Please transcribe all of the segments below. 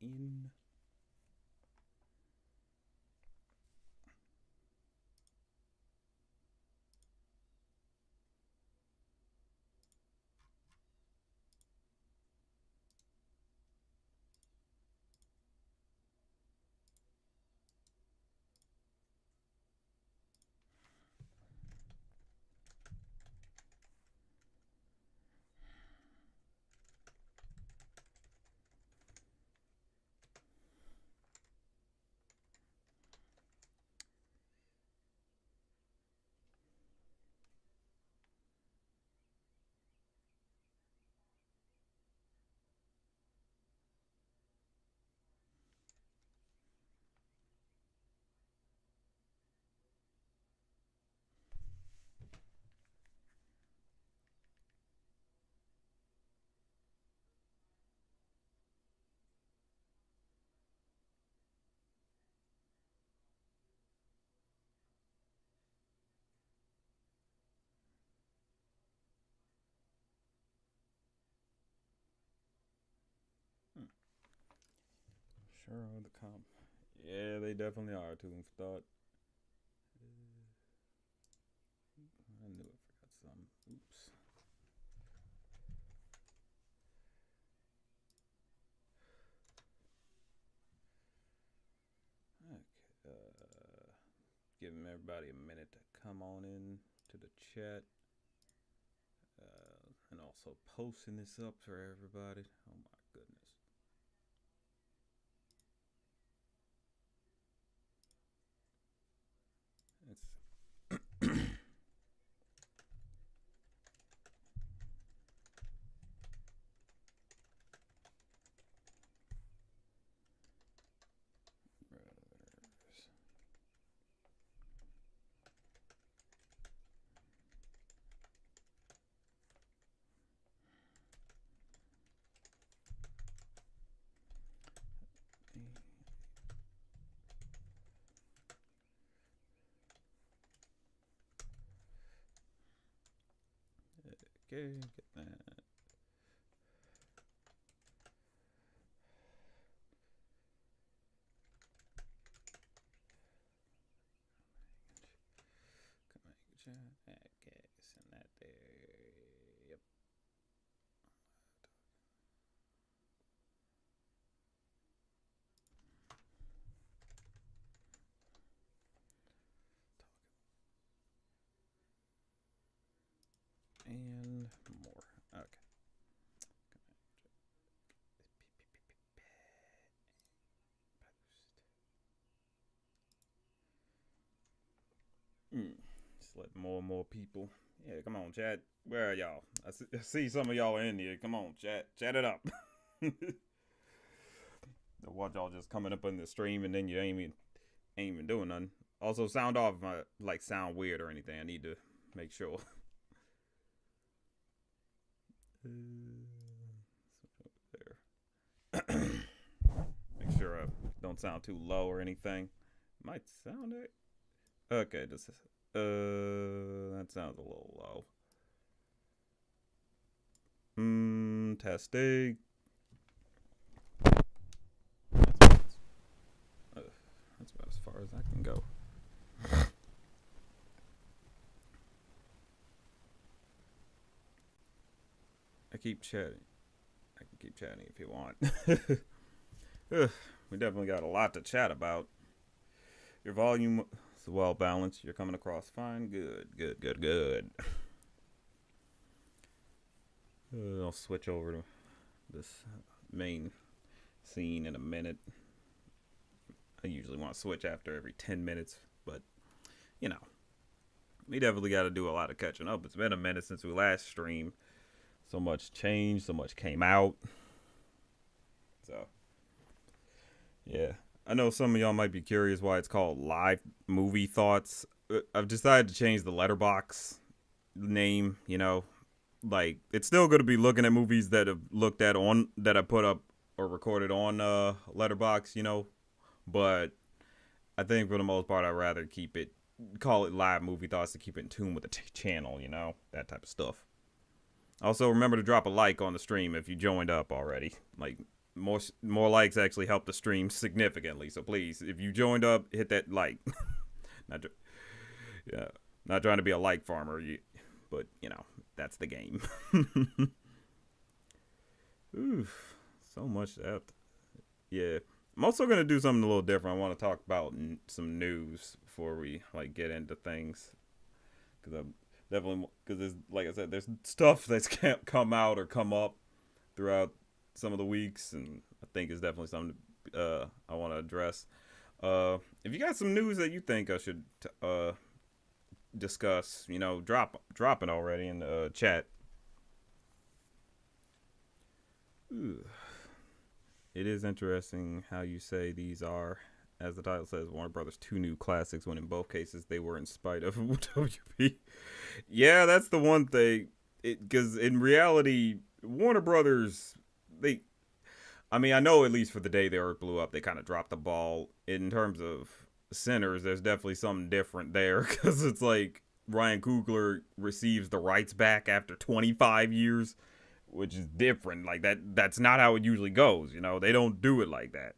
in. Sure are the comp. Yeah, they definitely are tools for thought. I knew I forgot some. Oops. Okay. Giving everybody a minute to come on in to the chat. And also posting this up for everybody. Oh my goodness. It's okay, get that. Come on, chat. Okay, send that there. Yep. And more. Okay. Just let more and more people. Yeah, come on, chat. Where are y'all? I see some of y'all are in here. Come on, chat. Chat it up. The watch y'all just coming up in the stream and then you ain't even doing nothing. Also, sound off if I like sound weird or anything. I need to make sure. There. Make sure I don't sound too low or anything. Might sound it. Okay, this is that sounds a little low. Testing. That's about as far as I can go. I keep chatting. I can keep chatting if you want. We definitely got a lot to chat about. Your volume is well balanced. You're coming across fine. Good. I'll switch over to this main scene in a minute. I usually want to switch after every 10 minutes, but you know, we definitely got to do a lot of catching up. It's been a minute since we last streamed. So much changed, so much came out. So, yeah. I know some of y'all might be curious why it's called Live Movie Thoughts. I've decided to change the letterbox name, Like, it's still going to be looking at movies that have looked at on, that I put up or recorded on letterbox, But I think for the most part, I'd rather call it Live Movie Thoughts to keep it in tune with the channel, That type of stuff. Also, remember to drop a like on the stream if you joined up already. Like, more likes actually help the stream significantly. So please, if you joined up, hit that like. not, yeah, not trying to be a like farmer, but that's the game. Oof, so much that. Yeah, I'm also gonna do something a little different. I want to talk about some news before we like get into things, because I'm definitely because there's like I said, there's stuff that's can't come out or come up throughout some of the weeks, and I think it's definitely something I want to address. If you got some news that you think I should discuss, drop it already in the chat. Ooh. It is interesting how you say these are, as the title says, Warner Brothers' two new classics, when in both cases they were in spite of WB. Yeah, that's the one thing. Because in reality, Warner Brothers, I know at least for the day the Earth blew up, they kind of dropped the ball. In terms of Sinners, there's definitely something different there, because it's like Ryan Coogler receives the rights back after 25 years. Which is different. Like that's not how it usually goes, They don't do it like that.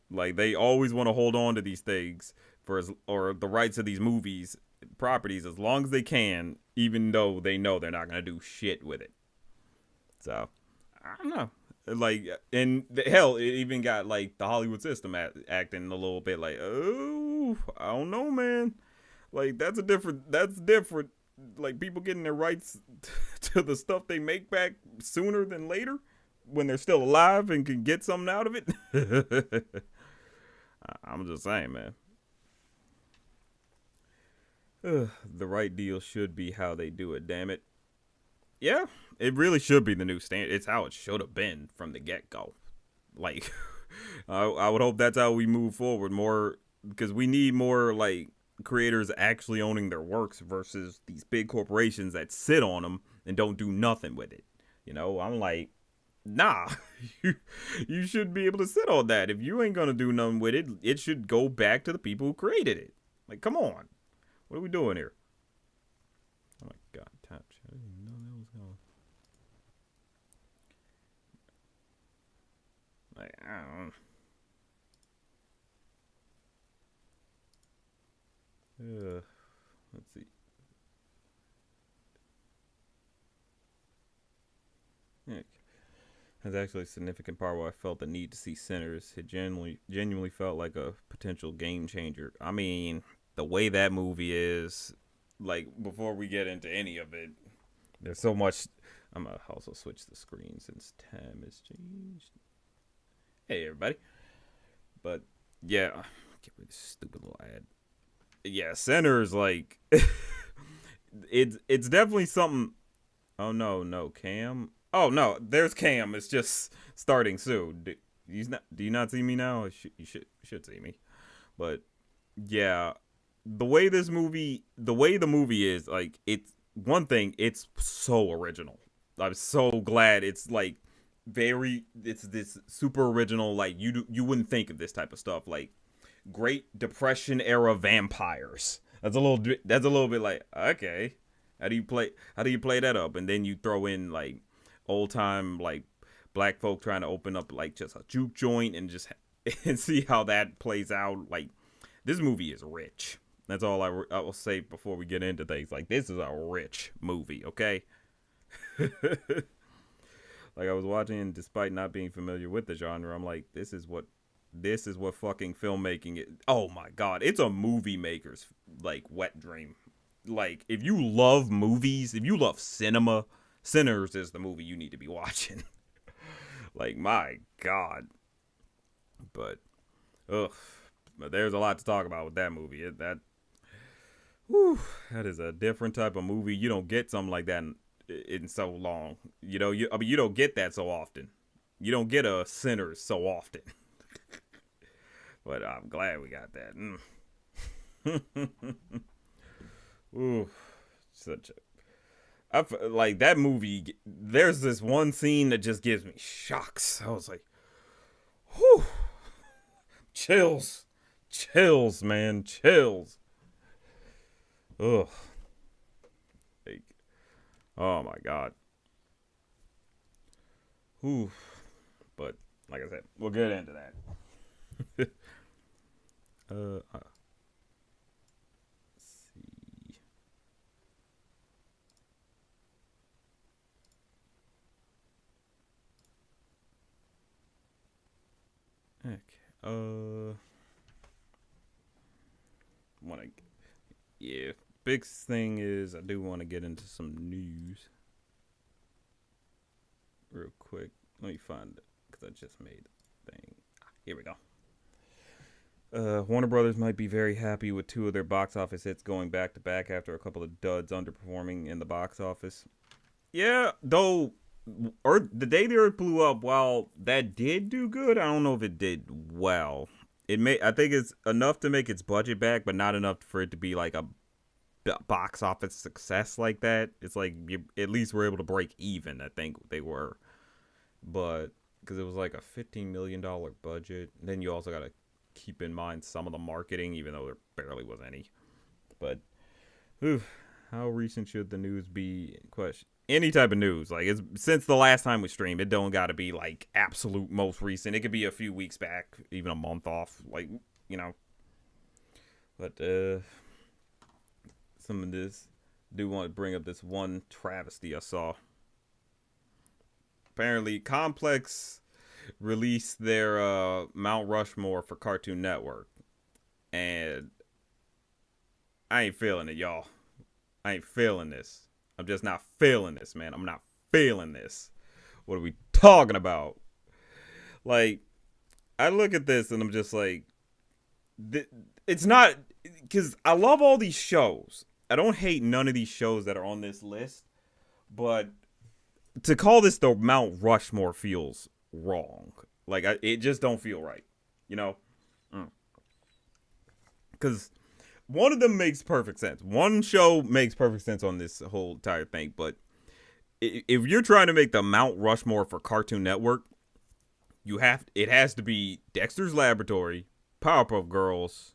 Like they always want to hold on to these things or the rights of these movies, properties as long as they can, even though they know they're not gonna do shit with it. So I don't know. Like, and hell, it even got like the Hollywood system acting a little bit like, oh, I don't know, man. Like that's different. Like people getting their rights to the stuff they make back sooner than later when they're still alive and can get something out of it. I'm just saying, man. The right deal should be how they do it, damn it. Yeah, it really should be the new standard. It's how it should have been from the get-go. Like, I would hope that's how we move forward more, because we need more, like, creators actually owning their works versus these big corporations that sit on them and don't do nothing with it. I'm like, nah, you should be able to sit on that. If you ain't gonna do nothing with it, it should go back to the people who created it. Like, come on, what are we doing here? Oh my god, tap chat. I didn't even know that was going. Like, I don't know. Let's see. Yeah. That's actually a significant part where I felt the need to see Sinners. It genuinely felt like a potential game changer. I mean, the way that movie is, like, before we get into any of it, there's so much. I'm going to also switch the screen since time has changed. Hey, everybody. But, yeah. Get rid of this stupid little ad. Yeah, Sinners, like, it's definitely something. Oh no, Cam. Oh no, there's Cam. It's just starting soon. Do you not see me now? You should see me. But yeah, the way the movie is, like, it's one thing. It's so original. I'm so glad it's like it's this super original. Like you wouldn't think of this type of stuff. Like Great Depression era vampires. That's a little bit like, okay, how do you play that up? And then you throw in like old time like black folk trying to open up like just a juke joint and just and see how that plays out. Like, this movie is rich. That's all I will say before we get into things. Like, this is a rich movie, okay? Like, I was watching, and despite not being familiar with the genre, I'm like, this is what fucking filmmaking is. Oh my god, it's a movie maker's like wet dream. Like, if you love movies, if you love cinema, Sinners is the movie you need to be watching. Like, my god. But there's a lot to talk about with that movie. That is a different type of movie. You don't get something like that in so long. You don't get that so often. You don't get a Sinners so often. But I'm glad we got that. Ooh, like that movie. There's this one scene that just gives me shocks. I was like, whew, chills, man, chills. Ugh. Like, oh my god. Ooh. But like I said, we'll get into that. Let's see. Okay. Want to? Yeah. Big thing is, I do want to get into some news real quick. Let me find it because I just made the thing. Here we go. Warner Brothers might be very happy with 2 of their box office hits going back to back after a couple of duds underperforming in the box office. Yeah, though, the day the Earth blew up, while that did do good, I don't know if it did well. I think it's enough to make its budget back, but not enough for it to be like a box office success like that. It's like you at least were able to break even. I think they were, but because it was like a $15 million budget. Then you also got to keep in mind some of the marketing, even though there barely was any. But how recent should the news be? Question. Any type of news, like it's since the last time we streamed, it don't got to be like absolute most recent. It could be a few weeks back, even a month off, like, you know. But some of this, do want to bring up this one travesty I saw. Apparently, Complex released their Mount Rushmore for Cartoon Network, and I ain't feeling it, y'all. I ain't feeling this. I'm just not feeling this, man. I'm not feeling this. What are we talking about? Like, I look at this and I'm just like, it's not, because I love all these shows. I don't hate none of these shows that are on this list, but to call this the Mount Rushmore feels wrong. Like, it just don't feel right, you know? Because one of them makes perfect sense. One show makes perfect sense on this whole entire thing, but if you're trying to make the Mount Rushmore for Cartoon Network, it has to be Dexter's Laboratory, Powerpuff Girls.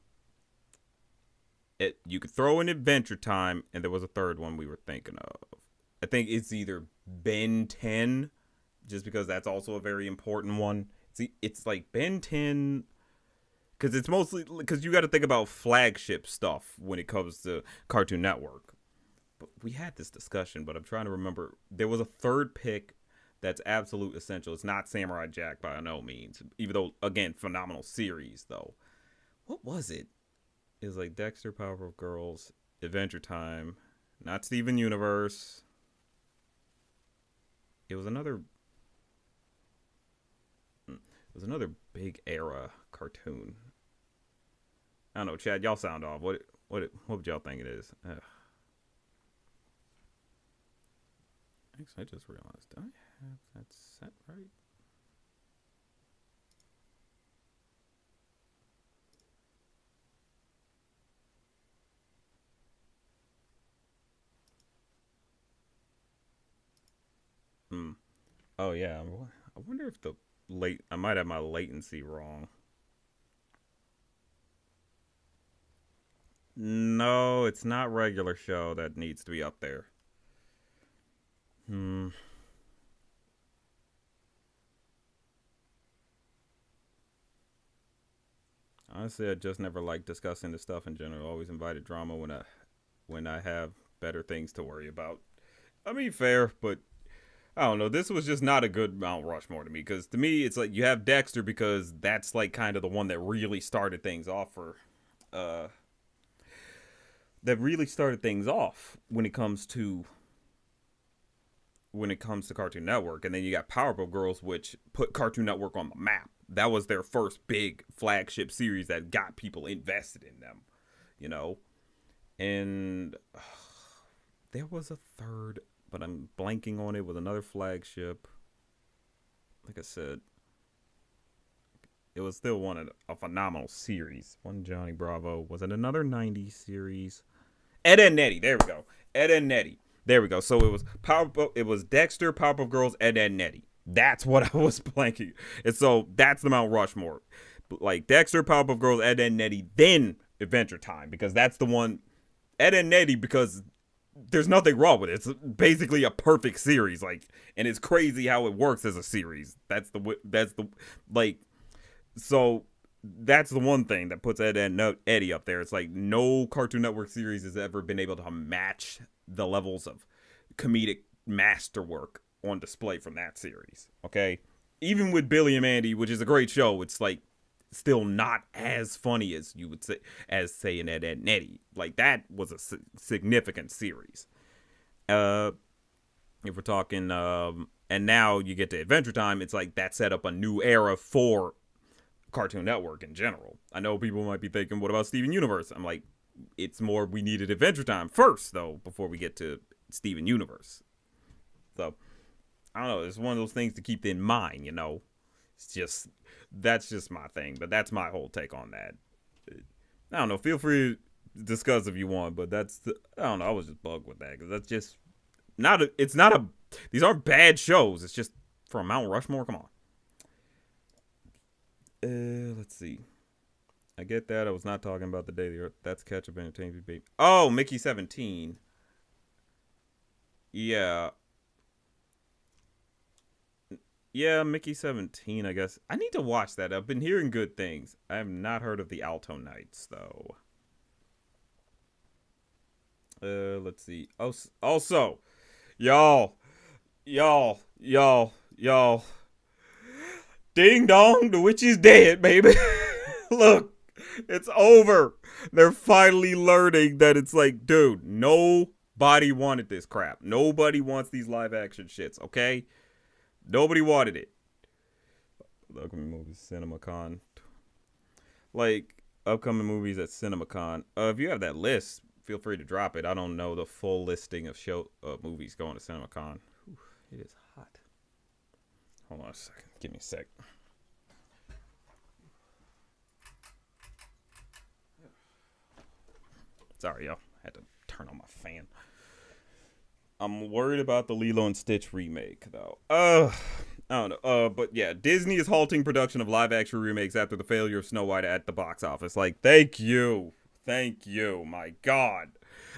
You could throw in Adventure Time, and there was a third one we were thinking of. I think it's either Ben 10, just because that's also a very important one. It's like Ben 10, because it's mostly, because you got to think about flagship stuff when it comes to Cartoon Network. But we had this discussion, but I'm trying to remember. There was a third pick that's absolute essential. It's not Samurai Jack by no means, even though, again, phenomenal series, though. What was it? It was like Dexter, Powerpuff Girls, Adventure Time, not Steven Universe. It was another big era cartoon. I don't know, Chad, y'all sound off. What would y'all think it is? Actually, I just realized, do I have that set right? Oh yeah. I wonder if I might have my latency wrong. No, it's not regular show that needs to be up there. Honestly, I just never liked discussing this stuff in general. Always invited drama when I have better things to worry about. I mean, fair, but I don't know. This was just not a good Mount Rushmore to me, because to me, it's like you have Dexter because that's like kind of the one that really started things off when it comes to Cartoon Network. And then you got Powerpuff Girls, which put Cartoon Network on the map. That was their first big flagship series that got people invested in them, you know. And there was a third, but I'm blanking on it, with another flagship. Like I said, it was still a phenomenal series. One Johnny Bravo. Was it another 90s series? Ed and Nettie. There we go. Ed and Nettie. There we go. So it was Dexter, Powerpuff Girls, Ed and Nettie. That's what I was blanking. And so that's the Mount Rushmore. Like Dexter, Powerpuff Girls, Ed and Nettie, then Adventure Time, because that's the one. Ed and Nettie, because there's nothing wrong with it. It's basically a perfect series, like, and it's crazy how it works as a series. That's the like so that's the one thing that puts Ed and Eddie up there. It's like no Cartoon Network series has ever been able to match the levels of comedic masterwork on display from that series. Okay, even with Billy and Mandy, which is a great show, it's like still not as funny as you would say as say an Ed, Ed and Eddie. Like that was a significant series. Uh, if we're talking, and now you get to Adventure Time, it's like that set up a new era for Cartoon Network in general. I know people might be thinking, what about Steven Universe? I'm like, it's more we needed Adventure Time first though before we get to Steven Universe. So I don't know. It's one of those things to keep in mind, you know. It's just that's just my thing, but that's my whole take on that. I don't know. Feel free to discuss if you want, but I don't know. I was just bugged with that because that's just not. It's not a. These aren't bad shows. It's just from Mount Rushmore. Come on. Let's see. I get that. I was not talking about the Daily Earth. That's Ketchup Entertainment. Baby. Oh, Mickey 17. Yeah. Yeah, Mickey 17, I guess. I need to watch that. I've been hearing good things. I have not heard of the Alto Knights, though. Let's see. Oh, also, y'all. Ding dong, the witch is dead, baby. Look, it's over. They're finally learning that it's like, dude, nobody wanted this crap. Nobody wants these live action shits, okay? Nobody wanted it. Upcoming movies, CinemaCon. Like, upcoming movies at CinemaCon. If you have that list, feel free to drop it. I don't know the full listing of movies going to CinemaCon. Whew, it is hot. Hold on a second. Give me a sec. Sorry, y'all. I had to turn on my fan. I'm worried about the Lilo and Stitch remake, though. I don't know. But yeah, Disney is halting production of live-action remakes after the failure of Snow White at the box office. Like, thank you. My God.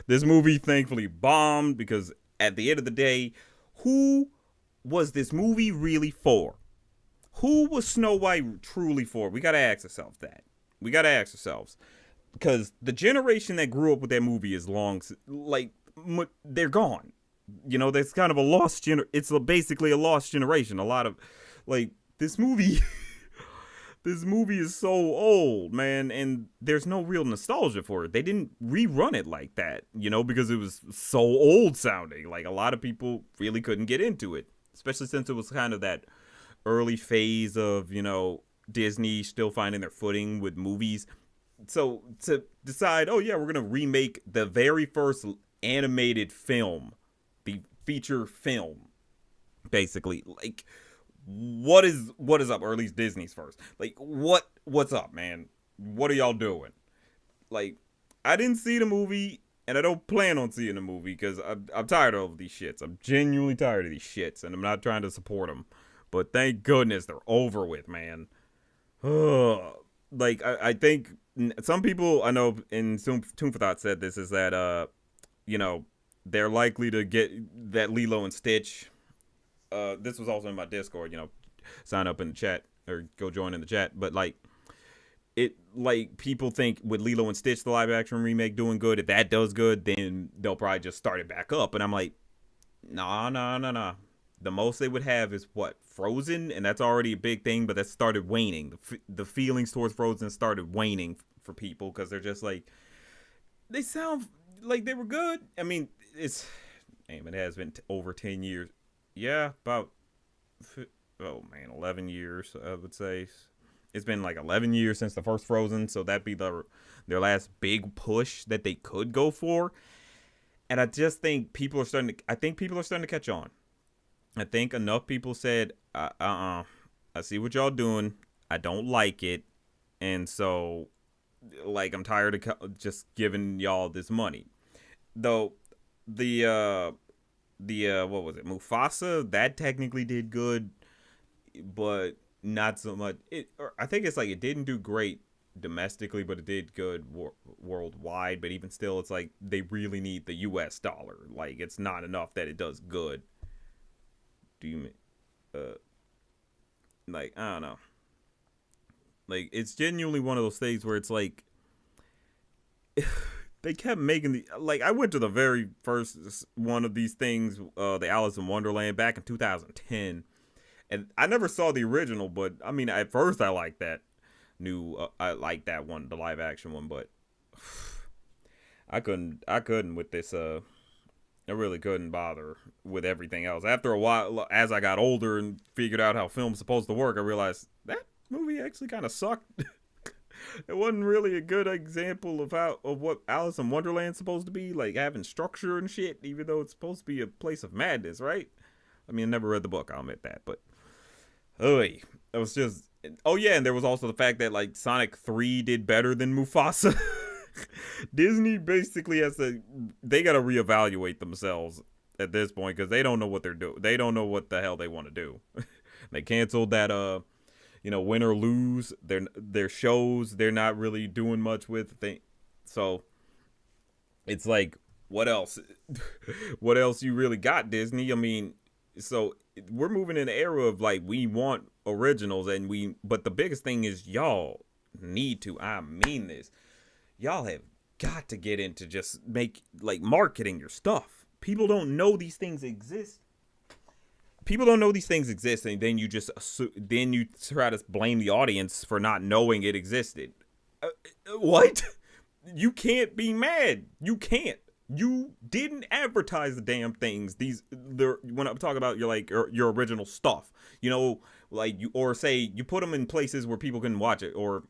This movie thankfully bombed because at the end of the day, who was this movie really for? Who was Snow White truly for? We gotta ask ourselves that. Because the generation that grew up with that movie is they're gone. You know, that's kind of a lost it's basically a lost generation. A lot of like this movie this movie is so old, man, and there's no real nostalgia for it. They didn't rerun it like that, you know, because it was so old sounding. Like a lot of people really couldn't get into it, especially since it was kind of that early phase of, you know, Disney still finding their footing with movies. So to decide, oh yeah, we're gonna remake the very first animated film, the feature film, basically, like what is up, or at least Disney's first. Like what's up, man? What are y'all doing? Like, I didn't see the movie, and I don't plan on seeing the movie because I'm tired of these shits. I'm genuinely tired of these shits, and I'm not trying to support them. But thank goodness they're over with, man. Like I think some people I know in Tune for Thought said this is that you know, they're likely to get that Lilo and Stitch. This was also in my Discord, you know, sign up in the chat or go join in the chat. But like people think with Lilo and Stitch, the live action remake doing good, if that does good, then they'll probably just start it back up. And I'm like, nah. The most they would have is what? Frozen, and that's already a big thing, but that started waning. The feelings towards Frozen started waning for people because they're just like, they sound like they were good. I mean, it has been over 10 years. Yeah, about 11 years, I would say. It's been like 11 years since the first Frozen, so that'd be their last big push that they could go for. And I just think people are starting to catch on. I think enough people said, I see what y'all doing. I don't like it. And so, like, I'm tired of just giving y'all this money. Though, what was it? Mufasa, that technically did good, but not so much. I think it's like it didn't do great domestically, but it did good worldwide. But even still, it's like they really need the U.S. dollar. Like, it's not enough that it does good. Do you, like, I don't know. Like, it's genuinely one of those things where it's like they kept making the, like, I went to the very first one of these things, the Alice in Wonderland, back in 2010, and I never saw the original, but I mean, at first I liked that I liked that one, the live action one, but I couldn't with this. I really couldn't bother with everything else. After a while, as I got older and figured out how film's supposed to work, I realized that movie actually kind of sucked. It wasn't really a good example of what Alice in Wonderland's supposed to be, like having structure and shit, even though it's supposed to be a place of madness, right? I mean, I never read the book, I'll admit that, but it was just, oh yeah, and there was also the fact that like Sonic 3 did better than Mufasa. Disney basically they got to reevaluate themselves at this point, because they don't know what they're doing. They don't know what the hell they want to do. They canceled that win or lose their shows. They're not really doing much with so it's like, what else? What else you really got, Disney? I mean, so we're moving in an era of like, we want originals, but the biggest thing is y'all need to, I mean this, y'all have got to get into just marketing your stuff. People don't know these things exist. And then you just then you try to blame the audience for not knowing it existed. What? You can't be mad. You can't. You didn't advertise the damn things. When I'm talking about your original stuff, or say you put them in places where people can watch it, or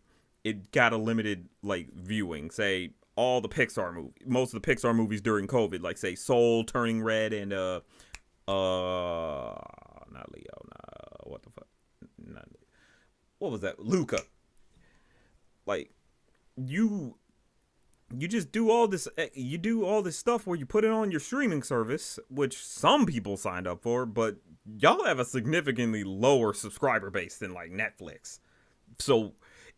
it got a limited viewing. Say all the Pixar movies, most of the Pixar movies during COVID, like say Soul, Turning Red, and not Leo, what the fuck, what was that? Luca. Like, you just do all this. You do all this stuff where you put it on your streaming service, which some people signed up for, but y'all have a significantly lower subscriber base than like Netflix. So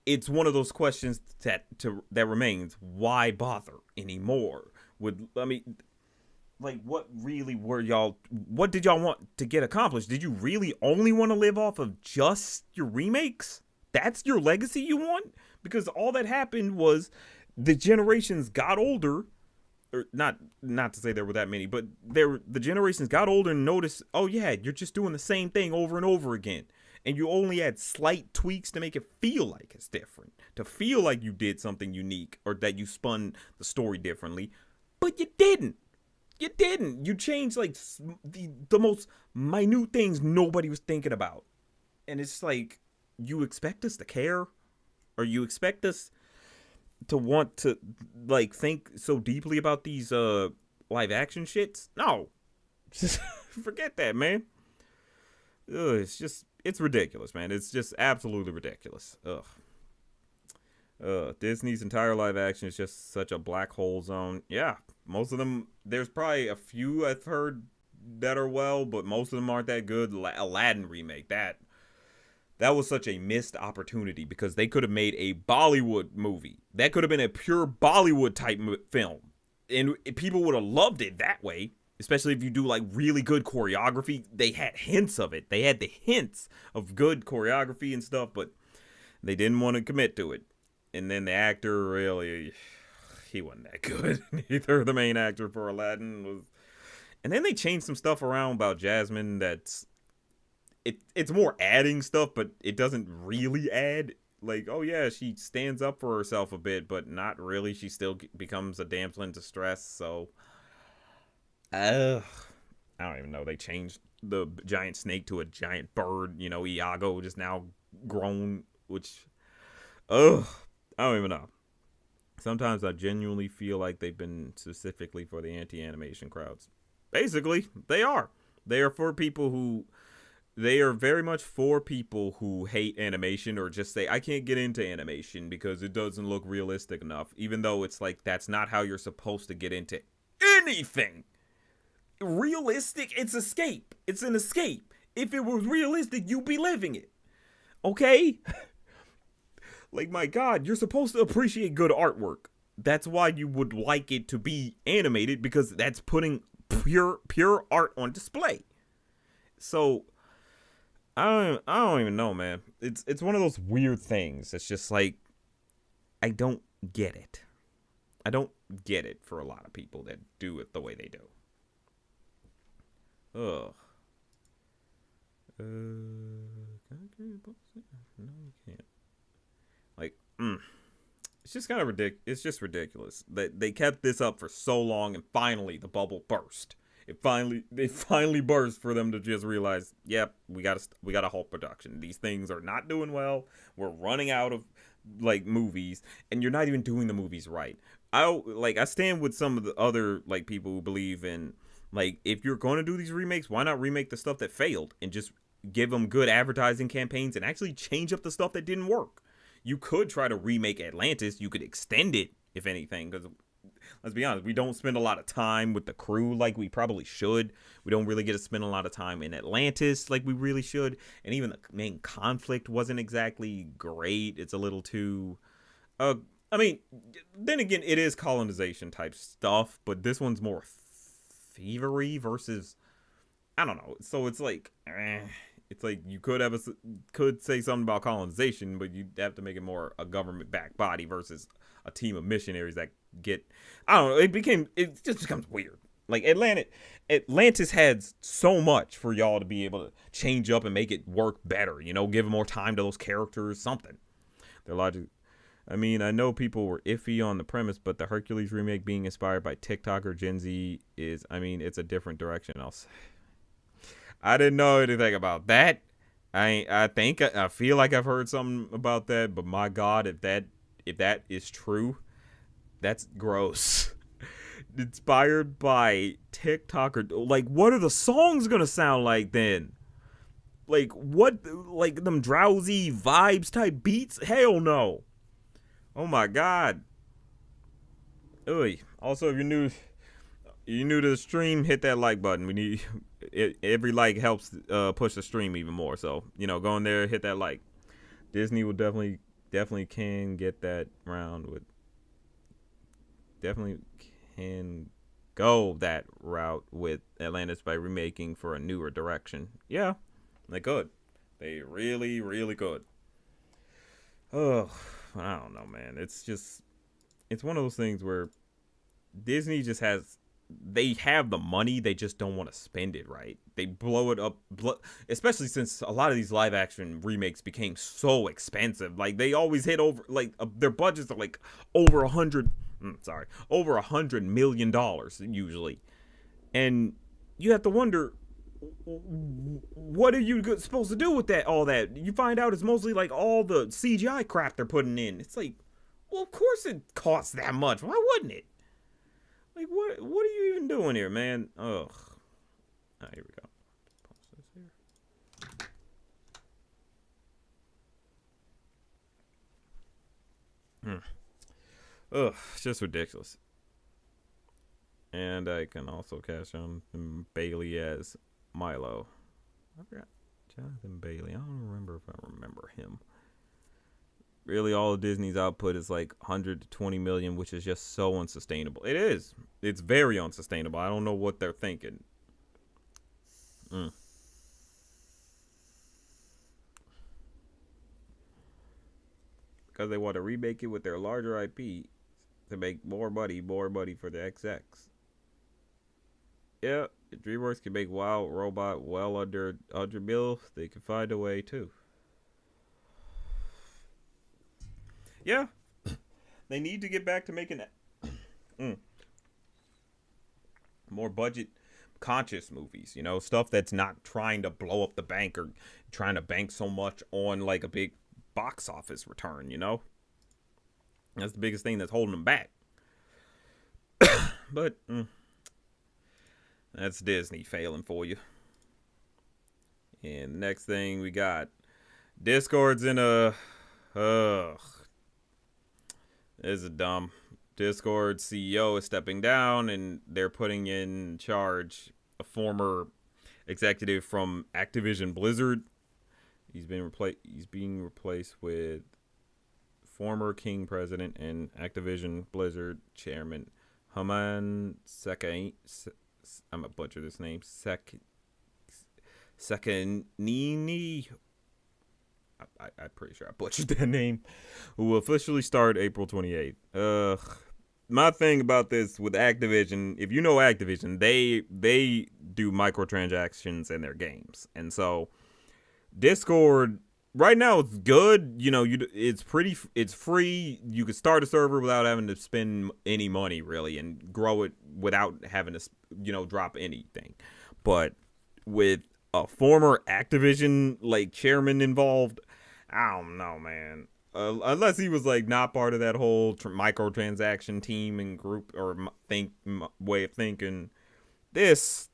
it's one of those questions that remains: why bother anymore? What did y'all want to get accomplished? Did you really only want to live off of just your remakes? That's your legacy you want? Because all that happened was the generations got older, or not to say there were that many, but the generations got older and noticed, oh yeah, you're just doing the same thing over and over again. And you only add slight tweaks to make it feel like it's different, to feel like you did something unique, or that you spun the story differently. But you didn't. You changed the most minute things nobody was thinking about. And it's like, you expect us to care? Or you expect us to want to think so deeply about these live action shits? No. Just forget that, man. It's ridiculous, man. It's just absolutely ridiculous. Disney's entire live action is just such a black hole zone. Yeah, most of them, there's probably a few I've heard that are well, but most of them aren't that good. Aladdin remake, that was such a missed opportunity, because they could have made a Bollywood movie. That could have been a pure Bollywood type film, and people would have loved it that way. Especially if you do really good choreography. They had hints of it. They had the hints of good choreography and stuff, but they didn't want to commit to it. And then the actor, really, he wasn't that good. Neither the main actor for Aladdin was. And then they changed some stuff around about Jasmine it's more adding stuff, but it doesn't really add. Oh yeah, she stands up for herself a bit, but not really. She still becomes a damsel in distress, so I don't even know. They changed the giant snake to a giant bird. Iago just now grown, which, I don't even know. Sometimes I genuinely feel like they've been specifically for the anti-animation crowds. Basically, they are. They are very much for people who hate animation, or just say, I can't get into animation because it doesn't look realistic enough. Even though it's that's not how you're supposed to get into anything. Realistic, it's escape. It's an escape. If it was realistic, you'd be living it. Okay? Like, my God, you're supposed to appreciate good artwork. That's why you would like it to be animated, because that's putting pure art on display. So I don't even know, man. It's one of those weird things. It's just like, I don't get it. I don't get it for a lot of people that do it the way they do. Ugh. Can I create a book? No, you can't. Like, it's just kind of ridiculous. It's just ridiculous that they kept this up for so long, and finally the bubble burst. They finally burst for them to just realize, yep, we gotta halt production. These things are not doing well. We're running out of like movies, and you're not even doing the movies right. I stand with some of the other like people who believe in, like, if you're going to do these remakes, why not remake the stuff that failed and just give them good advertising campaigns and actually change up the stuff that didn't work. You could try to remake Atlantis. You could extend it, if anything, because let's be honest, we don't spend a lot of time with the crew like we probably should. We don't really get to spend a lot of time in Atlantis like we really should. And even the main conflict wasn't exactly great. It's a little too... I mean, then again, it is colonization type stuff, but this one's more thievery versus... I don't know. So it's like... It's like you could say something about colonization, but you'd have to make it more a government-backed body versus a team of missionaries that get... I don't know. It just becomes weird. Like, Atlantis had so much for y'all to be able to change up and make it work better. You know, give more time to those characters, something. Their logic... I mean, I know people were iffy on the premise, but the Hercules remake being inspired by TikTok or Gen Z is... I mean, it's a different direction, I'll say. I didn't know anything about that. I feel like I've heard something about that, but my God, if that is true, that's gross. Inspired by TikTok, or like, what are the songs gonna sound like then? Like, what, like them drowsy vibes type beats? Hell no. Oh my God. Oy. Also, if you're new to the stream, hit that like button. We need every like helps push the stream even more. So, you know, go in there, hit that like. Disney will definitely can get that round with. Definitely can go that route with Atlantis by remaking for a newer direction. Yeah, they could. They really, really could. Oh, I don't know, man. It's one of those things where Disney just they have the money, they just don't want to spend it right. They blow it up, especially since a lot of these live action remakes became so expensive. Like, they always hit over, like, their budgets are like over $100 million usually. And you have to wonder, what are you supposed to do with all that? You find out it's mostly like all the CGI crap they're putting in. It's like, well, of course it costs that much. Why wouldn't it? Like, what are you even doing here, man? Ugh. Here we go. Pause this here. Ugh, it's just ridiculous. And I can also cast Jonathan Bailey as Milo. I forgot Jonathan Bailey. I don't remember if I remember him. Really, all of Disney's output is like 100 to 20 million, which is just so unsustainable. It is. It's very unsustainable. I don't know what they're thinking. Because they want to remake it with their larger IP to make more money for the XX. Yeah, if DreamWorks can make Wild Robot well under 100 mil, they can find a way too. Yeah, they need to get back to making more budget conscious movies, you know, stuff that's not trying to blow up the bank or trying to bank so much on like a big box office return, you know. That's the biggest thing that's holding them back. But that's Disney failing for you. And the next thing we got, Discord's in a This is dumb. Discord CEO is stepping down, and they're putting in charge a former executive from Activision Blizzard. He's being replaced with former King president and Activision Blizzard chairman Haman I'm gonna butcher this name. Sekanini. I'm pretty sure I butchered that name. Who will officially start April 28th. My thing about this with Activision, if you know Activision, they do microtransactions in their games, and so Discord right now it's good. It's free. You can start a server without having to spend any money really, and grow it without having to drop anything. But with a former Activision chairman involved, I don't know, man. Unless he was not part of that whole microtransaction team and group or way of thinking, this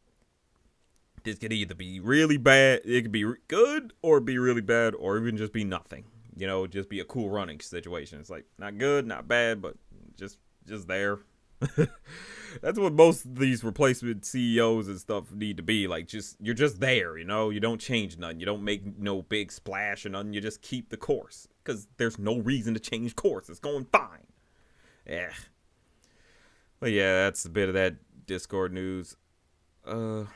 could either be really bad, it could be good, or be really bad, or even just be nothing. Just be a cool running situation. It's not good, not bad, but just there. That's what most of these replacement CEOs and stuff need to be. You're just there, you don't change nothing. You don't make no big splash or nothing. You just keep the course. Because there's no reason to change course. It's going fine. Yeah. But yeah, that's a bit of that Discord news. I'm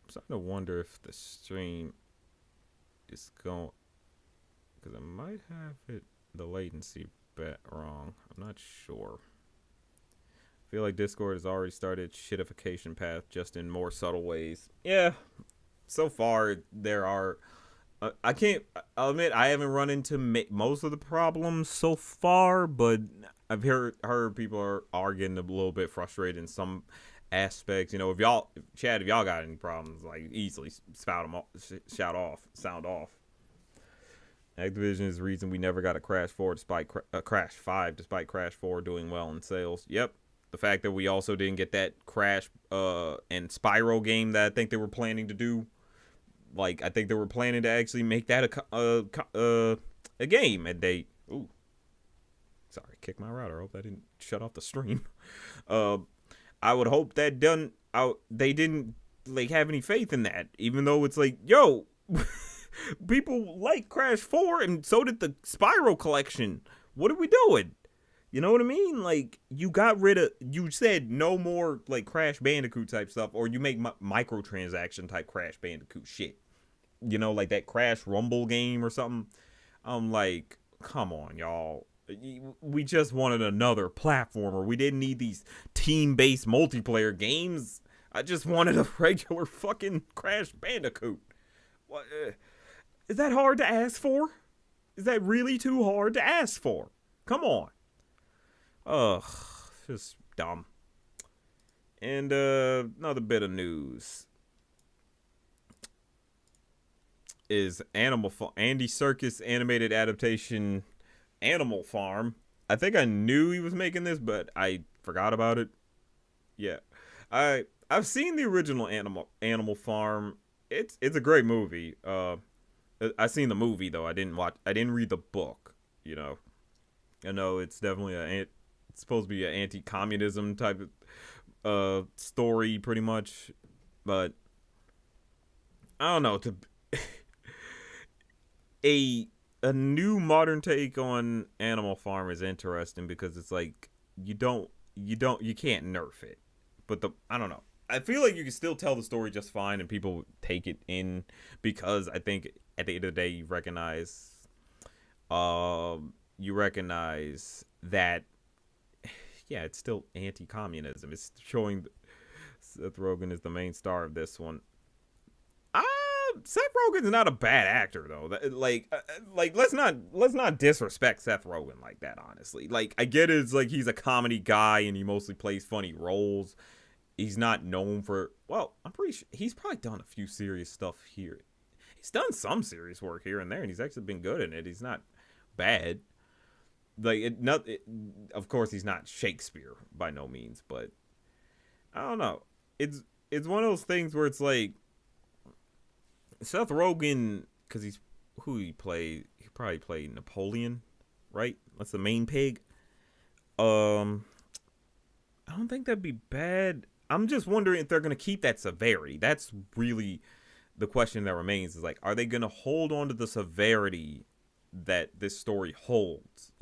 starting to wonder if the stream is going... Because I might have the latency bet wrong. I'm not sure. I feel like Discord has already started shitification path just in more subtle ways. Yeah, so far there are. I'll admit I haven't run into most of the problems so far, but I've heard people are getting a little bit frustrated in some aspects. If y'all got any problems, easily sound off. Activision is the reason we never got a Crash 4 despite Crash 5 despite Crash 4 doing well in sales. Yep. The fact that we also didn't get that Crash and Spyro game that I think they were planning to do. I think they were planning to actually make that a game. And they... Ooh. Sorry, kick my router. I hope that didn't shut off the stream. I would hope that they didn't have any faith in that. Even though it's yo... people like Crash 4 and so did the Spyro collection. What are we doing? You know what I mean? You got rid of... You said no more, Crash Bandicoot type stuff, or you make microtransaction type Crash Bandicoot shit. That Crash Rumble game or something. I'm come on, y'all. We just wanted another platformer. We didn't need these team-based multiplayer games. I just wanted a regular fucking Crash Bandicoot. What? Is that hard to ask for? Is that really too hard to ask for? Come on. Ugh, just dumb. And another bit of news is Andy Serkis animated adaptation Animal Farm. I think I knew he was making this, but I forgot about it. Yeah, I've seen the original Animal Farm. It's a great movie. I seen the movie though. I didn't read the book. I know it's definitely it's supposed to be an anti-communism type of story, pretty much. But I don't know. A new modern take on Animal Farm is interesting because it's you can't nerf it. But I don't know. I feel like you can still tell the story just fine and people take it in because I think at the end of the day you recognize that yeah, it's still anti-communism. It's showing Seth Rogen is the main star of this one. Seth Rogen's not a bad actor though. Let's not disrespect Seth Rogen like that. Honestly, I get it. It's he's a comedy guy and he mostly plays funny roles. He's not known for... Well, I'm pretty sure he's probably done a few serious stuff here. He's done some serious work here and there, and he's actually been good in it. He's not bad. Of course, he's not Shakespeare by no means, but I don't know. It's one of those things where it's Seth Rogen, because who he played? He probably played Napoleon, right? That's the main pig. I don't think that'd be bad. I'm just wondering if they're going to keep that severity. That's really the question that remains is are they going to hold on to the severity that this story holds,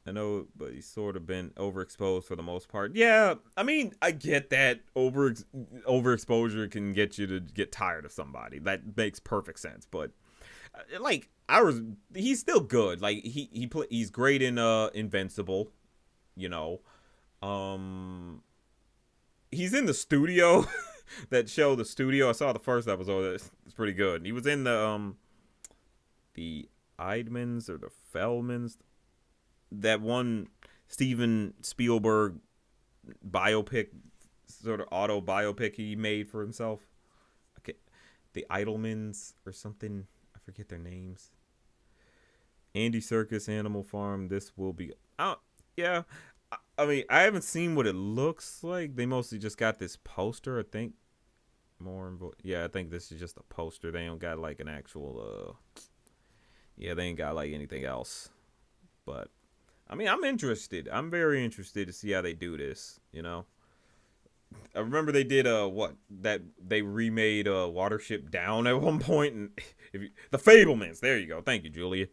I know, but he's sort of been overexposed for the most part. Yeah, I mean, I get that overexposure can get you to get tired of somebody. That makes perfect sense. But like, he's still good. Like he's great in Invincible. You know, um, he's in the studio. That show, The Studio. I saw the first episode. It's pretty good. He was in the Eidmans or the Fellmans, that one Steven Spielberg biopic, sort of auto biopic he made for himself. Okay, the Idlemans or something. I forget their names. Andy Circus, Animal Farm. This will be. Yeah. I mean, I haven't seen what it looks like. They mostly just got this poster, I think. Yeah, I think this is just a poster. They don't got like an actual. Yeah, they ain't got like anything else. But I mean, I'm interested. I'm very interested to see how they do this. I remember they did what that they remade Watership Down at one point, and the Fablemans. There you go. Thank you, Julia.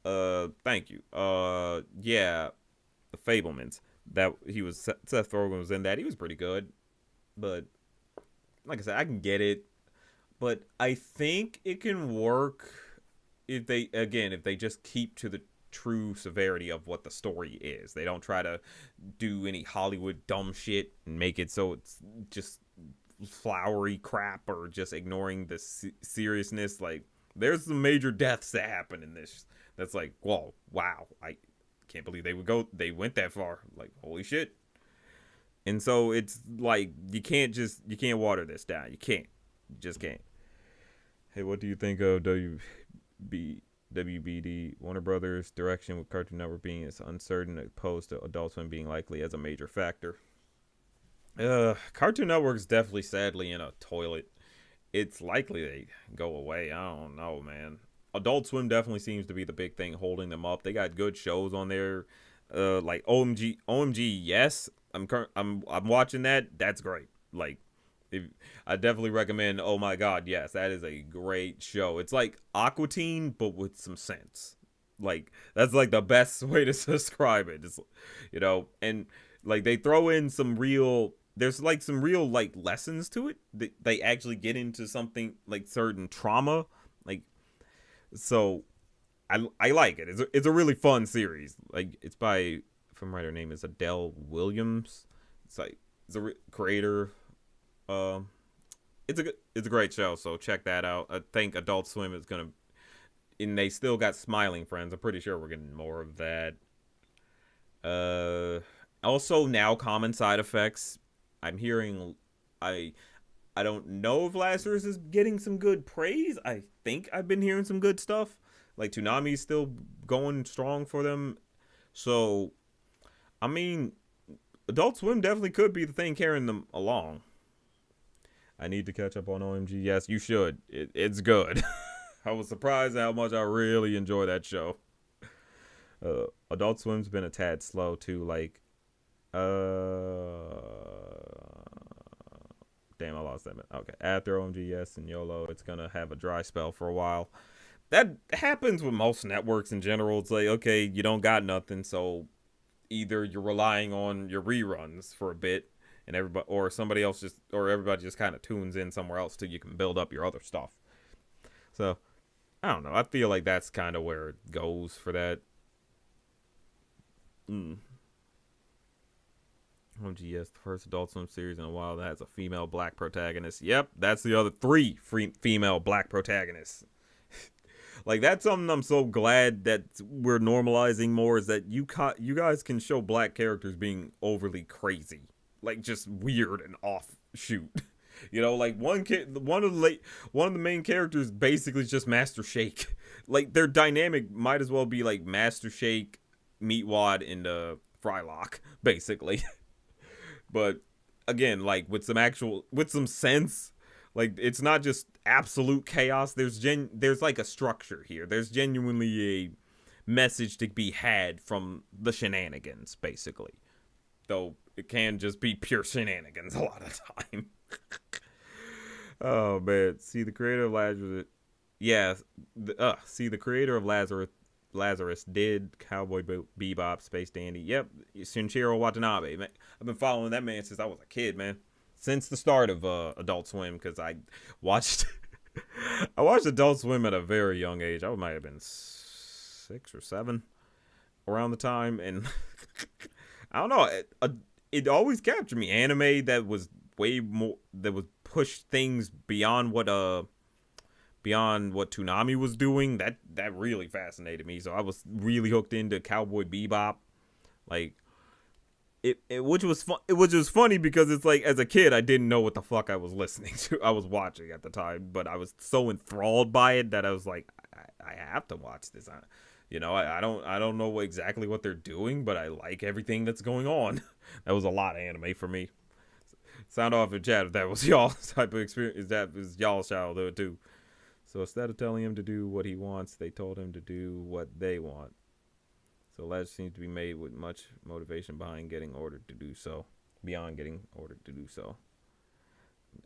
Thank you. Yeah, the Fablemans. That he was Seth Rogen was in that. He was pretty good, but like I said, I can get it. But I think it can work if they just keep to the true severity of what the story is. They don't try to do any Hollywood dumb shit and make it so it's just flowery crap or just ignoring the seriousness. Like, there's some major deaths that happen in this. That's like, whoa, wow, I can't believe they went that far. Like, holy shit. And so it's like you can't water this down. You just can't. Hey, what do you think of WBD Warner Brothers direction with Cartoon Network being as uncertain opposed to Adult Swim being likely as a major factor? Cartoon Network's definitely sadly in a toilet. It's likely they go away. I don't know, man. Adult Swim definitely seems to be the big thing holding them up. They got good shows on there, like OMG. Yes, I'm watching that. That's great. Like, I definitely recommend. Oh my God, yes, that is a great show. It's like Aqua Teen, but with some sense. Like, that's like the best way to describe it. It's, and like they throw in some real. There's like some real like lessons to it. They actually get into something like certain trauma, like. So, I like it. It's a really fun series. Like, it's by, if I'm right, her name is Adele Williams. It's a creator. It's a great show. So check that out. I think Adult Swim is gonna, and they still got Smiling Friends. I'm pretty sure we're getting more of that. Also now Common Side Effects. I'm hearing, I don't know if Lazarus is getting some good praise. I think I've been hearing some good stuff. Like, Toonami's still going strong for them. So, I mean, Adult Swim definitely could be the thing carrying them along. I need to catch up on OMG. Yes, you should. It's good. I was surprised at how much I really enjoy that show. Adult Swim's been a tad slow, too. Like, damn, I lost that. Okay, after OMG, yes, and YOLO, it's gonna have a dry spell for a while. That happens with most networks in general. It's like, okay, you don't got nothing, so either you're relying on your reruns for a bit, and everybody just kind of tunes in somewhere else till you can build up your other stuff. So, I don't know. I feel like that's kind of where it goes for that. OGS, the first Adult Swim series in a while that has a female black protagonist. Yep, that's the other 3 female black protagonists. Like, that's something I'm so glad that we're normalizing more, is that you guys can show black characters being overly crazy, like just weird and offshoot. Like one of the main characters basically is just Master Shake. Like, their dynamic might as well be like Master Shake, Meatwad, and Frylock, basically. But again, like with some sense, like it's not just absolute chaos. There's like a structure here. There's genuinely a message to be had from the shenanigans, basically. Though it can just be pure shenanigans a lot of time. Oh man, see the creator of Lazarus. Yeah, see the creator of Lazarus Lazarus did Cowboy Bebop, Space Dandy. Yep, Shinichiro Watanabe. Man, I've been following that man since I was a kid, man. Since the start of Adult Swim, because I watched I watched Adult Swim at a very young age. I might have been 6 or 7 around the time, and I don't know. It always captured me. Anime that was way more, that was pushed things beyond what Toonami was doing. That really fascinated me. So I was really hooked into Cowboy Bebop, like which was fun. It was just funny because it's like, as a kid, I didn't know what the fuck I was listening to. I was watching at the time, but I was so enthralled by it that I was like, I have to watch this. I don't know exactly what they're doing, but I like everything that's going on. That was a lot of anime for me. Sound off in chat if that was y'all's type of experience. That was y'all's childhood too. So instead of telling him to do what he wants, they told him to do what they want. So Ledge seems to be made with much motivation behind getting ordered to do so. Beyond getting ordered to do so.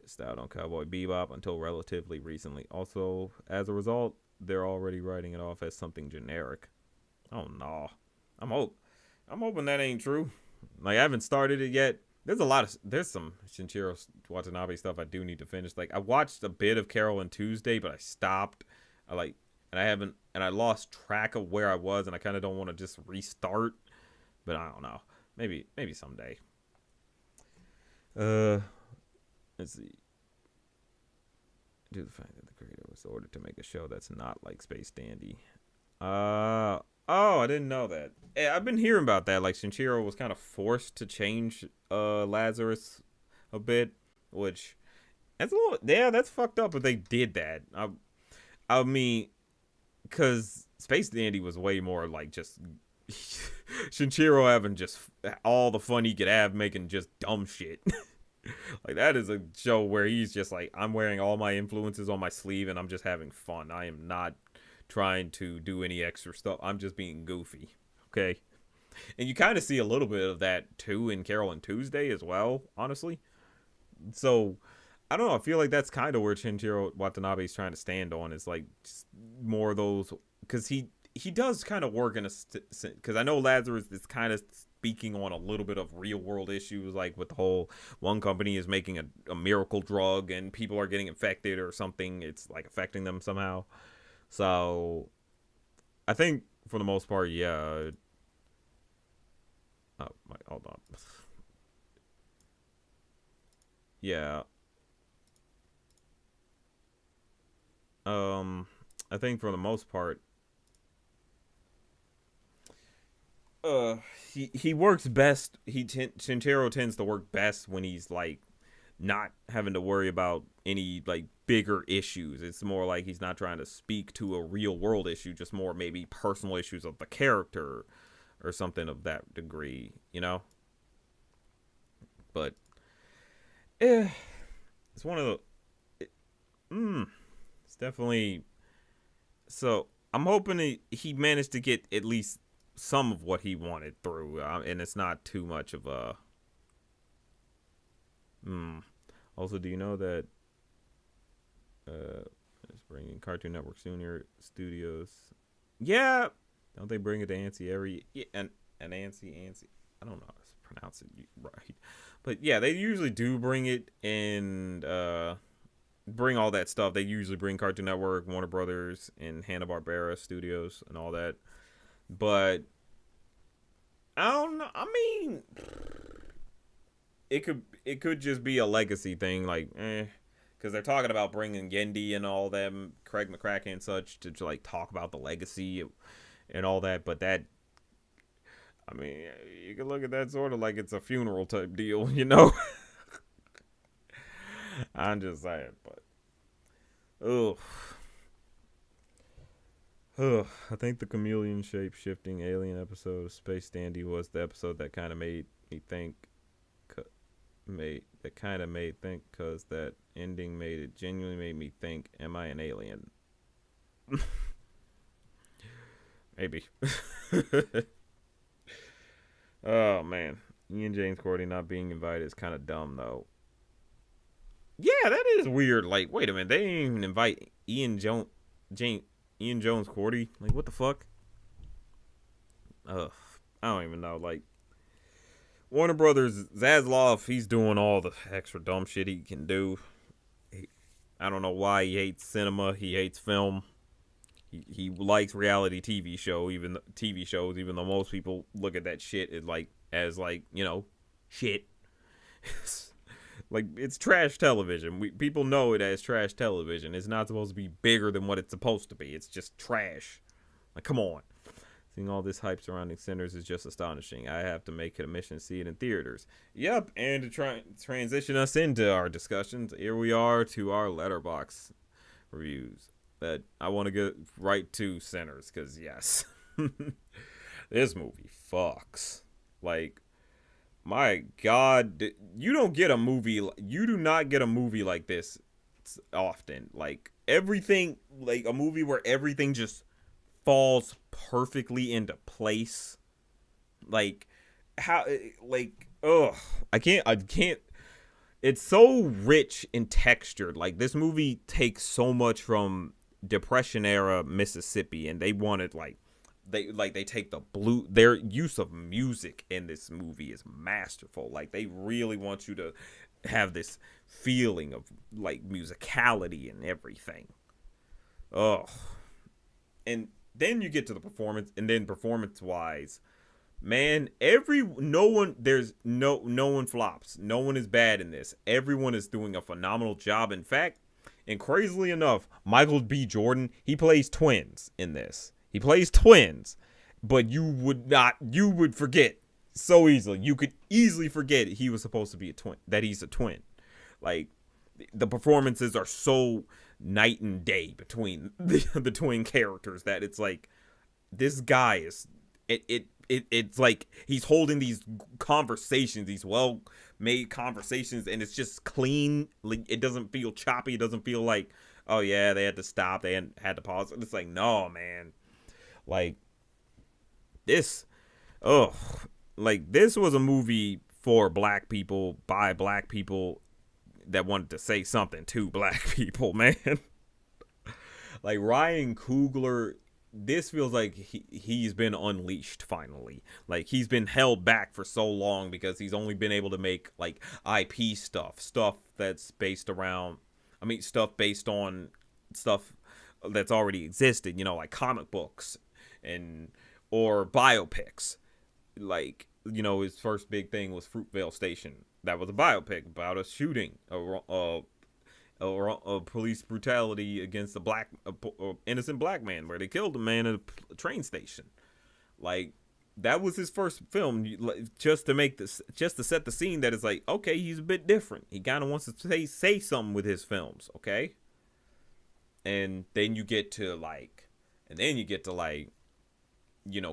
Styled on Cowboy Bebop until relatively recently. Also, as a result, they're already writing it off as something generic. Oh no. I'm hoping that ain't true. Like, I haven't started it yet. There's some Shinichiro Watanabe stuff I do need to finish. Like, I watched a bit of Carol and Tuesday, but I stopped. I lost track of where I was, and I kind of don't want to just restart. But I don't know. Maybe someday. Let's see. Due to the fact that the creator was ordered to make a show that's not like Space Dandy. I didn't know that. Yeah, I've been hearing about that. Like, Shinichiro was kind of forced to change Lazarus a bit, which that's fucked up if they did that. I mean, because Space Dandy was way more like just Shinichiro having just all the fun he could have making just dumb shit. Like, that is a show where he's just like, I'm wearing all my influences on my sleeve and I'm just having fun. I am not trying to do any extra stuff. I'm just being goofy. Okay. And you kind of see a little bit of that too in Carol and Tuesday as well, honestly. So, I don't know. I feel like that's kind of where Shinichiro Watanabe is trying to stand on. Is like more of those, because he does kind of work in a, because I know Lazarus is kind of speaking on a little bit of real world issues, like with the whole one company is making a miracle drug and people are getting infected or something. It's like affecting them somehow. So I think for the most part, yeah. Oh, hold on. Yeah. I think for the most part, he works best. Shinichiro tends to work best when he's like not having to worry about any like bigger issues. It's more like he's not trying to speak to a real world issue, just more maybe personal issues of the character or something of that degree, you know? But it's one of the it's definitely, so I'm hoping he managed to get at least some of what he wanted through, and it's not too much of a Also, do you know that it's bringing Cartoon Network Studios? Yeah, don't they bring it to Ansi every? Yeah, and Ansi. I don't know how to pronounce it right, but yeah, they usually do bring it and bring all that stuff. They usually bring Cartoon Network, Warner Brothers, and Hanna-Barbera Studios and all that. But I don't know. I mean, it could just be a legacy thing, like, because they're talking about bringing Yendi and all them, Craig McCracken and such, to like talk about the legacy and all that. But that, I mean, you can look at that sort of like it's a funeral type deal, you know. I'm just saying, but I think the chameleon shape shifting alien episode of Space Dandy was the episode that kind of made me think. Because that ending genuinely made me think, am I an alien? Maybe. Oh man, Ian James Cordy not being invited is kind of dumb though. Yeah, that is weird. Like, wait a minute, they didn't even invite Ian Jones Cordy. Like, what the fuck? ugh, I don't even know. Like Warner Brothers, Zaslav, he's doing all the extra dumb shit he can do. He, I don't know why he hates cinema. He hates film. He likes reality TV shows, even though most people look at that shit as like shit. Like it's trash television. People know it as trash television. It's not supposed to be bigger than what it's supposed to be. It's just trash. Like come on. Seeing all this hype surrounding Sinners is just astonishing. I have to make it a mission to see it in theaters. Yep, and to transition us into our discussions, here we are to our Letterboxd reviews. That I want to get right to Sinners, because yes, this movie fucks. Like, my God, you do not get a movie like this often. Like, everything, like a movie where everything just falls perfectly into place. Like how I can't it's so rich in texture. Like this movie takes so much from Depression era Mississippi, and they wanted they take their use of music in this movie is masterful. Like they really want you to have this feeling of like musicality and everything. Oh, and then you get to the performance, and then performance wise, man, no one flops. No one is bad in this. Everyone is doing a phenomenal job. In fact, and crazily enough, Michael B. Jordan, he plays twins in this. He plays twins, but you would forget so easily. You could easily forget he was supposed to be a twin, that he's a twin. Like the performances are so night and day between the twin characters that it's like this guy is it's like he's holding these conversations, these well made conversations, and it's just clean. Like it doesn't feel choppy. It doesn't feel like, oh yeah, they had to stop, they had to pause. It's like, no, man, like this like this was a movie for black people by black people that wanted to say something to black people, man. Like Ryan Coogler, this feels like he's been unleashed finally. Like he's been held back for so long because he's only been able to make like IP stuff that's based around, stuff based on stuff that's already existed, like comic books or biopics. Like, his first big thing was Fruitvale Station. That was a biopic about a shooting, a police brutality against a innocent black man, where they killed a man at a train station. Like that was his first film, just to set the scene that it's like, okay, he's a bit different. He kind of wants to say something with his films, okay. And then you get to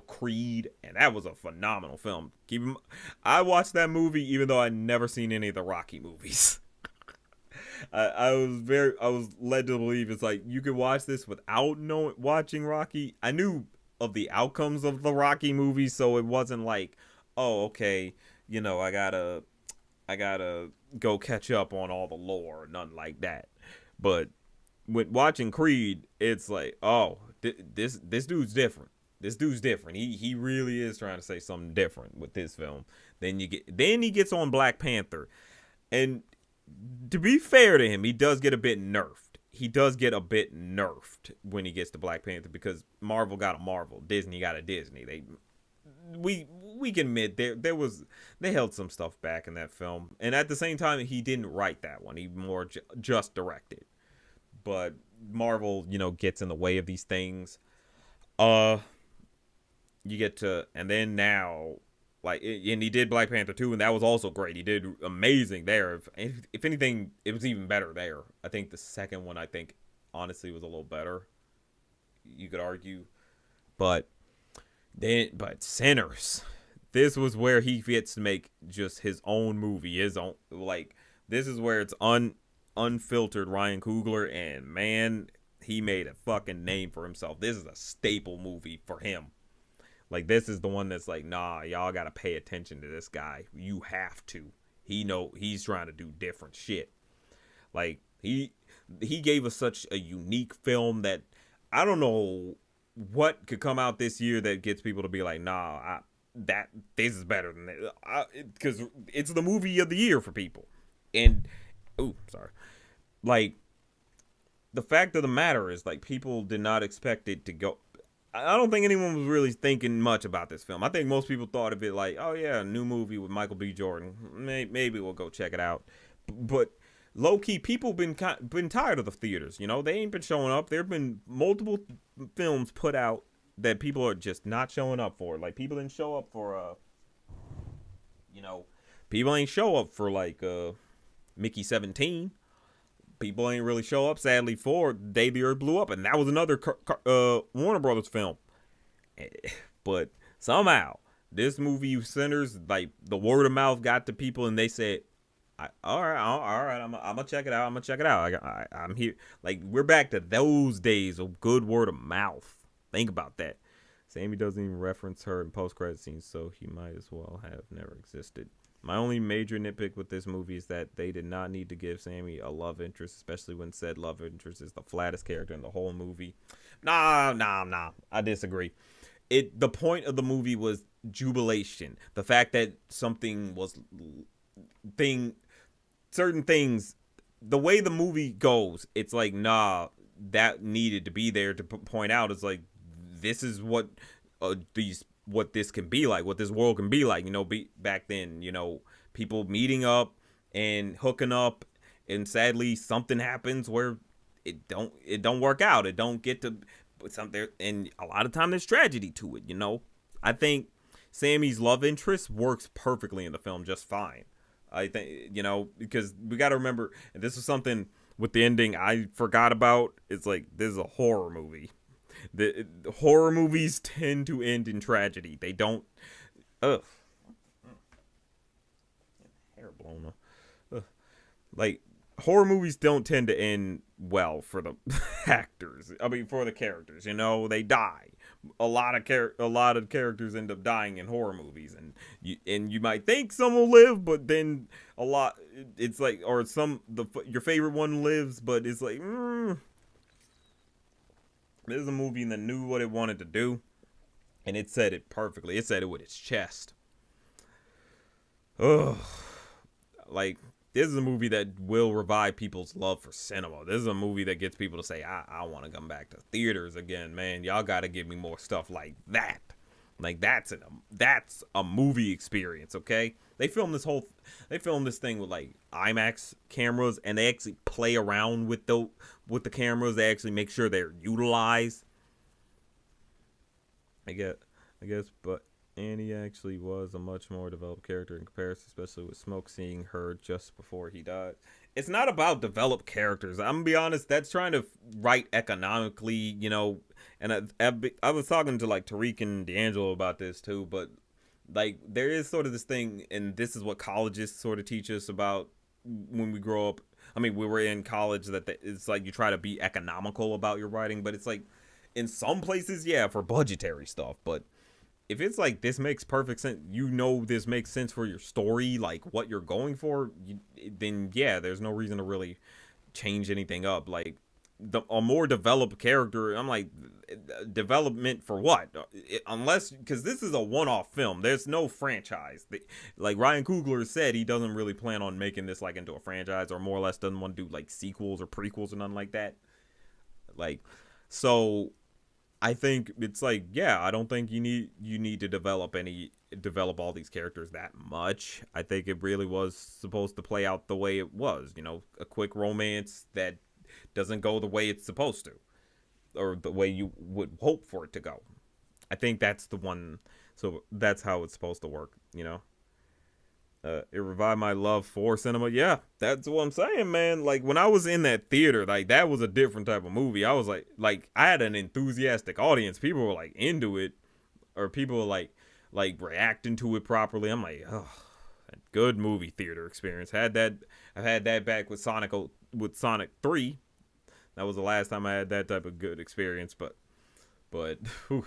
Creed, and that was a phenomenal film. I watched that movie even though I'd never seen any of the Rocky movies. I was led to believe it's like you could watch this without watching Rocky. I knew of the outcomes of the Rocky movies, so it wasn't like, oh, okay, I gotta go catch up on all the lore, nothing like that. But when watching Creed, it's like, oh, this dude's different. This dude's different. He really is trying to say something different with this film. Then he gets on Black Panther, and to be fair to him, he does get a bit nerfed. When he gets to Black Panther, because Marvel got a Marvel, Disney got a Disney. We can admit they held some stuff back in that film, and at the same time, he didn't write that one. He more just directed. But Marvel, gets in the way of these things. You get to, and then now, and he did Black Panther 2, and that was also great. He did amazing there. If anything, it was even better there. I think the second one, honestly, was a little better. You could argue. But Sinners, this was where he gets to make just his own movie. This is where it's unfiltered Ryan Coogler, and man, he made a fucking name for himself. This is a staple movie for him. Like, this is the one that's like, nah, y'all gotta pay attention to this guy. You have to. He's trying to do different shit. Like, he gave us such a unique film that I don't know what could come out this year that gets people to be like, nah, that this is better than that, because it's the movie of the year for people. And ooh, sorry, like the fact of the matter is, like, people did not expect it to go. I don't think anyone was really thinking much about this film. I think most people thought of it like, oh yeah, a new movie with Michael B. Jordan. Maybe we'll go check it out. But low key, people been tired of the theaters. You know, they ain't been showing up. There've been multiple films put out that people are just not showing up for. Like, people didn't show up for people ain't show up for like Mickey 17. People ain't really show up, sadly, for Day the Earth Blew Up, and that was another Warner Brothers film. But somehow this movie Sinners, like, the word of mouth got to people, and they said, all right, I'm gonna check it out. I'm here. Like, we're back to those days of good word of mouth. Think about that. Sammy doesn't even reference her in post-credit scenes, so he might as well have never existed. My only major nitpick with this movie is that they did not need to give Sammy a love interest, especially when said love interest is the flattest character in the whole movie. Nah. I disagree. The point of the movie was jubilation. The fact that certain things, the way the movie goes, it's like, nah, that needed to be there to point out. It's like, this is what what this can be like, what this world can be like, back then, people meeting up and hooking up, and sadly something happens where it don't work out. It don't get to something, and a lot of time there's tragedy to it. I think Sammy's love interest works perfectly in the film just fine. I think, because we got to remember, and this is something with the ending I forgot about. It's like, this is a horror movie. The horror movies tend to end in tragedy. They don't. Hair blown up. Like, horror movies don't tend to end well for the actors. I mean, for the characters. They die. A lot of characters end up dying in horror movies, and you might think some will live, but then a lot. It's like, or your favorite one lives, but it's like. This is a movie that knew what it wanted to do, and it said it perfectly. It said it with its chest. Ugh. Like, this is a movie that will revive people's love for cinema. This is a movie that gets people to say, I want to come back to theaters again, man. Y'all got to give me more stuff like that. Like, that's a movie experience, okay? They filmed this thing with, like, IMAX cameras, and they actually play around with the cameras. They actually make sure they're utilized. I guess, but Annie actually was a much more developed character in comparison, especially with Smoke seeing her just before he died. It's not about developed characters. I'm gonna be honest. That's trying to write economically, And I was talking to, like, Tariq and D'Angelo about this too, but, like, there is sort of this thing, and this is what colleges sort of teach us about when we grow up. I mean, we were in college, that it's like you try to be economical about your writing, but it's like, in some places, yeah, for budgetary stuff, but if it's like, this makes perfect sense, this makes sense for your story, like what you're going for, then yeah, there's no reason to really change anything up. Like, a more developed character, I'm like, development for what? Unless, because this is a one-off film, there's no franchise. Like Ryan Coogler said, he doesn't really plan on making this like into a franchise, or more or less doesn't want to do like sequels or prequels or nothing like that. Like, so I think it's like, yeah, I don't think you need to develop all these characters that much. I think it really was supposed to play out the way it was, a quick romance that doesn't go the way it's supposed to, or the way you would hope for it to go. I think that's the one. So that's how it's supposed to work, It revived my love for cinema. Yeah, that's what I'm saying, man. Like, when I was in that theater, like, that was a different type of movie. I was like I had an enthusiastic audience. People were like into it, or people were like reacting to it properly. I'm like, oh, good movie theater experience. I've had that back with Sonic 3. That was the last time I had that type of good experience. But whew,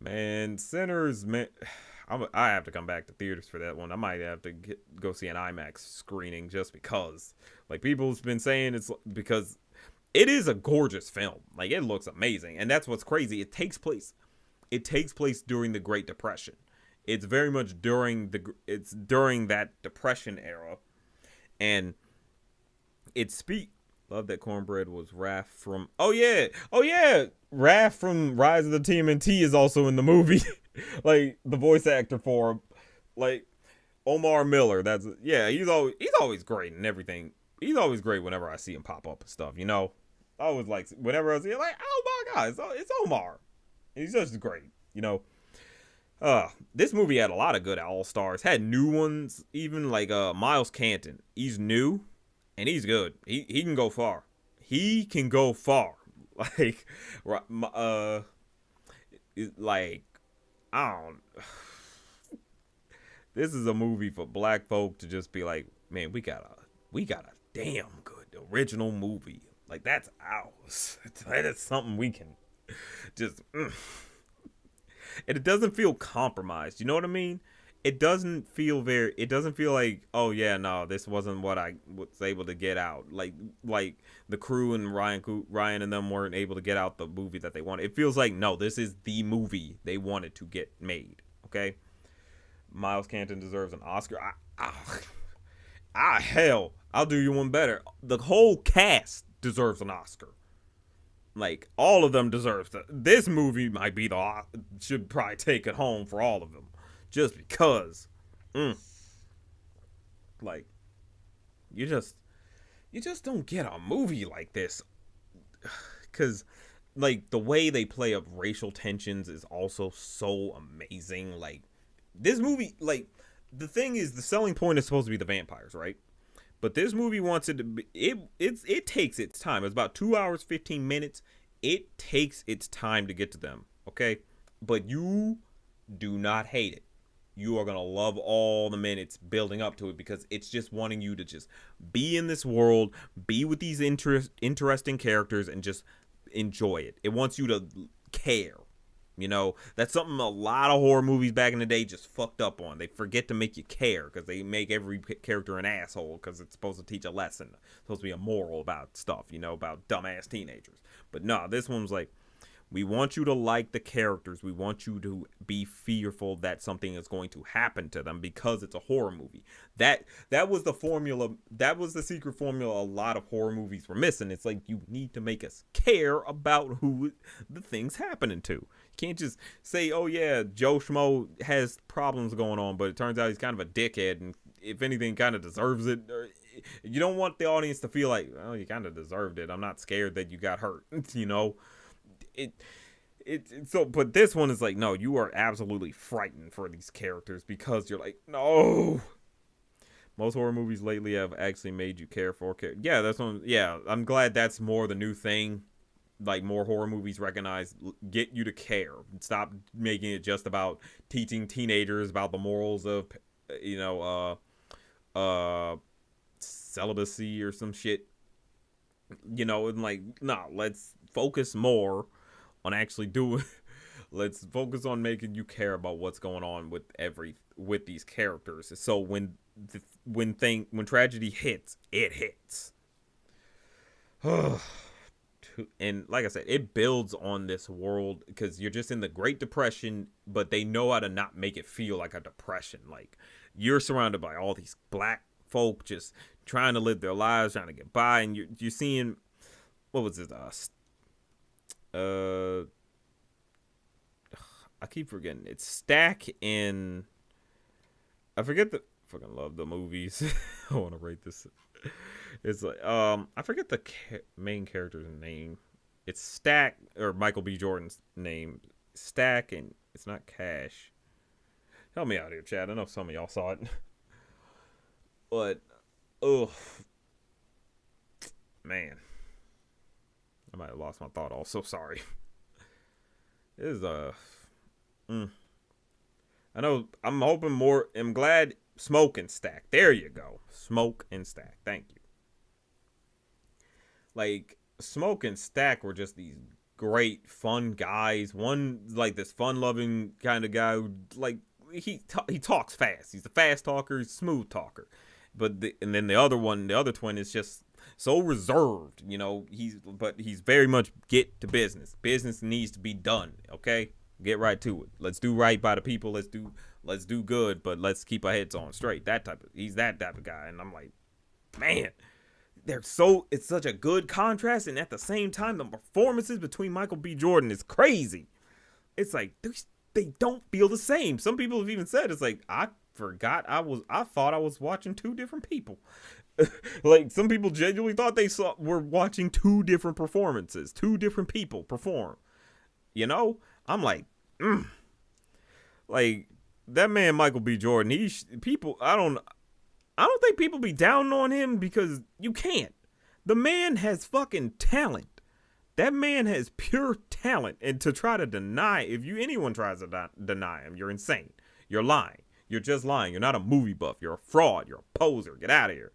man, Sinners, man. I have to come back to theaters for that one. I might have to go see an IMAX screening just because. Like, people's been saying it's because it is a gorgeous film. Like, it looks amazing, and that's what's crazy. It takes place during the Great Depression. It's very much during that Depression era, and love that Cornbread was Raph from Raph from Rise of the TMNT is also in the movie. Like, the voice actor for him, like Omar Miller. He's always great and everything. He's always great whenever I see him pop up and stuff. I always like whenever I see him, like, oh my god, it's Omar. He's just great. This movie had a lot of good all-stars. Had new ones, even like Miles Canton. He's new, and he's good. He can go far. He can go far. Like, I don't. This is a movie for black folk to just be like, man, we got a damn good original movie. Like, that's ours. That is something we can just. And it doesn't feel compromised. You know what I mean? It doesn't feel like, oh yeah, no, this wasn't what I was able to get out. Like the crew and Ryan and them weren't able to get out the movie that they wanted. It feels like, no, this is the movie they wanted to get made. Okay? Miles Canton deserves an Oscar. Hell, I'll do you one better. The whole cast deserves an Oscar. Like, all of them deserves that. This movie might be should probably take it home for all of them. Just because. Like, you just don't get a movie like this. Because, like, the way they play up racial tensions is also so amazing. Like, this movie, like, the thing is, the selling point is supposed to be the vampires, right? But this movie wants it to be, it takes its time. It's about 2 hours, 15 minutes. It takes its time to get to them, okay? But you do not hate it. You are going to love all the minutes building up to it, because it's just wanting you to just be in this world, be with these interesting characters, and just enjoy it. It wants you to care. That's something a lot of horror movies back in the day just fucked up on. They forget to make you care, because they make every character an asshole because it's supposed to teach a lesson. It's supposed to be a moral about stuff, about dumbass teenagers. But no, this one's like, we want you to like the characters. We want you to be fearful that something is going to happen to them because it's a horror movie. That was the formula. That was the secret formula a lot of horror movies were missing. It's like, you need to make us care about who the thing's happening to. You can't just say, oh yeah, Joe Schmo has problems going on, but it turns out he's kind of a dickhead, and if anything, kind of deserves it. You don't want the audience to feel like, oh, you kind of deserved it. I'm not scared that you got hurt. But this one is like, no, you are absolutely frightened for these characters, because you're like, no. Most horror movies lately have actually made you care for characters. Yeah, that's one. Yeah, I'm glad that's more the new thing. Like, more horror movies recognize, get you to care. Stop making it just about teaching teenagers about the morals of, celibacy or some shit. And like, nah, let's focus more on actually doing. Let's focus on making you care about what's going on with these characters. So when tragedy hits, it hits. And like I said, it builds on this world, because you're just in the Great Depression, but they know how to not make it feel like a depression. Like, you're surrounded by all these black folk just trying to live their lives, trying to get by, and you're seeing, what was it? I keep forgetting. It's Stack in. I fucking love the movies. I want to rate this. It's like, I forget the main character's name. It's Stack, or Michael B. Jordan's name. Stack, and it's not Cash. Help me out here, Chad. I know some of y'all saw it. But, man. I might have lost my thought also. Sorry. This is, I know, I'm hoping more. I'm glad Smoke and Stack. There you go. Smoke and Stack. Thank you. Like, Smoke and Stack were just these great, fun guys. One, like, this fun-loving kind of guy who, like, he talks fast. He's a fast talker. He's a smooth talker. And then the other twin is just so reserved. But he's very much get to business. Business needs to be done. Okay, get right to it. Let's do right by the people. Let's do good, but let's keep our heads on straight. He's that type of guy, and I'm like, man, it's such a good contrast, and at the same time, the performances between Michael B. Jordan is crazy. It's like they don't feel the same. Some people have even said it's like I thought I was watching two different people. Like some people genuinely thought were watching two different performances, two different people perform. I'm like, like that man Michael B. Jordan. I don't think people be down on him because you can't. The man has fucking talent. That man has pure talent, and to try to deny, anyone tries to deny him, you're insane. You're lying. You're just lying. You're not a movie buff. You're a fraud. You're a poser. Get out of here.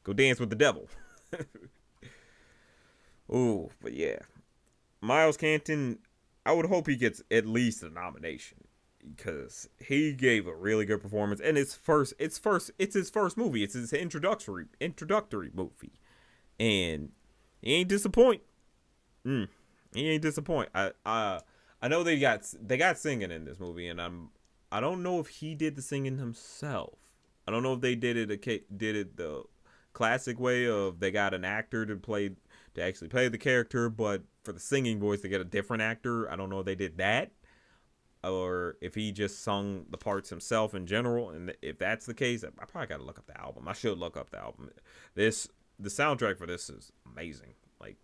Go dance with the devil. Ooh, but yeah. Miles Canton, I would hope he gets at least a nomination because he gave a really good performance, and it's his first movie. It's his introductory movie, and he ain't disappoint. He ain't disappoint. I know they got singing in this movie, and I don't know if he did the singing himself. I don't know if they did it the classic way of they got an actor to actually play the character, but for the singing voice they get a different actor. I don't know if they did that, or if he just sung the parts himself in general. And if that's the case, I probably got to look up the album. I should look up the album. The soundtrack for this is amazing. Like,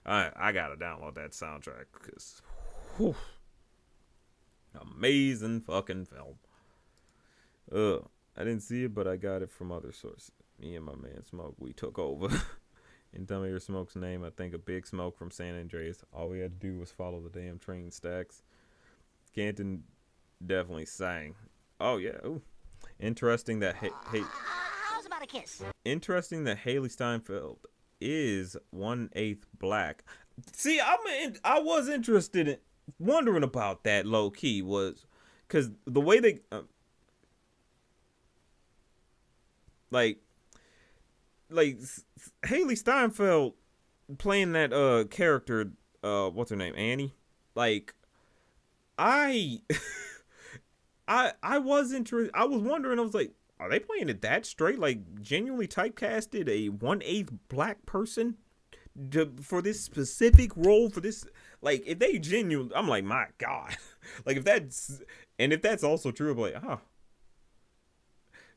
I gotta download that soundtrack because amazing fucking film. I didn't see it, but I got it from other sources. Me and my man Smoke, we took over. And tell me your Smoke's name. I think a Big Smoke from San Andreas. All we had to do was follow the damn train stacks. Canton definitely sang. Oh yeah. Ooh. Interesting that how's about a kiss? Interesting that Haley Steinfeld is 1/8 black. See, I was interested in wondering about that low key was because the way they like Haley Steinfeld playing that character, what's her name, Annie. Like I was interested. I was wondering. I was like, are they playing it that straight? Like, genuinely typecasted a 1/8 black person for this specific role? For this, like, if they genuinely, I'm like, my God, like if that's also true, I'm like, huh,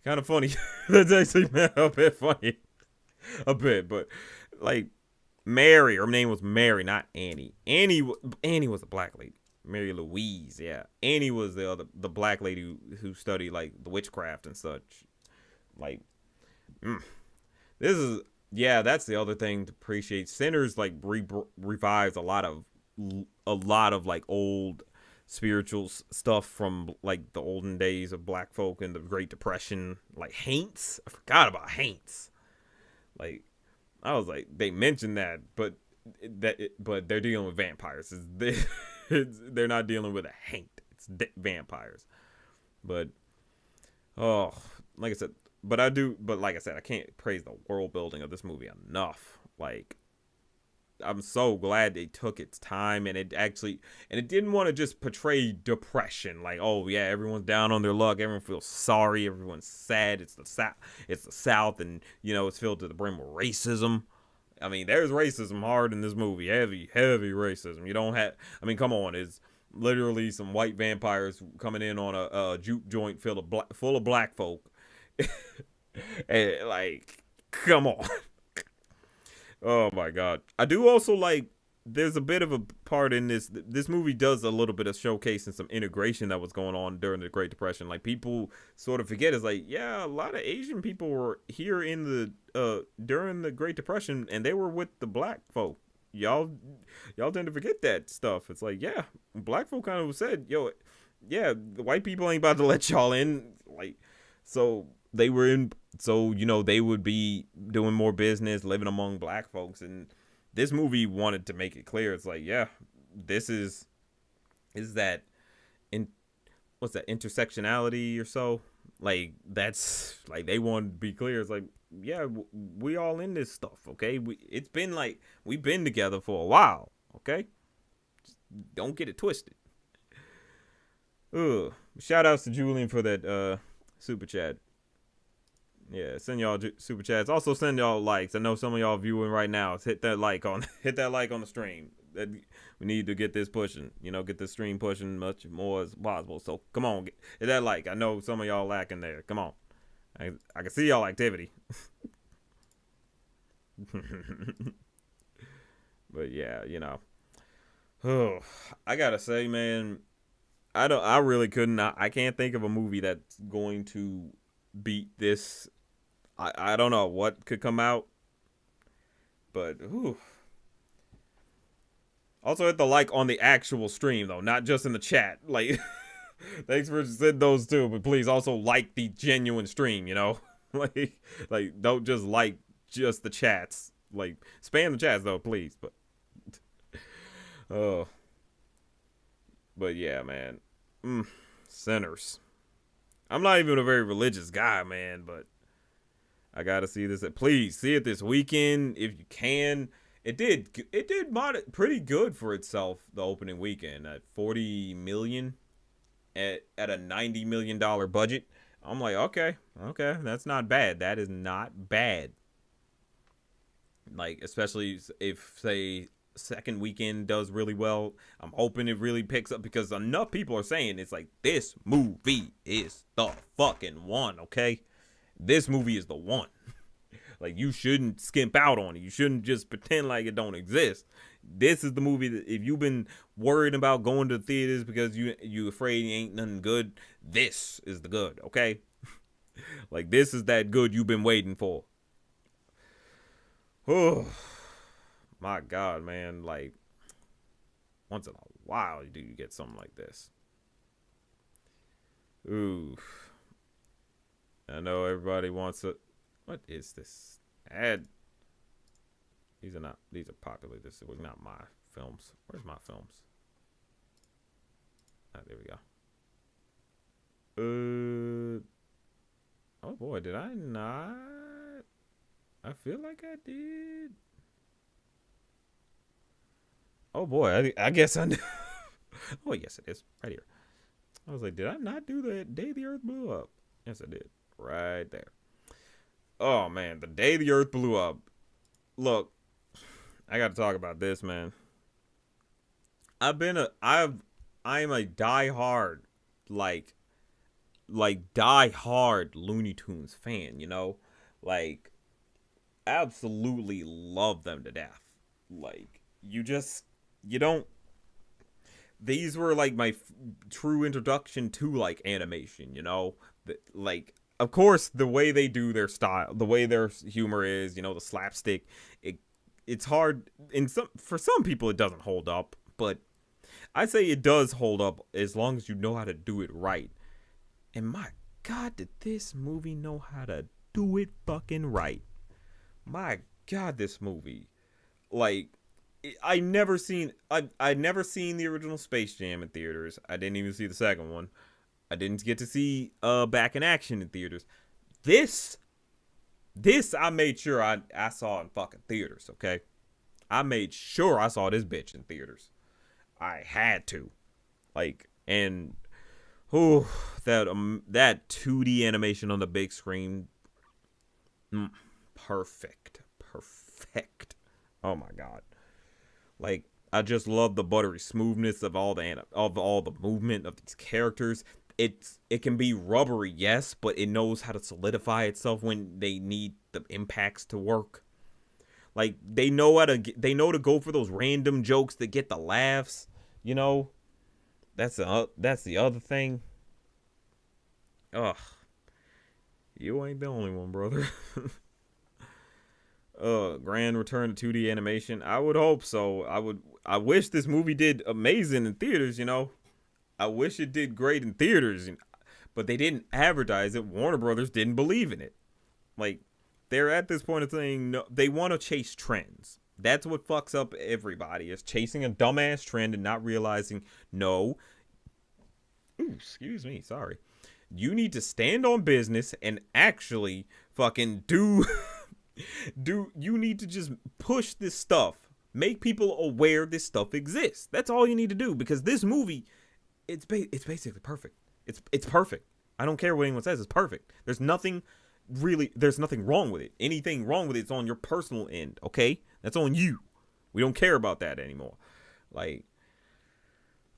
kind of funny. That's actually a bit funny, a bit, but like Mary, her name was Mary, not Annie. Annie was a black lady. Mary Louise, yeah. Annie was the black lady who studied like the witchcraft and such. Like, that's the other thing to appreciate. Sinners like revives a lot of like old spiritual stuff from like the olden days of black folk and the Great Depression. Like Haints, I forgot about Haints. Like, I was like, they mentioned that, but they're dealing with vampires. They're not dealing with a haint. It's vampires. But like I said, I can't praise the world building of this movie enough. Like, I'm so glad they took its time, and it didn't want to just portray depression. Like, oh yeah, everyone's down on their luck. Everyone feels sorry. Everyone's sad. It's the South, and it's filled to the brim with racism. I mean, there's racism hard in this movie. Heavy racism. You don't have... I mean, come on. It's literally some white vampires coming in on a juke joint full of black folk. And, like, come on. Oh, my God. I do also like... There's a bit of a part in this. This movie does a little bit of showcasing some integration that was going on during the Great Depression. Like, people sort of forget. It's like, yeah, a lot of Asian people were here in the during the Great Depression, and they were with the black folk. Y'all tend to forget that stuff. It's like, yeah, black folk kind of said, yo, yeah, the white people ain't about to let y'all in. Like, so they were in. So they would be doing more business, living among black folks, and this movie wanted to make it clear. It's like, yeah, this is that what's that, intersectionality or so? Like, that's like, they wanted to be clear. It's like, yeah, we all in this stuff, okay? It's been like we've been together for a while, okay? Just don't get it twisted. Ugh. Shout outs to Julian for that super chat. Yeah, send y'all super chats. Also send y'all likes. I know some of y'all viewing right now. Hit that like on the stream. We need to get this pushing. Get the stream pushing much more as possible. So come on, hit that like. I know some of y'all lacking there. Come on, I can see y'all activity. But yeah, Oh, I gotta say, man, I really couldn't. I can't think of a movie that's going to beat this. I don't know what could come out, but whew. Also hit the like on the actual stream though, not just in the chat. Like, thanks for sending those too, but please also like the genuine stream. like don't just like just the chats. Like spam the chats though, please. Oh, but yeah, man. Sinners. I'm not even a very religious guy, man, but I gotta see this. Please see it this weekend if you can. It did pretty good for itself the opening weekend at 40 million at a $90 million budget. I'm like, okay, that's not bad. That is not bad. Like, especially if say second weekend does really well. I'm hoping it really picks up because enough people are saying it's like this movie is the fucking one, okay? This movie is the one. Like, you shouldn't skimp out on it. You shouldn't just pretend like it don't exist. This is the movie that if you've been worried about going to the theaters because you afraid it ain't nothing good, this is the good, okay? Like, this is that good you've been waiting for. Oh, my God, man. Like, once in a while do you get something like this. Ooh. I know everybody wants a... What is this ad? These are popular. This was not my films. Where's my films? There we go. Oh boy, did I not? I feel like I did. Oh boy, I guess I did. Oh yes, it is right here. I was like, did I not do the day the Earth blew up? Yes, I did. Right there. Oh man, the day the Earth blew up. Look, I got to talk about this, man. I'm a die-hard, like die-hard Looney Tunes fan, Like, absolutely love them to death. Like, you don't... These were, like, my true introduction to, like, animation, Like, of course, the way they do their style, the way their humor is, the slapstick, it's hard. For some people, it doesn't hold up, but I say it does hold up as long as you know how to do it right. And my God, did this movie know how to do it fucking right? My God, this movie, like, I never seen the original Space Jam in theaters. I didn't even see the second one. I didn't get to see Back in Action in theaters. This I made sure I saw in fucking theaters, okay? I made sure I saw this bitch in theaters. I had to. Like, and that 2D animation on the big screen, perfect. Oh my God. Like, I just love the buttery smoothness of all the movement of these characters. It can be rubbery, yes, but it knows how to solidify itself when they need the impacts to work. Like, they know to go for those random jokes that get the laughs, That's the other thing. Ugh. You ain't the only one, brother. Grand return to 2D animation. I would hope so. I wish this movie did amazing in theaters, I wish it did great in theaters, but they didn't advertise it. Warner Brothers didn't believe in it. Like, they're at this point of saying no, they want to chase trends. That's what fucks up everybody, is chasing a dumbass trend and not realizing, no. Ooh, excuse me, sorry. You need to stand on business and actually fucking do you need to just push this stuff. Make people aware this stuff exists. That's all you need to do, because this movie, it's basically perfect. It's perfect. I don't care what anyone says. It's perfect. There's nothing wrong with it. Anything wrong with it's on your personal end. Okay, that's on you. We don't care about that anymore. Like,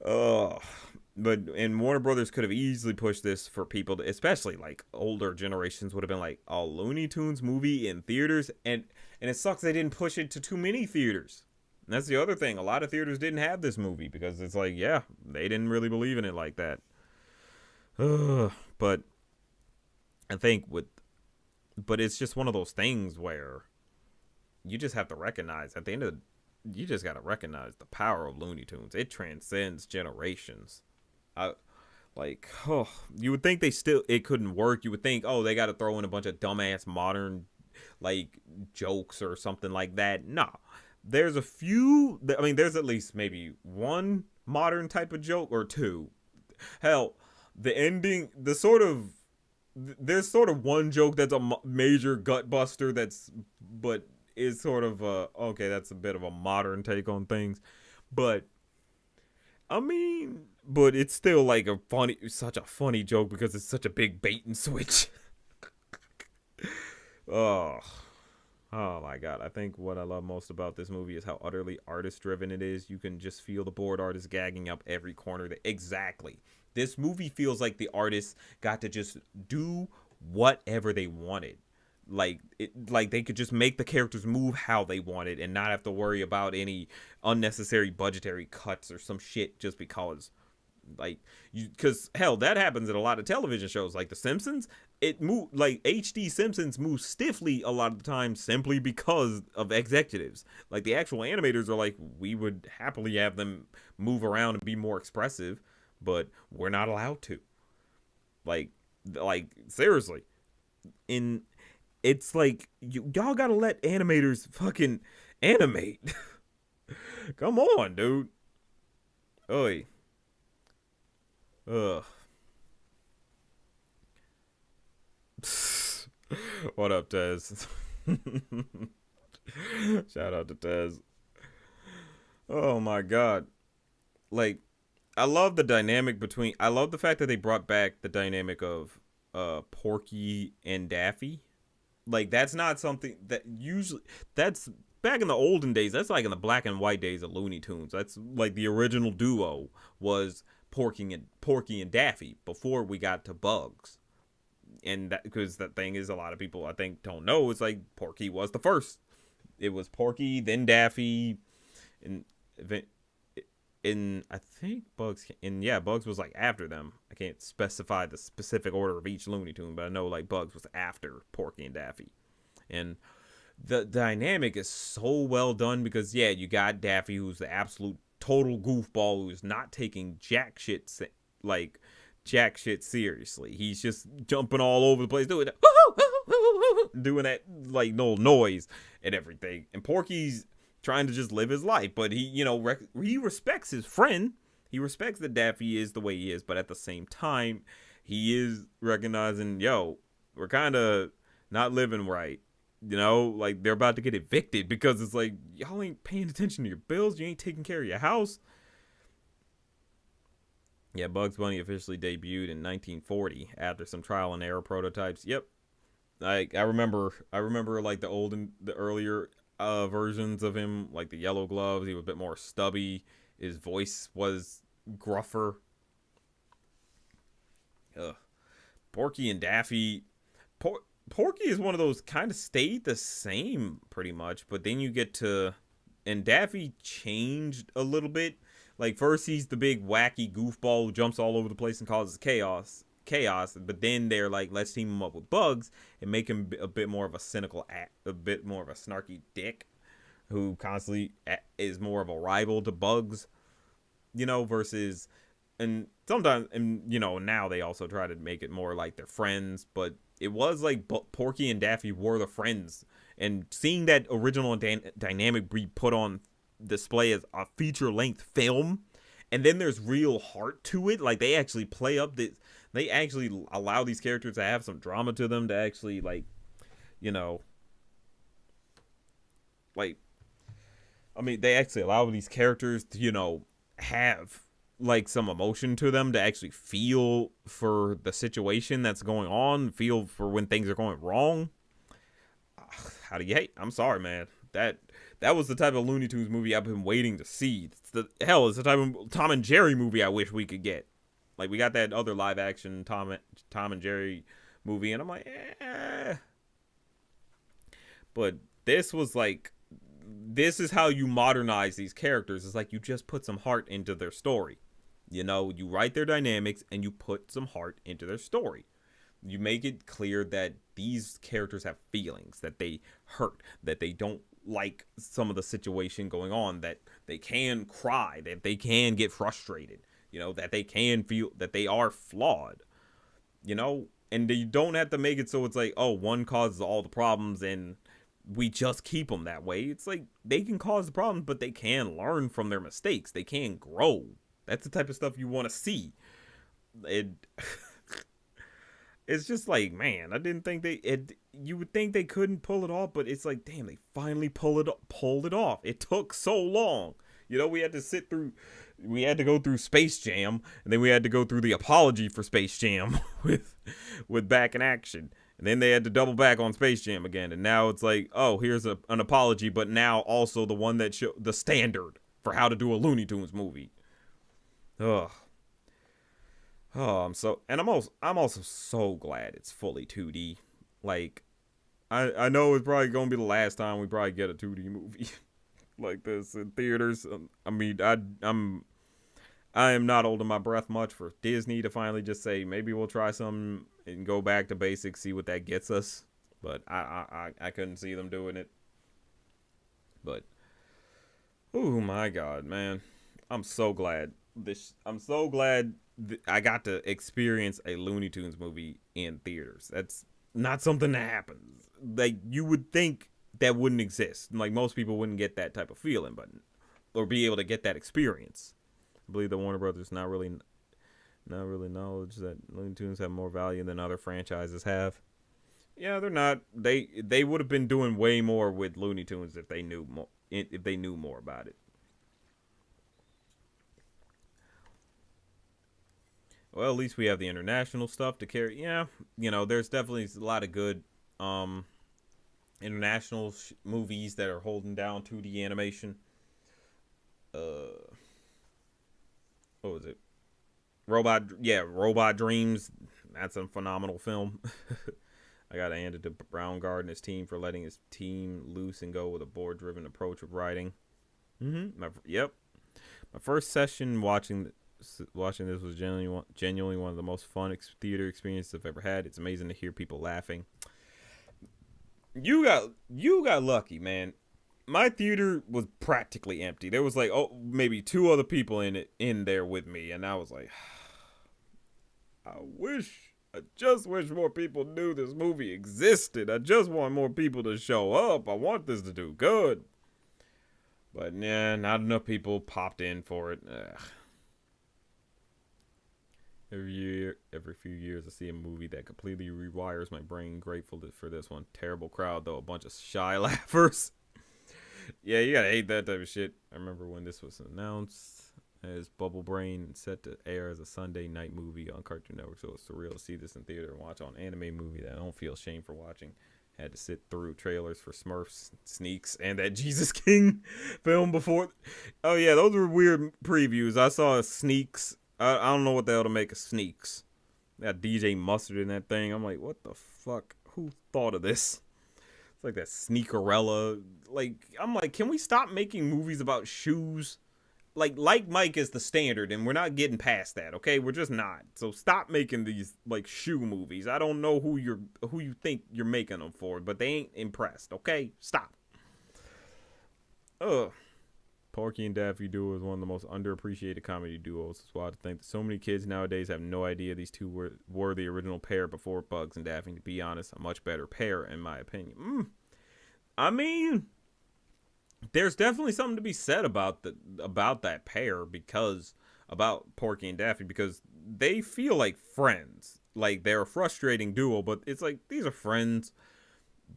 and Warner Brothers could have easily pushed this for people to, especially like older generations, would have been like a Looney Tunes movie in theaters, and it sucks they didn't push it to too many theaters. And that's the other thing. A lot of theaters didn't have this movie because it's like, yeah, they didn't really believe in it like that. But I think but it's just one of those things where you just have to recognize at the end of you just got to recognize the power of Looney Tunes. It transcends generations. You would think it couldn't work. You would think, oh, they got to throw in a bunch of dumbass modern like jokes or something like that. No, there's a few. I mean, there's at least maybe one modern type of joke or two. Hell, the ending, there's sort of one joke that's a major gut buster but is sort of okay, that's a bit of a modern take on things, but I mean, but it's still like such a funny joke because it's such a big bait and switch. Oh my god, I think what I love most about this movie is how utterly artist driven it is. You can just feel the bored artist gagging up every corner. Exactly. This movie feels like the artists got to just do whatever they wanted. Like they could just make the characters move how they wanted and not have to worry about any unnecessary budgetary cuts or some shit just because, because hell, that happens in a lot of television shows like The Simpsons. HD Simpsons move stiffly a lot of the time simply because of executives. Like the actual animators are like, we would happily have them move around and be more expressive, but we're not allowed to. Like seriously. It's like y'all gotta let animators fucking animate. Come on, dude. Oi. Ugh. What up, Tez? Shout out to Tez. Oh my god. Like, I love the fact that they brought back the dynamic of Porky and Daffy. Like, that's not something that that's back in the olden days. That's like in the black and white days of Looney Tunes. That's like the original duo was Porky and Daffy before we got to Bugs. And that, because the thing is, a lot of people I think don't know, it's like Porky was the first. It was Porky, then Daffy, and I think Bugs, Bugs was like after them. I can't specify the specific order of each Looney Tune, but I know like Bugs was after Porky and Daffy. And the dynamic is so well done because you got Daffy, who's the absolute total goofball, who's not taking jack shit seriously. He's just jumping all over the place, doing that like little noise and everything. And Porky's trying to just live his life, but he respects his friend. He respects that Daffy is the way he is, but at the same time, he is recognizing, we're kind of not living right. Like they're about to get evicted because it's like, y'all ain't paying attention to your bills. You ain't taking care of your house. Yeah, Bugs Bunny officially debuted in 1940 after some trial and error prototypes. Yep. I remember like the earlier versions of him, like the yellow gloves. He was a bit more stubby. His voice was gruffer. Porky and Daffy. Porky is one of those kind of stayed the same pretty much, but then you get to, and Daffy changed a little bit. Like first he's the big wacky goofball who jumps all over the place and causes chaos. But then they're like, let's team him up with Bugs and make him a bit more of a cynical a bit more of a snarky dick who constantly is more of a rival to Bugs, versus, and sometimes, and now they also try to make it more like they're friends, but it was like Porky and Daffy were the friends, and seeing that original dynamic be put on display as a feature-length film, and then there's real heart to it. Like they actually play up this. They actually allow these characters to have some drama to them, to actually like You know, like, I mean, they actually allow these characters to, have like some emotion to them, to actually feel for the situation that's going on, feel for when things are going wrong. How do you hate? I'm sorry, man. That was the type of Looney Tunes movie I've been waiting to see. It's the type of Tom and Jerry movie I wish we could get. Like, we got that other live action Tom and Jerry movie, and I'm like, eh. But this was like, this is how you modernize these characters. It's like you just put some heart into their story. You write their dynamics and you put some heart into their story. You make it clear that these characters have feelings, that they hurt, that they don't like some of the situation going on, that they can cry, that they can get frustrated, that they can feel that they are flawed, and you don't have to make it so it's like, oh, one causes all the problems and we just keep them that way. It's like, they can cause the problems, but they can learn from their mistakes. They can grow. That's the type of stuff you want to see. It's just like, man, I didn't think you would think they couldn't pull it off, but it's like, damn, they finally pulled it off. It took so long. We had to go through Space Jam, and then we had to go through the apology for Space Jam with Back in Action. And then they had to double back on Space Jam again. And now it's like, oh, here's an apology, but now also the one that the standard for how to do a Looney Tunes movie. Ugh. Oh, I'm also so glad it's fully 2D. Like, I know it's probably gonna be the last time we probably get a 2D movie like this in theaters. I mean, I am not holding my breath much for Disney to finally just say, maybe we'll try some and go back to basics, see what that gets us. But I couldn't see them doing it. But, oh my God, man, I'm so glad I got to experience a Looney Tunes movie in theaters. That's not something that happens. Like, you would think that wouldn't exist. Like, most people wouldn't get that type of feeling, or be able to get that experience. I believe the Warner Brothers not really knowledge that Looney Tunes have more value than other franchises have. Yeah, they're not. They would have been doing way more with Looney Tunes if they knew more about it. Well, at least we have the international stuff to carry. Yeah, there's definitely a lot of good international movies that are holding down 2D animation. What was it? Robot Dreams. That's a phenomenal film. I gotta hand it to Brown and his team for letting his team loose and go with a board-driven approach of writing. Yep. My first session watching this was genuinely one of the most fun theater experiences I've ever had. It's amazing to hear people laughing. You got lucky, man. My theater was practically empty. There was like, maybe two other people in there with me, and I was like, I just wish more people knew this movie existed. I just want more people to show up. I want this to do good. But nah, not enough people popped in for it. Ugh. Every few years, I see a movie that completely rewires my brain. Grateful for this one. Terrible crowd, though. A bunch of shy laughers. Yeah, you gotta hate that type of shit. I remember when this was announced as Bubble Brain, set to air as a Sunday night movie on Cartoon Network, so it's surreal to see this in theater and watch on anime movie that I don't feel shame for watching. Had to sit through trailers for Smurfs, Sneaks, and that Jesus King film before. Oh yeah, those were weird previews. I saw Sneaks. I don't know what the hell to make of Sneaks. Got DJ Mustard in that thing. I'm like, what the fuck? Who thought of this? It's like that Sneakerella. Like, I'm like, can we stop making movies about shoes? Like Mike is the standard, and we're not getting past that, okay? We're just not. So stop making these, like, shoe movies. I don't know who you think you're making them for, but they ain't impressed, okay? Stop. Ugh. Porky and Daffy duo is one of the most underappreciated comedy duos. It's wild to think that so many kids nowadays have no idea these two were the original pair before Bugs and Daffy. To be honest, a much better pair, in my opinion. I mean, there's definitely something to be said about that pair, about Porky and Daffy, because they feel like friends. Like, they're a frustrating duo, but it's like, these are friends.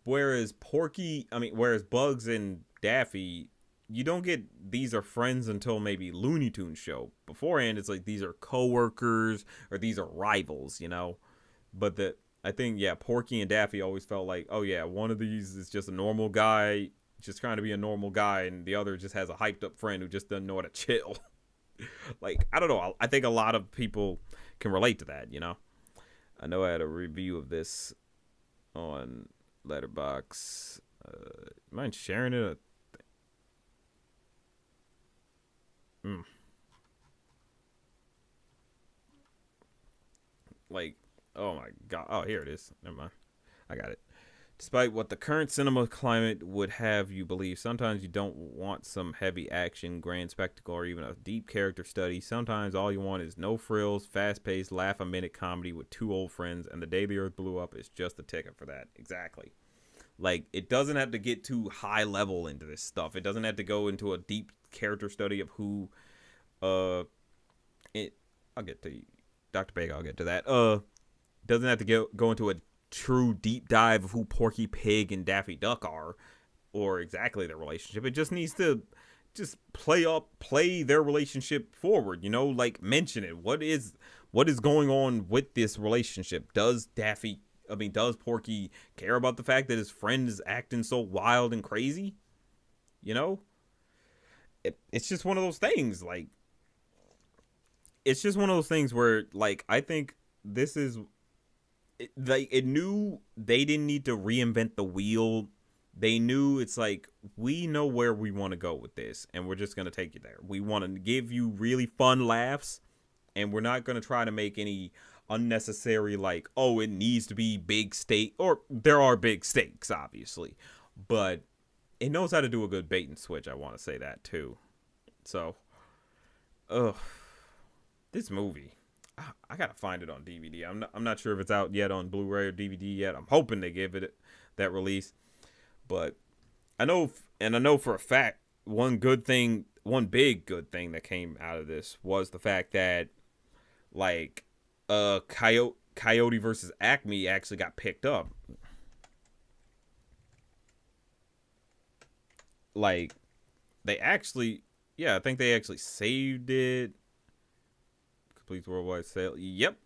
whereas Bugs and Daffy, you don't get these are friends until maybe Looney Tunes show. Beforehand, it's like these are coworkers or these are rivals, you know. But I think Porky and Daffy always felt like, oh yeah, one of these is just a normal guy, just trying to be a normal guy, and the other just has a hyped up friend who just doesn't know how to chill. Like, I don't know. I think a lot of people can relate to that, you know. I know I had a review of this on Letterboxd. Mind sharing it? Like, oh my god. Oh, here it is. Never mind. I got it. Despite what the current cinema climate would have you believe, sometimes you don't want some heavy action, grand spectacle, or even a deep character study. Sometimes all you want is no frills, fast-paced, laugh-a-minute comedy with two old friends, and The Day the Earth Blew Up is just the ticket for that. Exactly. Like, it doesn't have to get too high level into this stuff. It doesn't have to go into a deep character study of who, I'll get to Dr. Big, I'll get to that. Doesn't have to go into a true deep dive of who Porky Pig and Daffy Duck are or exactly their relationship. It just needs to just play their relationship forward, you know, like mention it. What is going on with this relationship? Does Porky care about the fact that his friend is acting so wild and crazy? You know? It's just one of those things, like, it's just one of those things where, like, I think this is, it knew they didn't need to reinvent the wheel. They knew it's like, we know where we want to go with this, and we're just going to take you there. We want to give you really fun laughs, and we're not going to try to make any unnecessary, like, oh, it needs to be big stake, or there are big stakes, obviously, but it knows how to do a good bait and switch. I want to say that too. So, this movie, I gotta find it on DVD. I'm not sure if it's out yet on Blu-ray or DVD yet. I'm hoping they give it that release, but I know for a fact one big good thing that came out of this was the fact that, like, Coyote versus Acme actually got picked up. Like, they actually, I think they actually saved it. Complete worldwide sale. Yep.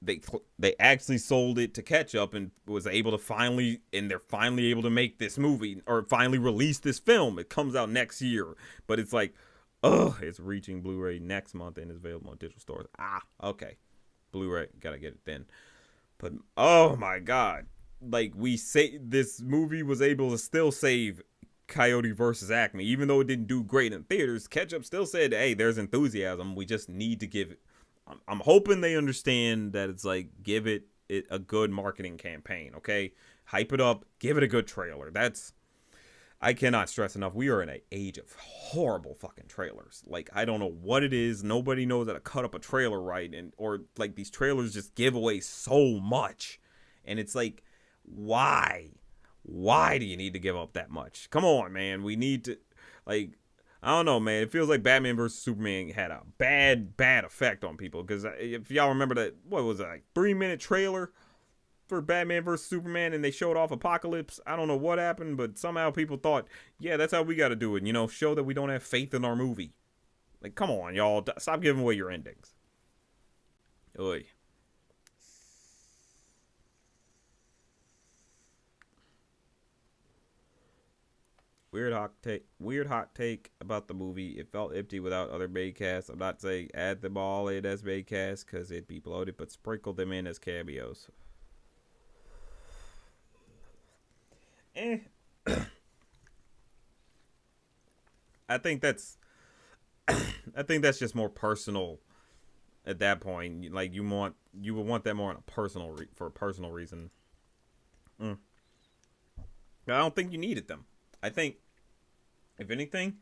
They actually sold it to Ketchup and was able to they're finally able to make this movie, or finally release this film. It comes out next year, but it's like, it's reaching Blu-ray next month and is available on digital stores. Okay. Blu-ray, gotta get it then. But oh my god, like, this movie was able to still save Coyote versus Acme, even though it didn't do great in theaters. Ketchup still said, hey, there's enthusiasm, we just need to give it. I'm hoping they understand that it's like, give it a good marketing campaign, okay? Hype it up, give it a good trailer. I cannot stress enough, we are in an age of horrible fucking trailers. Like, I don't know what it is. Nobody knows how to cut up a trailer right, or like, these trailers just give away so much. And it's like, why? Why do you need to give up that much? Come on, man. We need to, like, I don't know, man. It feels like Batman vs. Superman had a bad effect on people. Because if y'all remember that, what was it, like 3-minute trailer for Batman vs. Superman, and they showed off Apocalypse. I don't know what happened, but somehow people thought, yeah, that's how we got to do it. You know, show that we don't have faith in our movie. Like, come on, y'all. Stop giving away your endings. Oy. Weird hot take about the movie. It felt empty without other main cast. I'm not saying add them all in as main cast because it'd be bloated, but sprinkle them in as cameos. I think that's just more personal at that point. Like, you would want that more on for a personal reason. I don't think you needed them. I think, if anything,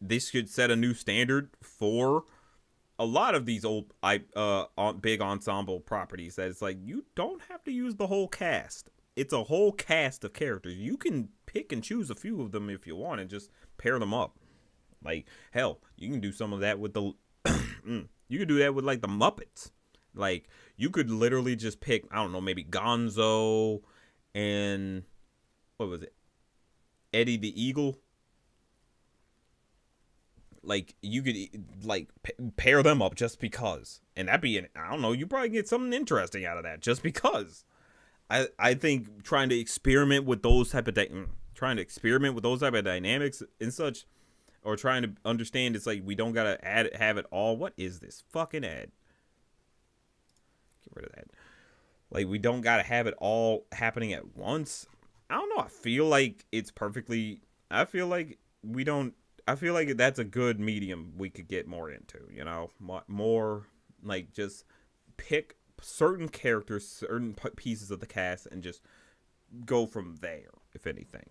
this should set a new standard for a lot of these old big ensemble properties. That it's like, you don't have to use the whole cast. It's a whole cast of characters. You can pick and choose a few of them if you want and just pair them up. Like, hell, you can do some of that with the you could do that with, like, the Muppets. Like, you could literally just pick, I don't know, maybe Gonzo and what was it, Eddie the Eagle. Like you could like pair them up just because, and that'd be I don't know. You probably get something interesting out of that just because. I think trying to experiment with those type of dynamics and such, or trying to understand it's like we don't gotta have it all. What is this fucking ad? Get rid of that. Like we don't gotta have it all happening at once. I don't know. I feel like it's perfectly. I feel like we don't. I feel like that's a good medium we could get more into. You know, more like just pick certain characters, certain pieces of the cast, and just go from there. If anything.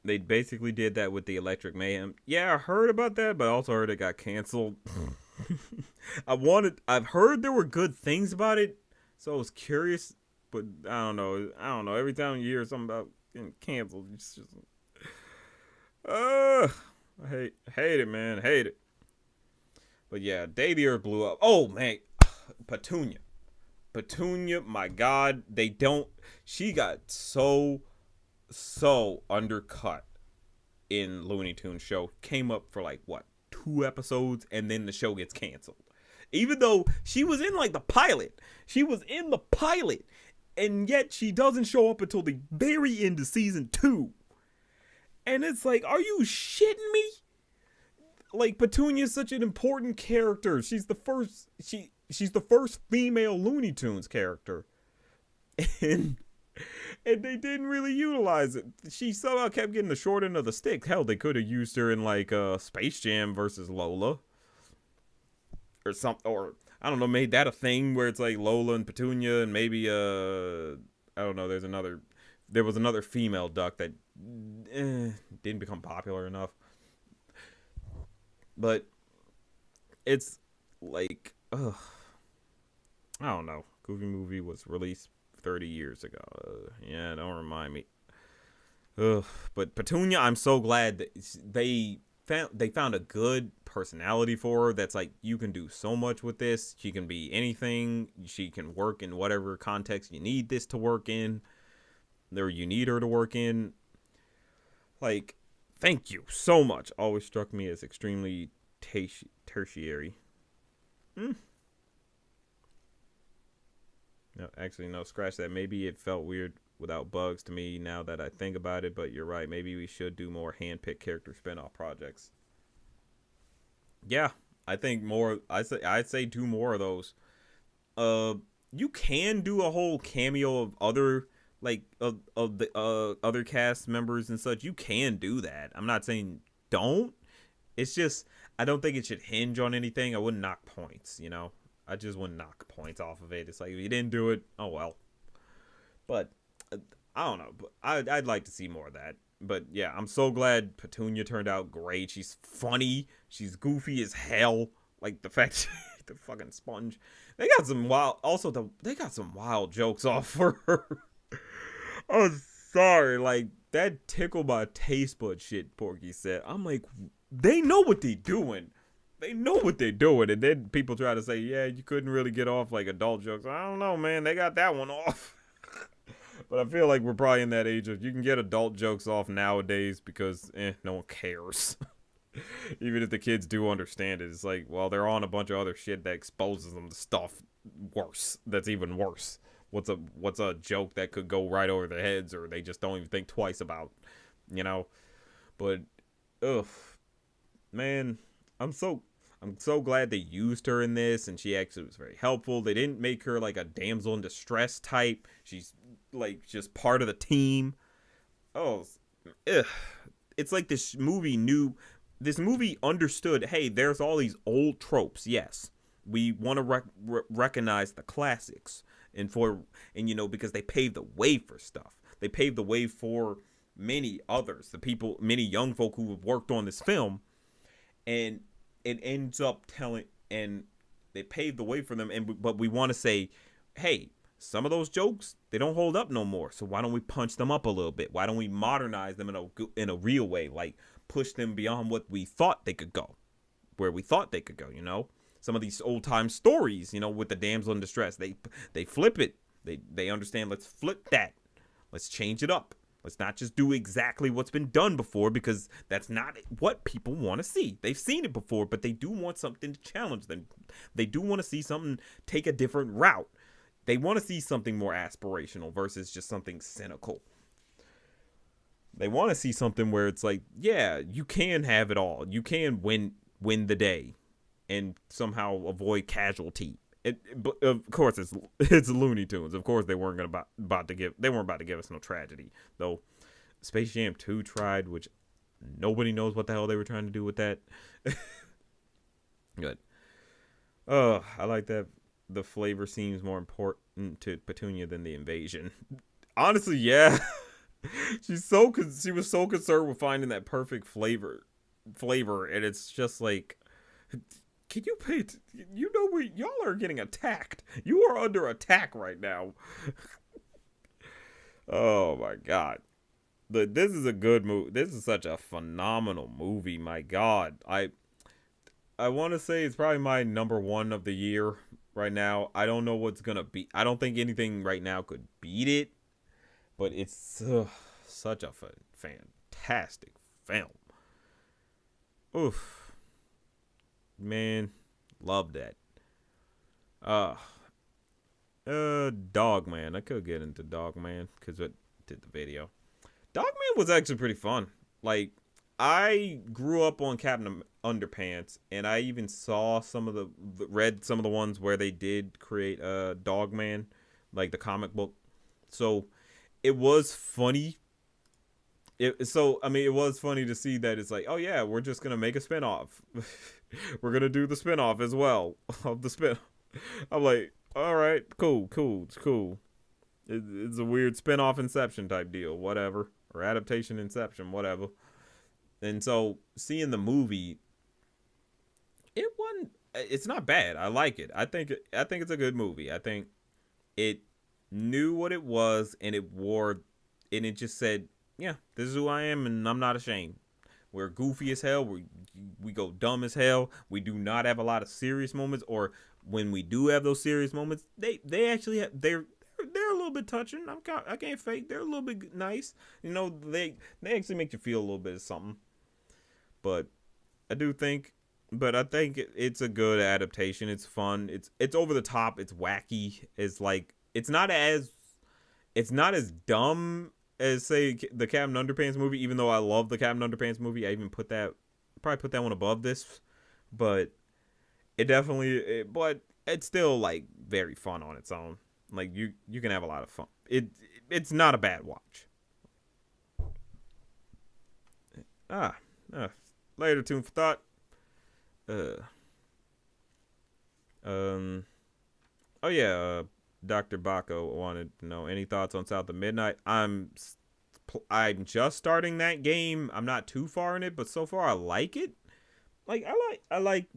They basically did that with the Electric Mayhem. Yeah, I heard about that, but I also heard it got canceled. I've heard there were good things about it, so I was curious, but I don't know. Every time you hear something about getting canceled, it's just I hate it, man. Hate it. But yeah, Day the Earth blew up. Oh man, Petunia, my God, she got so undercut in Looney Tunes show. Came up for like what, 2 episodes, and then the show gets canceled. Even though she was in like the pilot. And yet she doesn't show up until the very end of season 2. And it's like, are you shitting me? Like, Petunia is such an important character. She's the first female Looney Tunes character. And they didn't really utilize it. She somehow kept getting the short end of the stick. Hell, they could have used her in like Space Jam versus Lola, or something, or I don't know, made that a thing where it's like Lola and Petunia, and maybe I don't know. There was another female duck that didn't become popular enough. But it's like, I don't know. Goofy Movie was released 30 years ago. Yeah, don't remind me. But Petunia, I'm so glad that they found a good personality for her. That's like, you can do so much with this. She can be anything. She can work in whatever context you need this to work in, or you need her to work in. Like, thank you so much. Always struck me as extremely tertiary. No, actually, no, scratch that. Maybe it felt weird without bugs to me now that I think about it, but you're right. Maybe we should do more hand-picked character spin-off projects. Yeah, I think more. I'd say do more of those. You can do a whole cameo of other of the other cast members and such. You can do that. I'm not saying don't. It's just I don't think it should hinge on anything. I wouldn't knock points, you know. I just wouldn't knock points off of it. It's like, if you didn't do it, oh well. But I don't know. But I'd like to see more of that. But yeah, I'm so glad Petunia turned out great. She's funny. She's goofy as hell. Like the fact the fucking sponge. They got some wild jokes off for her. I'm sorry. Like, that tickle my taste bud shit Porky said. I'm like, they know what they're doing. And then people try to say, yeah, you couldn't really get off like adult jokes. I don't know, man. They got that one off. But I feel like we're probably in that age of you can get adult jokes off nowadays because no one cares. Even if the kids do understand it, it's like, well, they're on a bunch of other shit that exposes them to stuff worse. That's even worse. What's a joke that could go right over their heads, or they just don't even think twice about, you know? But, man, I'm so glad they used her in this, and she actually was very helpful. They didn't make her like a damsel in distress type. She's like just part of the team. It's like this movie understood, hey, there's all these old tropes. Yes, we want to recognize the classics, and you know, because they paved the way for stuff. They paved the way for many others, many young folk who have worked on this film, and it ends up and they paved the way for them. But we want to say, hey, some of those jokes, they don't hold up no more. So why don't we punch them up a little bit? Why don't we modernize them in a real way? Like, push them beyond what we thought they could go, where we thought they could go, you know? some of these old time stories, with the damsel in distress. They flip it. They understand. Let's flip that. Let's change it up. Let's not just do exactly what's been done before, because that's not what people want to see. They've seen it before, but they do want something to challenge them. They do want to see something take a different route. They want to see something more aspirational versus just something cynical. They want to see something where it's like, yeah, you can have it all. You can win the day and somehow avoid casualty. But of course, it's Looney Tunes. Of course, they weren't about to give us no tragedy, though. Space Jam 2 tried, which nobody knows what the hell they were trying to do with that. Good. I like that the flavor seems more important to Petunia than the invasion. Honestly, yeah. She was so concerned with finding that perfect flavor, and it's just like, can you pay? Y'all are getting attacked. You are under attack right now. Oh my god, this is a good movie. This is such a phenomenal movie. My god, I want to say it's probably my number one of the year right now. I don't know what's gonna be. I don't think anything right now could beat it. But it's such a fantastic film. Oof. Man, love that. Dogman. I could get into Dogman because it did the video. Dogman was actually pretty fun. Like, I grew up on Captain Underpants, and I even saw read some of the ones where they did create Dogman, like the comic book. So it was funny. It was funny to see that it's like, oh yeah, we're just gonna make a spinoff. We're gonna do the spinoff as well of the spin. I'm like, all right, cool. It's cool. It's a weird spinoff Inception type deal, whatever, or adaptation Inception, whatever. And so seeing the movie, it's not bad. I like it. I think it's a good movie. I think it knew what it was, and it just said, yeah, this is who I am, and I'm not ashamed. We're goofy as hell. We go dumb as hell. We do not have a lot of serious moments, or when we do have those serious moments, they actually they're a little bit touching. I can't fake. They're a little bit nice. They actually make you feel a little bit of something. But I think it's a good adaptation. It's fun. It's over the top. It's wacky. It's not as dumb as, say, the Captain Underpants movie, even though I love the Captain Underpants movie. I even probably put that one above this, but but it's still like very fun on its own. Like you can have a lot of fun. It's not a bad watch. Later tune for thought. Oh yeah, Dr. Baco wanted to know any thoughts on South of Midnight. I'm just starting that game. I'm not too far in it, but so far I like it. I like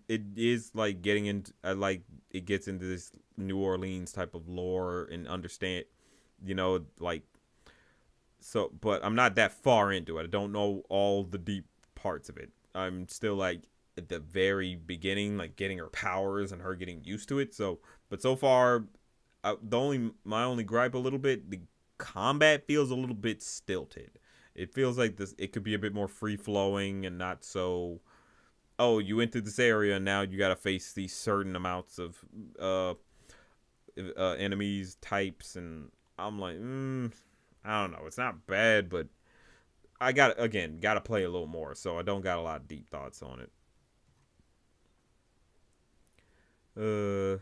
it is like getting into, it gets into this New Orleans type of lore and understand, but I'm not that far into it. I don't know all the deep parts of it. I'm still like at the very beginning, like getting her powers and her getting used to it. But so far, my only gripe a little bit, the combat feels a little bit stilted. It feels like it could be a bit more free flowing and not so, oh, you entered this area and now you got to face these certain amounts of enemies, types, and I'm like, I don't know. It's not bad, but I got to play a little more, so I don't got a lot of deep thoughts on it. I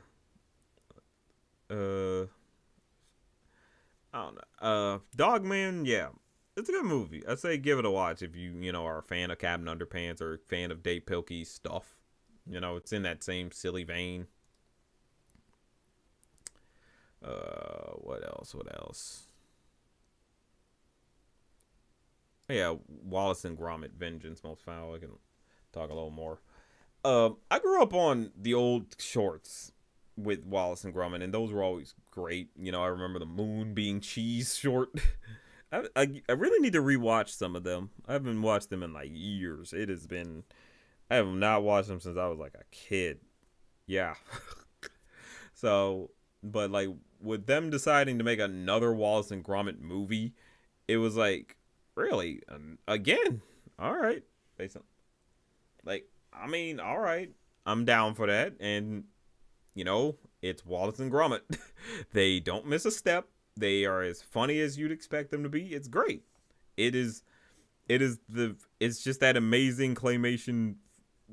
don't know. Dogman, yeah, it's a good movie. I say give it a watch if you are a fan of Captain Underpants or a fan of Dave Pilkey's stuff. It's in that same silly vein. What else? Yeah, Wallace and Gromit, Vengeance Most Foul. I can talk a little more. I grew up on the old shorts with Wallace and Gromit, and those were always great. I remember the Moon being cheese short. I really need to rewatch some of them. I haven't watched them in like years. I have not watched them since I was like a kid. Yeah. So, but like with them deciding to make another Wallace and Gromit movie, it was like, really, again, all right, based on, like, I mean, all right, I'm down for that, and it's Wallace and Gromit. They don't miss a step. They are as funny as you'd expect them to be. It's great. It is. It is the. It's just that amazing claymation,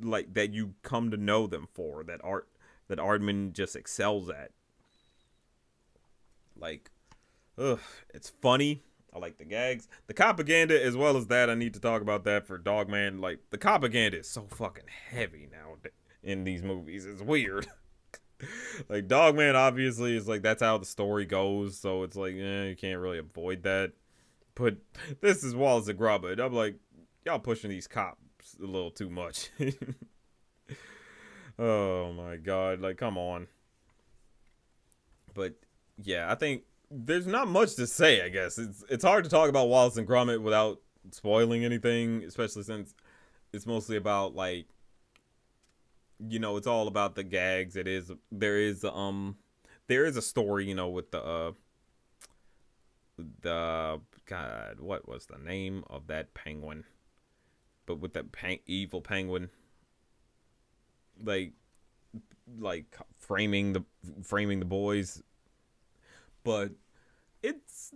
like that you come to know them for. That Aardman just excels at. Like, ugh, it's funny. I like the gags. The propaganda, as well as that, I need to talk about that for Dogman. Like, the propaganda is so fucking heavy now in these movies. It's weird. Like, Dogman obviously is like, that's how the story goes. So it's like, you can't really avoid that. But this is Wallace and Gromit. I'm like, y'all pushing these cops a little too much. Oh my god. Like, come on. But yeah, I think there's not much to say. I guess it's hard to talk about Wallace and Gromit without spoiling anything, especially since it's mostly about like it's all about the gags. There is a story with the god, what was the name of that penguin? But with that evil penguin, like like framing the boys, but it's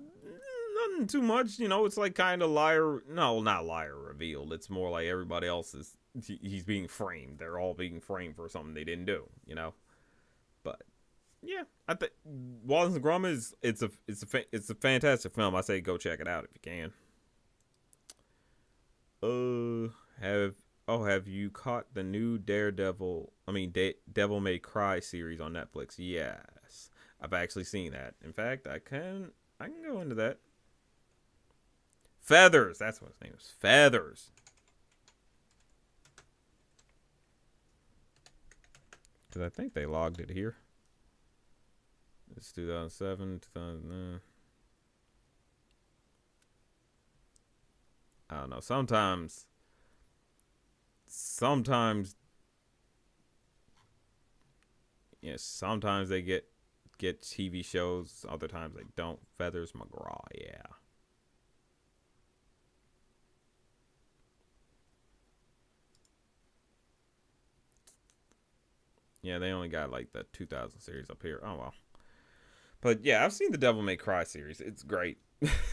nothing too much. It's like kind of liar. No, not liar revealed. It's more like everybody else is. He's being framed. They're all being framed for something they didn't do. But yeah, I think Wallace and Gromit is it's a fantastic film. I say go check it out if you can. Have you caught the new Daredevil? I mean, Devil May Cry series on Netflix? Yes, I've actually seen that. In fact, I can go into that. Feathers. That's what his name is. Feathers. Because I think they logged it here. It's 2007, 2009. I don't know. Sometimes, yes. Sometimes they get TV shows. Other times they don't. Feathers McGraw. Yeah. Yeah, they only got like the 2000 series up here. Oh well. But yeah, I've seen the Devil May Cry series. It's great.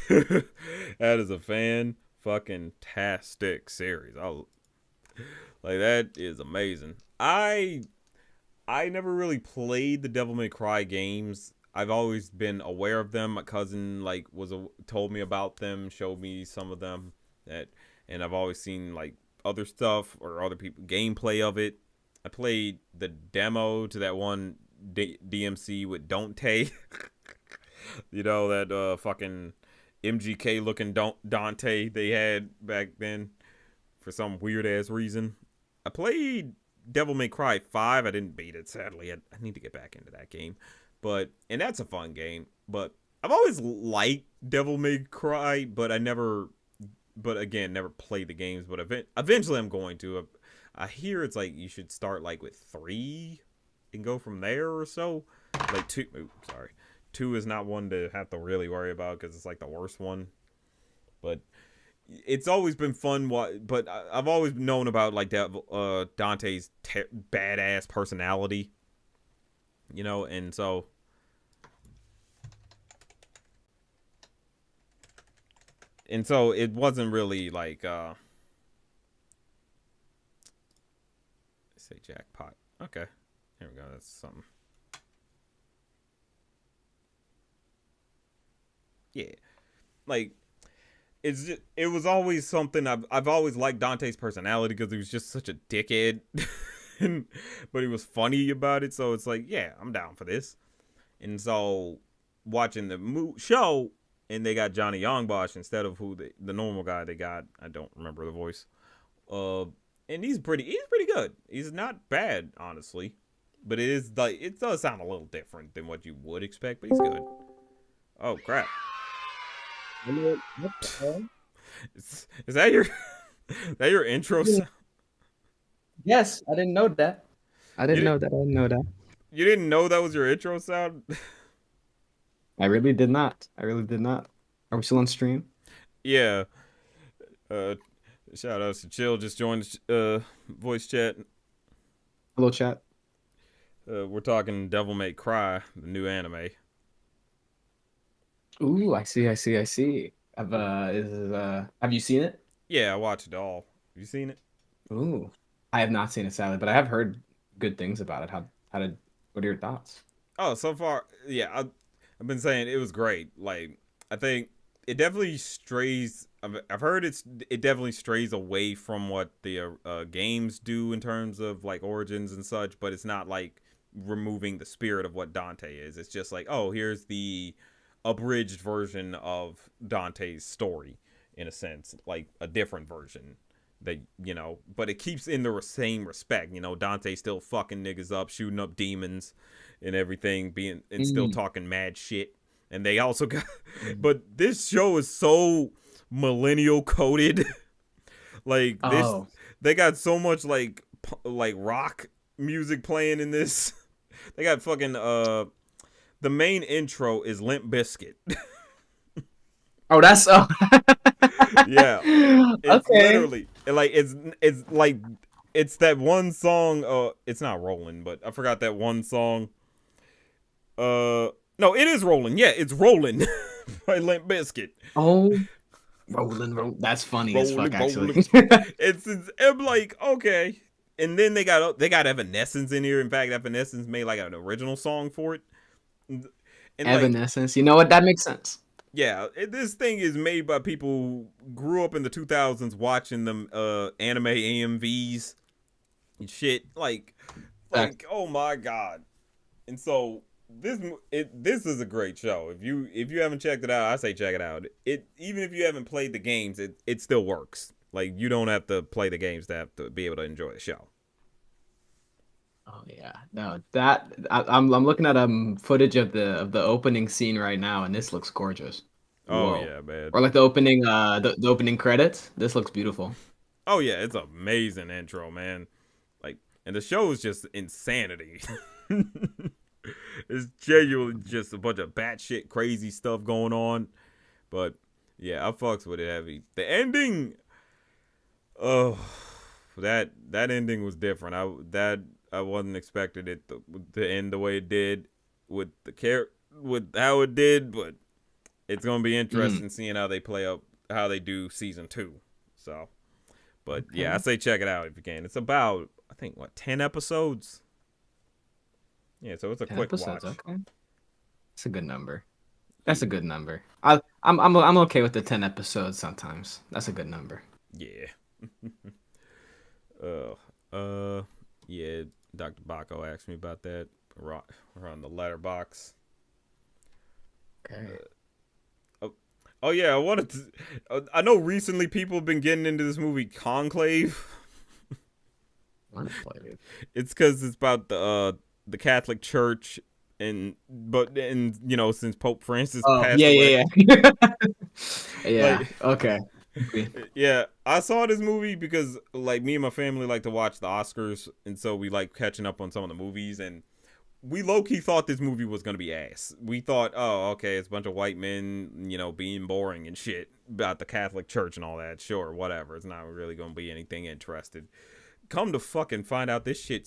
That is a fucking tastic series. Like that is amazing. I never really played the Devil May Cry games. I've always been aware of them. My cousin like told me about them, showed me some of them and I've always seen like other stuff or other people gameplay of it. I played the demo to that one DMC with Dante. That fucking MGK looking Dante they had back then for some weird ass reason. I played Devil May Cry 5. I didn't beat it, sadly. I need to get back into that game. And that's a fun game. But I've always liked Devil May Cry, but again, never played the games. But eventually I'm going to. I hear it's like you should start like with 3 and go from there or so. Like 2, sorry. 2 is not one to have to really worry about because it's like the worst one. But it's always been fun. But I've always known about like Dante's badass personality, and so it wasn't really like let's say jackpot. Okay, here we go. That's something. Yeah, like it was always something I've always liked Dante's personality because he was just such a dickhead, but he was funny about it. So it's like, yeah, I'm down for this. And so watching the show, and they got Johnny Youngbosch instead of the normal guy they got. I don't remember the voice. And he's pretty good. He's not bad, honestly, but it does sound a little different than what you would expect. But he's good. Oh crap. What the hell? Is that your intro sound? Yes, I didn't know that. I You didn't didn't know that. I didn't know that. you didn't know that was your intro sound? I really did not. I really did not. Are we still on stream? Yeah. Uh, shout outs to Chill. Just joined the voice chat. Hello, chat. We're talking Devil May Cry, the new anime. Ooh, I see. I see. I see. Have you seen it? Yeah, I watched it all. Have you seen it? Ooh, I have not seen it, sadly, but I have heard good things about it. How did? What are your thoughts? Oh, so far, yeah, I've been saying it was great. Like, I think it definitely strays. I've heard it definitely strays away from what the games do in terms of like origins and such, but it's not like removing the spirit of what Dante is. It's just like, oh, here's the abridged version of Dante's story in a sense, like a different version. That, but it keeps in the same respect. Dante still fucking niggas up, shooting up demons and everything, being and still Mm. talking mad shit. And they also got, Mm. but this show is so millennial coded. Like this, Oh, they got so much like rock music playing in this. They got fucking the main intro is Limp Bizkit. oh, that's oh. Yeah, it's Okay. literally like it's like it's that one song. It's not Rolling, but I forgot that one song. No, it is Rolling. Yeah, it's Rolling by Limp Bizkit. Oh, roll. That's funny as fuck, Rolling, actually. rolling. I'm like, okay. And then they got Evanescence in here. In fact, Evanescence made like an original song for it. And like, Evanescence. You know what? That makes sense. yeah, this thing is made by people who grew up in the 2000s watching them anime AMVs and shit. Fact. Oh my god. And so this is a great show. If you haven't checked it out, I say check it out. It even if you haven't played the games, it still works. Like, you don't have to play the games to have to be able to enjoy the show. Oh yeah, no, I'm looking at footage of the opening scene right now, and this looks gorgeous. Oh Whoa, yeah, man. or like the opening the opening credits. This looks beautiful. Oh yeah, it's an amazing intro, man. Like, and the show is just insanity. It's genuinely just a bunch of batshit crazy stuff going on. But yeah, I fucks with it heavy. The ending, oh, that ending was different. I wasn't expecting it to end the way it did with with how it did, but it's gonna be Mm, interesting seeing how they play up how they do season 2. So, but yeah, I okay, say check it out if you can. It's about, I think, what, 10 episodes. Yeah, so it's a 10 quick episodes. watch. Okay, that's a good number. Yeah, That's a good number. I'm okay with the 10 episodes sometimes. That's a good number. yeah. uh, uh, yeah. Dr. Baco asked me about that around the letterbox. Okay. Oh, oh yeah, I wanted to. I know recently people have been getting into this movie Conclave. Honestly. It's because it's about the Catholic Church, and since Pope Francis Oh passed yeah, away, yeah, yeah. Yeah. like, Okay. yeah, I saw this movie because like me and my family like to watch the Oscars, and so we like catching up on some of the movies, and we low key thought this movie was gonna be ass. We thought, oh, okay, it's a bunch of white men, being boring and shit about the Catholic Church and all that. Sure, whatever. It's not really gonna be anything interesting. Come to fucking find out, this shit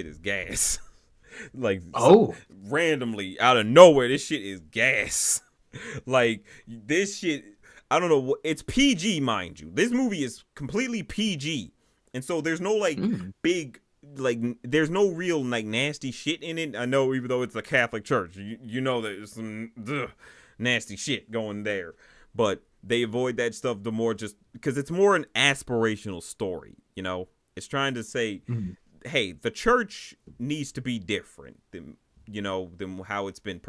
is gas. Like, Oh. randomly out of nowhere, this shit is gas. Like, this shit, I don't know. It's PG, mind you. This movie is completely PG, and so there's no like Mm. big there's no real like nasty shit in it. I know, even though it's a Catholic church, you know there's some nasty shit going there, but they avoid that stuff the more, just because it's more an aspirational story. It's trying to say, Mm. hey, the church needs to be different than how it's been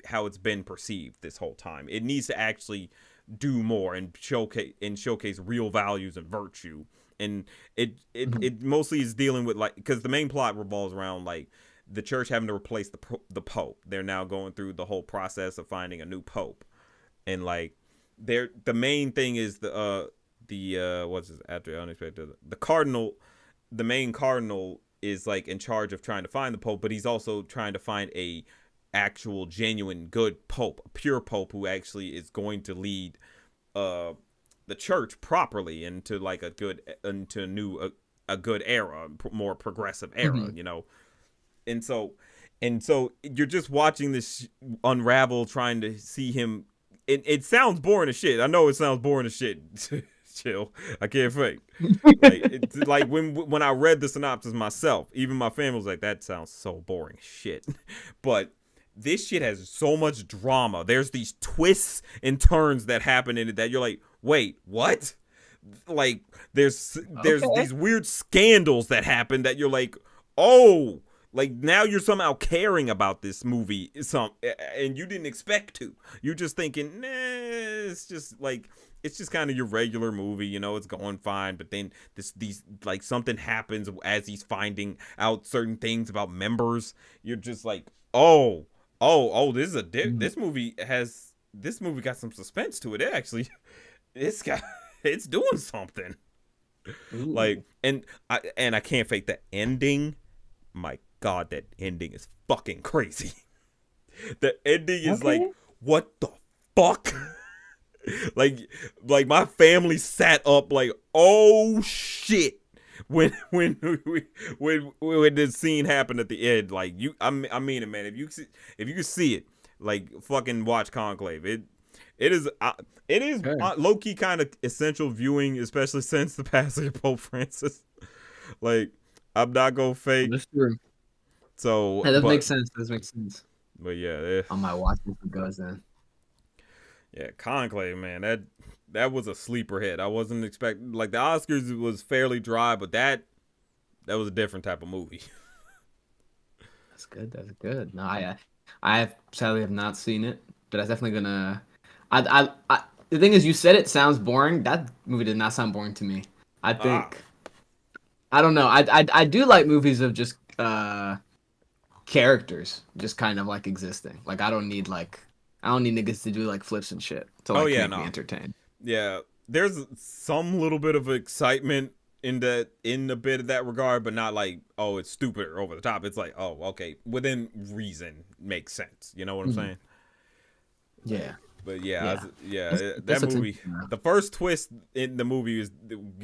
how it's been perceived this whole time. It needs to actually do more and showcase real values and virtue. And Mhm. it mostly is dealing with, like, because the main plot revolves around like the church having to replace the pope. They're now going through the whole process of finding a new pope, and like the main thing is the what's this, after unexpected, the main cardinal is like in charge of trying to find the Pope, but he's also trying to find a actual genuine good Pope, a pure Pope who actually is going to lead the church properly into like a good a good era, more progressive era, you know. And so you're just watching this unravel, trying to see him. It sounds boring as shit. I know it sounds boring as shit. Chill, I can't fake. Like, it's like when I read the synopsis myself, even my family was like, "That sounds so boring as shit." But this shit has so much drama. There's these twists and turns that happen in it that you're like, "Wait, what?" Like there's these weird scandals that happen that you're like, "Oh." Like now you're somehow caring about this movie and you didn't expect to. You're just thinking, nah, it's just kind of your regular movie, you know, it's going fine, but then these like something happens as he's finding out certain things about members. You're just like, oh, this is this movie got some suspense to it. It's doing something. Ooh. Like and I can't fake the ending. My God, that ending is fucking crazy. The ending is like, what the fuck? like my family sat up like, oh shit, when the scene happened at the end. Like I mean it, man. If you can see it, like fucking watch Conclave. It is low key kind of essential viewing, especially since the passing of Pope Francis. Like I'm not gonna fake. That's true. So that makes sense. But yeah, on my watch list it goes then. Yeah, Conclave, man, that was a sleeper hit. I wasn't expecting, like, the Oscars was fairly dry, but that was a different type of movie. That's good. No, I sadly have not seen it, but I definitely gonna. The thing is, you said it sounds boring. That movie did not sound boring to me. I think. I don't know. I do like movies of just characters just kind of like existing. Like I don't need niggas to do like flips and shit to like make me entertained. Yeah, there's some little bit of excitement in a bit of that regard, but not like, oh, it's stupid or over the top. It's like, oh, okay, within reason makes sense. You know what I'm saying? Yeah. But that movie, the first twist in the movie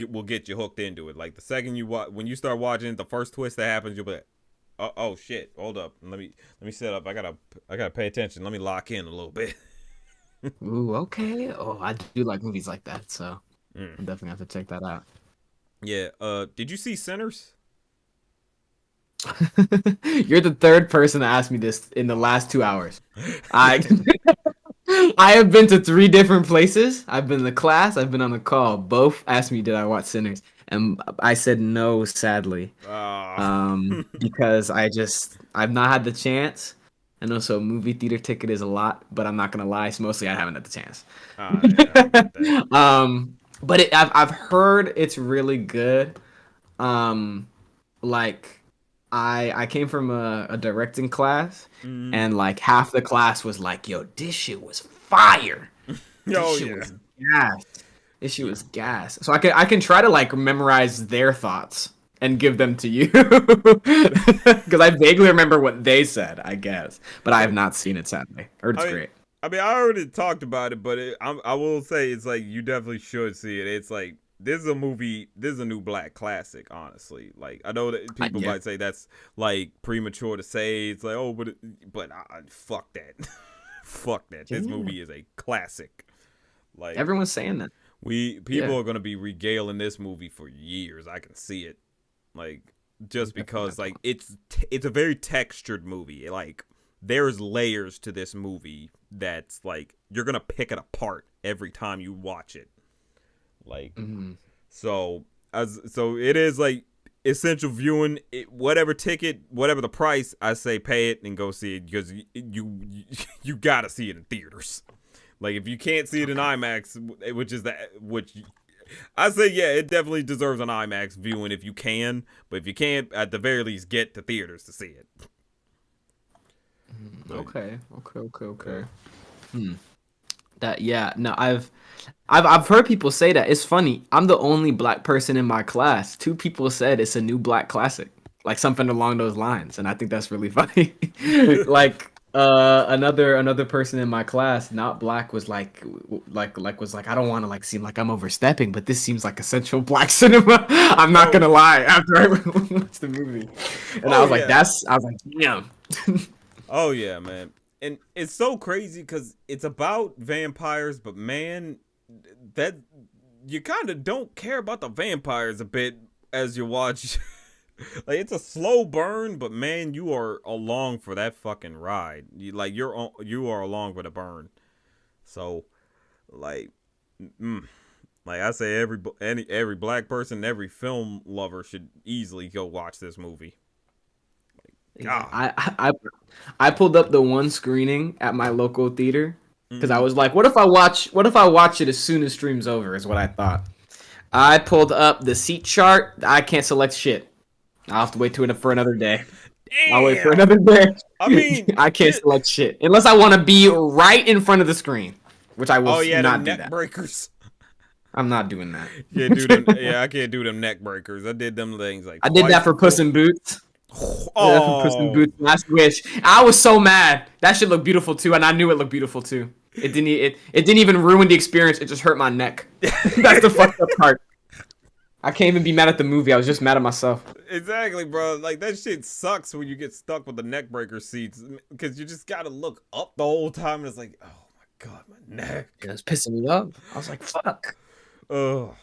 will get you hooked into it. Like the second when you start watching it, the first twist that happens, you'll be like, oh shit, hold up, let me set up. I gotta pay attention. Let me lock in a little bit. Ooh, okay. Oh, I do like movies like that, so I'm definitely have to check that out. Yeah. Did you see Sinners? You're the third person to ask me this in the last 2 hours. I have been to 3 different places. I've been to class. I've been on the call. Both asked me, did I watch Sinners? And I said no, sadly. Because I've not had the chance. And also, a movie theater ticket is a lot, but I'm not going to lie. It's mostly I haven't had the chance. But I've heard it's really good. Like, I came from a directing class, and like half the class was like, "Yo, this shit was fire. This shit was gas. This shit was gas." So I can try to like memorize their thoughts and give them to you because I vaguely remember what they said, I guess, but I have not seen it sadly. Heard it's great. I mean, I already talked about it, but I will say it's like you definitely should see it. It's like. This is a movie. This is a new black classic, honestly. Like I know that people might say that's like premature to say. It's like, oh, but fuck that, fuck that. This movie is a classic. Like everyone's saying that. People are gonna be regaling this movie for years. I can see it. Like just because like it's a very textured movie. Like there's layers to this movie that's like you're gonna pick it apart every time you watch it. Like so it is like essential viewing. Whatever ticket, whatever the price, I say pay it and go see it because you gotta see it in theaters. Like if you can't see it in IMAX, which I say it definitely deserves an IMAX viewing if you can, but if you can't, at the very least get to theaters to see it. Okay. I've heard people say that. It's funny. I'm the only black person in my class. 2 people said it's a new black classic. like something along those lines, and I think that's really funny. Like another person in my class, not black, was like I don't want to like seem like I'm overstepping, but this seems like essential black cinema. I'm not Oh, gonna lie. After I watched the movie, and oh yeah. I was like, damn. Oh yeah, man. And it's so crazy because it's about vampires, but man, that you kind of don't care about the vampires a bit as you watch. Like it's a slow burn, but man, you are along for that fucking ride. You are along for the burn. So, like, mm, like I say, every black person, every film lover should easily go watch this movie. God. I pulled up the one screening at my local theater because I Mm-hmm. was like, what if I watch it as soon as stream's over? Is what I thought. I pulled up the seat chart. I can't select shit. I'll have to wait for another day. I'll wait for Damn. another day. I mean, I can't select shit unless I want to be right in front of the screen, which I will oh yeah, them not do neck that. breakers. I'm not doing that. Yeah, do them. Yeah, I can't do them neck breakers. I did them things like I did that twice for Puss before. in Boots. Yeah, for Puss in Oh, Boots Last Wish. I was so mad. That shit looked beautiful too, and I knew it looked beautiful too. It didn't even ruin the experience. It just hurt my neck. That's the fucked up part. I can't even be mad at the movie. I was just mad at myself. exactly, bro. Like that shit sucks when you get stuck with the neck breaker seats because you just gotta look up the whole time, and it's like, oh my god, my neck. It was pissing me off. I was like, fuck. Oh,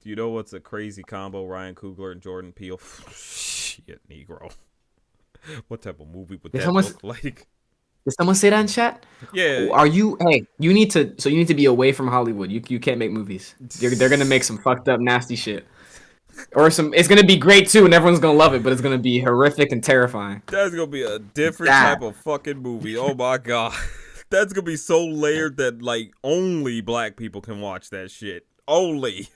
do you know what's a crazy combo? Ryan Coogler and Jordan Peele. Shit, Negro. What type of movie would Did that someone, look like? did someone say that in chat? Yeah. Are you? Hey, you need to be away from Hollywood. You can't make movies. They're gonna make some fucked up, nasty shit, or some. It's gonna be great too, and everyone's gonna love it, but it's gonna be horrific and terrifying. That's gonna be a different That type of fucking movie. Oh my god. That's gonna be so layered that like only black people can watch that shit. Only.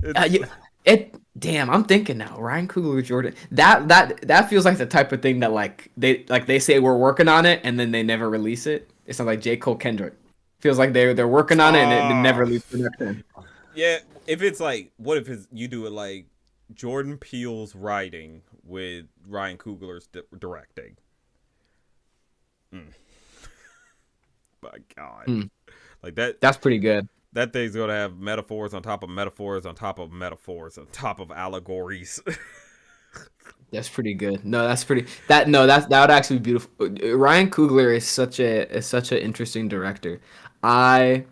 It's, Damn, I'm thinking now. Ryan Coogler, Jordan. That feels like the type of thing that they say we're working on it and then they never release it. It's not like J. Cole Kendrick. Feels like they're working on it and it never leaves production. yeah, if it's like, what if you do it like Jordan Peele's writing with Ryan Coogler's directing? My god. Like that. That's pretty good. That thing's gonna have metaphors on top of metaphors on top of metaphors on top of allegories. That's pretty good. No, that's pretty. That would actually be beautiful. Ryan Coogler is such an interesting director. I'm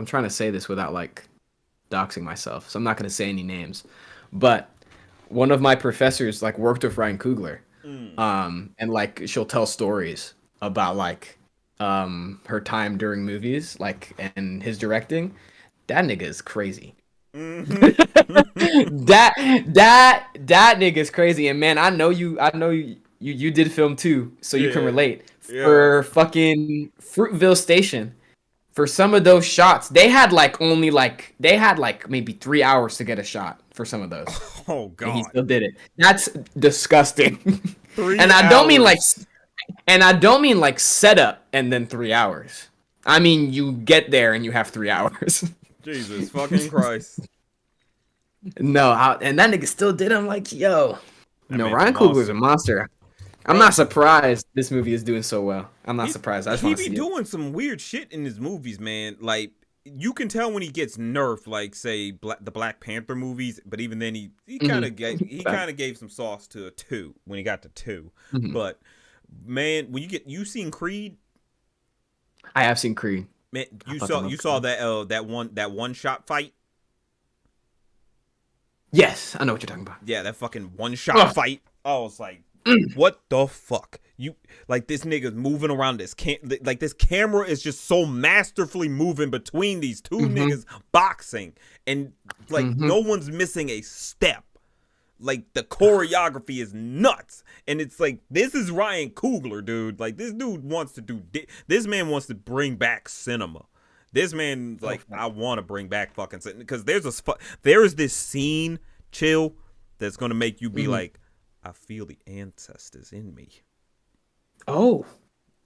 trying to say this without like doxing myself, so I'm not gonna say any names. But one of my professors like worked with Ryan Coogler, and like she'll tell stories about like her time during movies, like and his directing. That nigga is crazy. That nigga is crazy, and man, I know you did film too, so you can Yeah. relate. Yeah. For fucking Fruitville Station, for some of those shots, they had like maybe 3 hours to get a shot for some of those, Oh and he god. still did it. That's disgusting. 3 and I don't mean like, hours. and I don't mean like setup and then 3 hours. I mean you get there and you have 3 hours. Jesus fucking Christ. No, and that nigga still did. I'm like, yo, That no, man's a Ryan Coogler's a monster. monster. I'm not surprised this movie is doing so well. I'm not He, surprised. I just he want to be see it. doing some weird shit in his movies, man. Like you can tell when he gets nerfed, like say the Black Panther movies. But even then, he kind of gave some sauce to a 2 when he got to 2. Mhm. But man, when you seen Creed, I have seen Creed. man, I you fucking saw love that one shot fight. Yes, I know what you're talking about. Yeah, that fucking one shot Ugh. fight. I was like, what the fuck? You like this nigga's moving around this like this camera is just so masterfully moving between these 2 niggas boxing, and like no one's missing a step. Like the choreography is nuts, and it's like this is Ryan Coogler, dude. Like this dude wants to do. This man wants to bring back cinema. This man, like, I want to bring back fucking because there is this scene, chill, that's gonna make you be like, I feel the ancestors in me. Oh,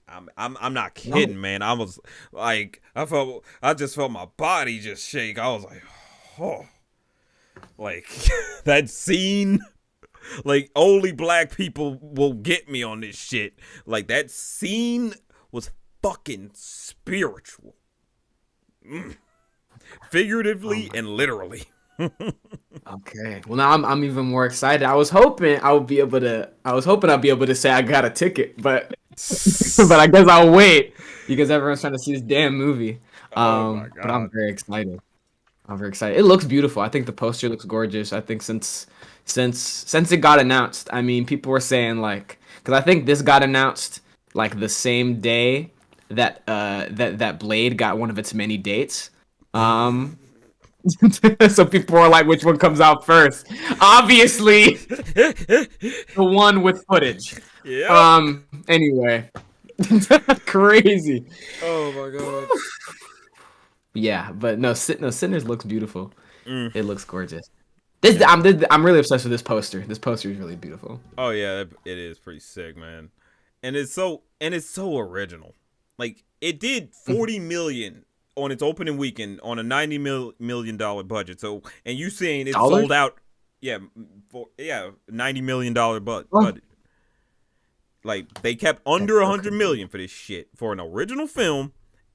I'm not kidding, man. I was like, I just felt my body just shake. I was like, oh, like that scene. Like only black people will get me on this shit. Like that scene was fucking spiritual. Figuratively and literally. Okay. Well, now I'm even more excited. I was hoping I'll be able to say I got a ticket, but but I guess I'll wait because everyone's trying to see this damn movie. Oh my But I'm god. very excited. I'm very excited. It looks beautiful. I think the poster looks gorgeous. I think since it got announced, I mean, people were saying like, because I think this got announced like the same day that that Blade got one of its many dates. Um, so people are like, which one comes out first? Obviously, the one with footage. Yep. Anyway, crazy. Oh my god. Yeah, but no, Sinners looks beautiful. Mm. It looks gorgeous. I'm really obsessed with this poster. This poster is really beautiful. Oh yeah, it is pretty sick, man. And it's so original. Like it did 40 million on its opening weekend on a $90 million budget. So and you saying it Dollars? sold out? Yeah, $90 million budget. Oh. Like they kept under 100 million for this shit for an original film,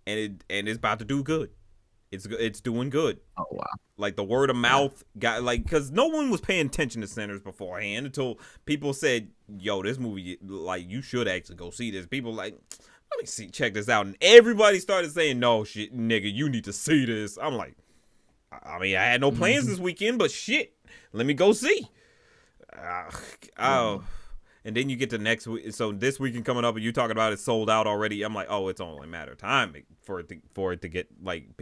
and it's about to do good. It's doing good. Oh wow. Like the word of mouth got like because no one was paying attention to Sinners beforehand until people said, "Yo, this movie like you should actually go see this." People like, let me check this out, and everybody started saying, "No shit, nigga, you need to see this." I'm like, I mean, I had no plans this weekend, but shit, let me go see. Oh. And then you get to next week. So this weekend coming up, and you talking about it sold out already. I'm like, oh, it's only a matter of time for it to get like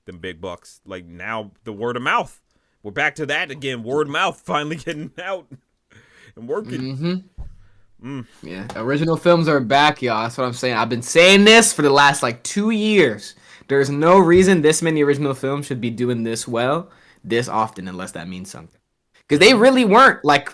them big bucks. Like now, the word of mouth. We're back to that again. Word of mouth finally getting out and working. Yeah, original films are back, y'all. That's what I'm saying. I've been saying this for the last like 2 years. There's no reason this many original films should be doing this well, this often, unless that means something. Because they really weren't like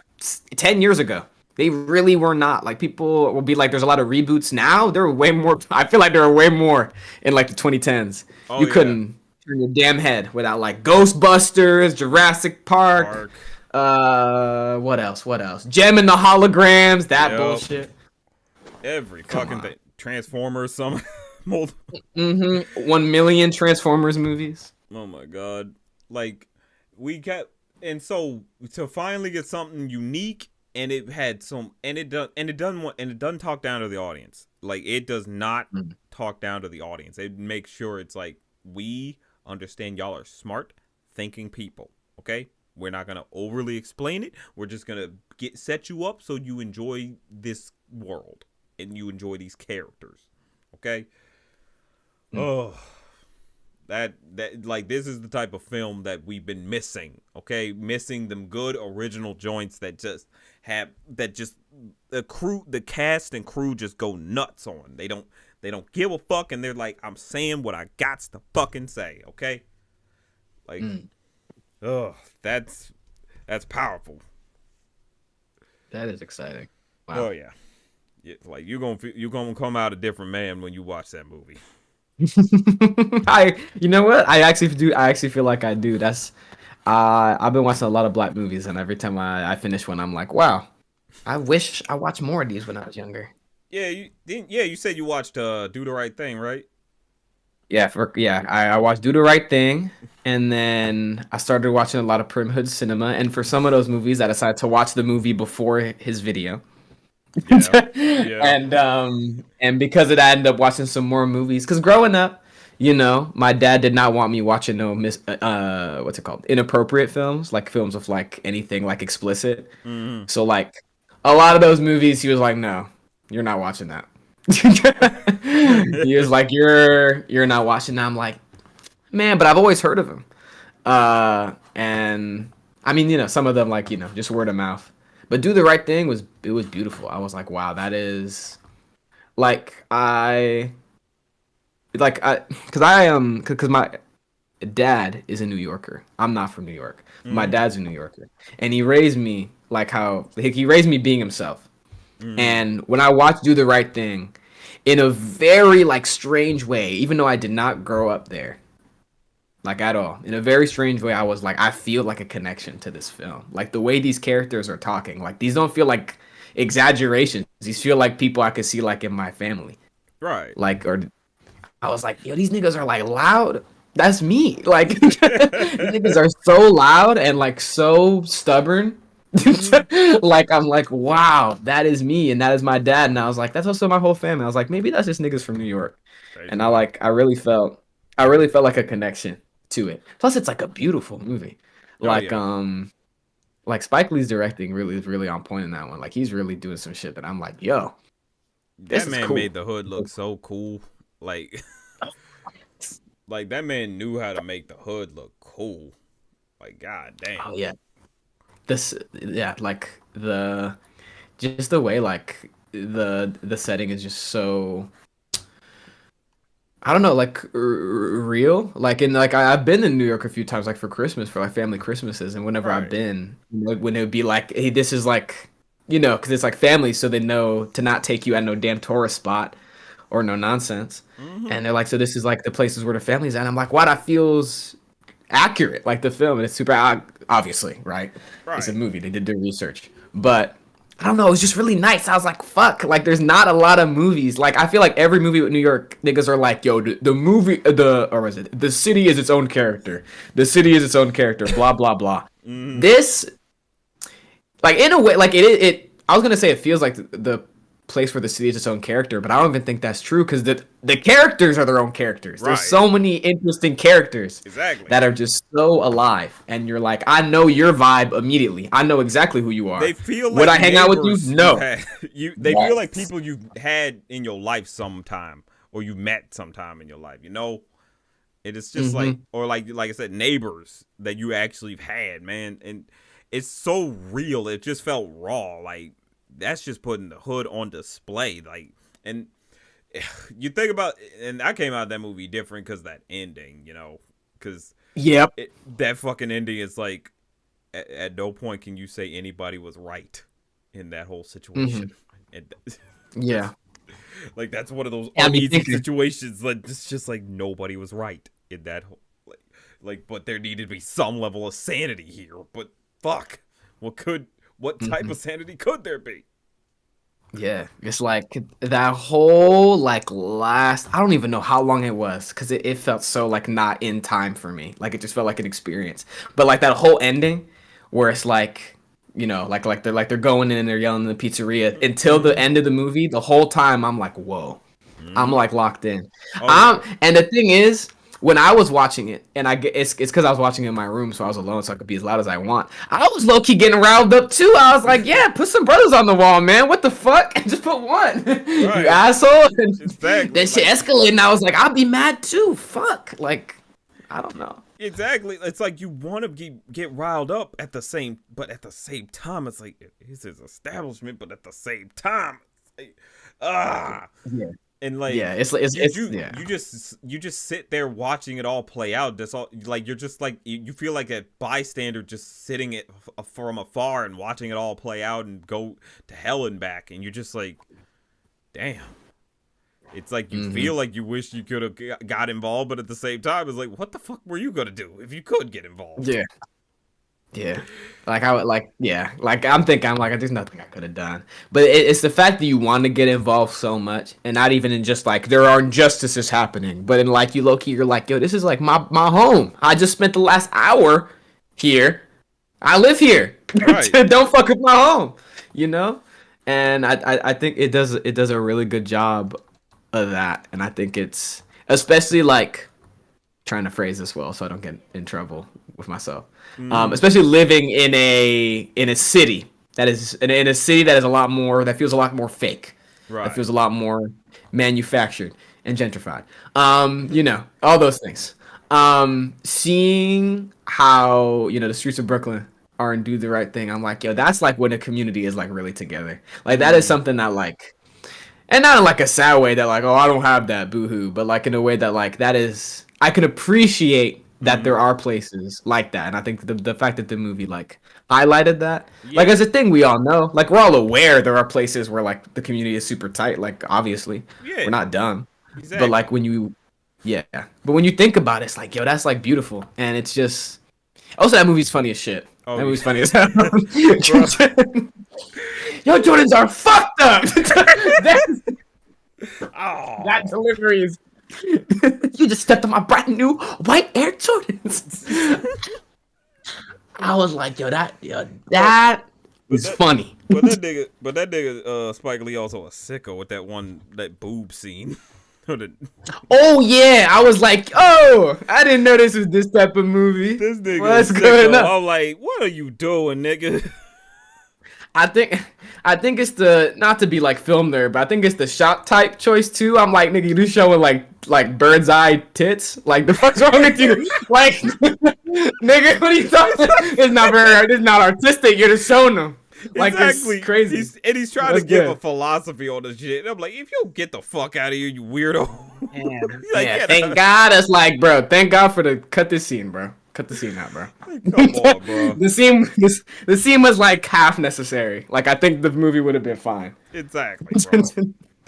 10 years ago. They really were not. Like people will be like, there's a lot of reboots now. There are way more. I feel like there are way more in like the 2010s. Oh, You yeah. couldn't turn your damn head without like Ghostbusters, Jurassic Park. What else? Gem and the Holograms. That Yep. bullshit. Every Come fucking on. thing. Transformers, some multiple. 1 million Transformers movies. Oh my god. Like we got and so to finally get something unique and it had some and it doesn't talk down to the audience. Like it does not talk down to the audience. It makes sure it's like we understand y'all are smart thinking people, okay? We're not going to overly explain it. We're just going to set you up so you enjoy this world and you enjoy these characters, okay? Oh, that like this is the type of film that we've been missing, okay? Missing them good original joints that just the cast and crew just go nuts on. They don't give a fuck and they're like, I'm saying what I got to fucking say, okay? Like that's powerful. That is exciting. Wow. Oh yeah. Like you're gonna come out a different man when you watch that movie. You know what? I actually feel like I do. That's I've been watching a lot of black movies, and every time I finish one, I'm like, wow, I wish I watched more of these when I was younger. Yeah, you said you watched Do the Right Thing, right? I watched Do the Right Thing, and then I started watching a lot of Prim Hood cinema, and for some of those movies, I decided to watch the movie before his video. Yeah. And because of that, I ended up watching some more movies. Because growing up, you know, my dad did not want me watching no what's it called, inappropriate films, like films of like anything like explicit. Mm-hmm. So like a lot of those movies, he was like, no, you're not watching that. He was like, you're not watching that. I'm like, man, but I've always heard of him. And I mean, you know, some of them like, you know, just word of mouth. But Do the Right Thing was beautiful. I was like, wow, that is like because my dad is a New Yorker. I'm not from New York. My dad's a New Yorker, and he raised me like how he raised me being himself. And when I watched Do the Right Thing, in a very like strange way, even though I did not grow up there, like at all. In a very strange way, I was like, I feel like a connection to this film. Like the way these characters are talking, like these don't feel like exaggerations. These feel like people I could see like in my family. Right. Like, or I was like, yo, these niggas are like loud. That's me. Like these niggas are so loud and like so stubborn. Mhm. Like I'm like, wow, that is me and that is my dad. And I was like, that's also my whole family. I was like, maybe that's just niggas from New York. Pretty And much. I really felt like a connection to it. Plus it's like a beautiful movie. Oh Like yeah. like Spike Lee's directing really is really on point in that one. Like he's really doing some shit that I'm like, yo, this That is man cool. made the hood look so cool. Like like that man knew how to make the hood look cool. Like god damn. Oh yeah. This yeah, like the just the way like the setting is just so I don't know, like real. Like in like I've been in New York a few times, like for Christmas, for like family Christmases, and whenever I've Right. been, when it would be like, hey, this is like, because it's like family, so they know to not take you at no damn tourist spot or no nonsense, Mhm. and they're like, so this is like the places where the family's at. I'm like, wow, that feels accurate, like the film, and it's super obviously, right? It's a Right. movie; they did their research, but I don't know, it was just really nice. I was like, fuck, like there's not a lot of movies. Like I feel like every movie with New York niggas are like, yo, the movie, or was it, the city is its own character. The city is its own character. Blah blah blah. Mhm. This like in a way like it I was gonna say it feels like the place where the city is its own character, but I don't even think that's true because the characters are their own characters. There's Right. so many interesting characters Exactly. that are just so alive, and you're like, I know your vibe immediately. I know exactly who you They are. feel Would like I hang out with you? neighbors you've No. had. They feel like Yes. people you've had in your life sometime or you met sometime in your life. It is just like Hmm. or like I said, neighbors that you actually had, man. And it's so real. It just felt raw. Like that's just putting the hood on display. Like and you think about and I came out of that movie different because that ending, because Yep. that fucking ending is like at no point can you say anybody was right in that whole Hmm. situation. And Yeah. like that's one of those I mean, uneasy situations. Like it's just like nobody was right in that whole like. But there needed to be some level of sanity here. But fuck, what type hmm of sanity could there be? Yeah, it's like that whole like last I don't even know how long it was because it felt so like not in time for me. Like it just felt like an experience. But like that whole ending where it's like like they're going in and they're yelling in the pizzeria until the Mm-hmm. end of the movie, the whole time I'm like, whoa. I'm Mm-hmm. like locked in. Oh yeah. And the thing is, when I was watching it, and it's because I was watching it in my room, so I was alone, so I could be as loud as I want. I was low key getting riled up too. I was like, yeah, put some brothers on the wall, man. What the fuck? Just put one, you Right. asshole. And Exactly. then shit Like escalated, and I was like, I'll be mad too. Fuck. Like, I don't know. exactly. It's like you want to get riled up but at the same time, it's like it's his establishment, but at the same time, it's like, ah. Yeah. And like Yeah. It's yeah. you just sit there watching it all play out. That's all. Like you're just like you feel like a bystander just sitting it from afar and watching it all play out and go to hell and back. And you're just like, damn. It's like you Hmm. feel like you wish you could have got involved, but at the same time, it's like, what the fuck were you gonna do if you could get involved? Yeah. Yeah. Like I would like yeah. Like I'm thinking I'm like there's nothing I could have done. But it's the fact that you want to get involved so much and not even in just like there are injustices happening, but in like you low key you're like, yo, this is like my home. I just spent the last hour here. I live here. Right. Don't fuck with my home. You know? And I think it does a really good job of that. And I think it's especially like trying to phrase this well so I don't get in trouble with myself. Mm-hmm. Especially living in a city that is in a city that is a lot more that feels a lot more fake, that Right. feels a lot more manufactured and gentrified. All those things. Seeing how the streets of Brooklyn are and do the right thing. I'm like, yo, that's like when a community is like really together. Like that is Mm-hmm. something that like and not in like a sad way that like, oh, I don't have that, boohoo, but like in a way that like that is I can appreciate that Mm-hmm. there are places like that. And I think the fact that the movie like highlighted that, like Yeah. as a thing we all know, like we're all aware there are places where like the community is super tight, like obviously. Yeah. We're not dumb. But like Exactly. Yeah, but when you think about it, it's like, yo, that's like beautiful, and it's just also that movie's funny as shit. Oh, That yeah. movie's funny as hell. Bro. Yo, Jordans are fucked up. Oh, That delivery is. You just stepped on my brand new white Air Jordans. I was like, that but is that, funny. but that nigga, Spike Lee also a sicko with that boob scene. Oh yeah, I was like, oh, I didn't know this was this type of movie. This nigga What's is going sicko. on? I'm like, what are you doing, nigga? I think it's the not to be like film nerd, but I think it's the shot type choice too. I'm like, nigga, you showing like bird's eye tits. Like the fuck's wrong with you? Like, nigga, what are you talking? It's not artistic. You're just showing them. Like Exactly. it's crazy. He's trying That's to give good. a philosophy on the shit. And I'm like, if you get the fuck out of here, you weirdo. Like, Yeah, get thank out. God. It's like, bro, thank God for the cut this scene, bro. Cut the scene out, bro. Come on, bro. The scene was like half necessary. Like I think the movie would have been fine. Exactly, bro.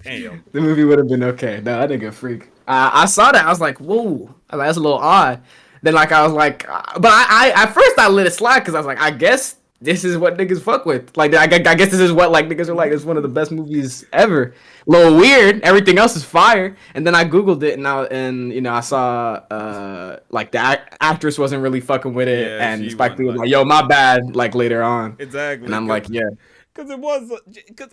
Damn. The movie would have been okay. No, that nigga a freak. I saw that. I was like, whoa. I was like, that's a little odd. Then like I was like, but I at first I let it slide because I was like, I guess this is what niggas fuck with. Like I guess this is what like niggas are like. It's one of the best movies ever. A little weird. Everything else is fire. And then I googled it and I saw like the actress wasn't really fucking with it, Yeah, and she Spike Lee was wasn't like, yo, my bad. Like later on. Exactly. And I'm like, yeah. Because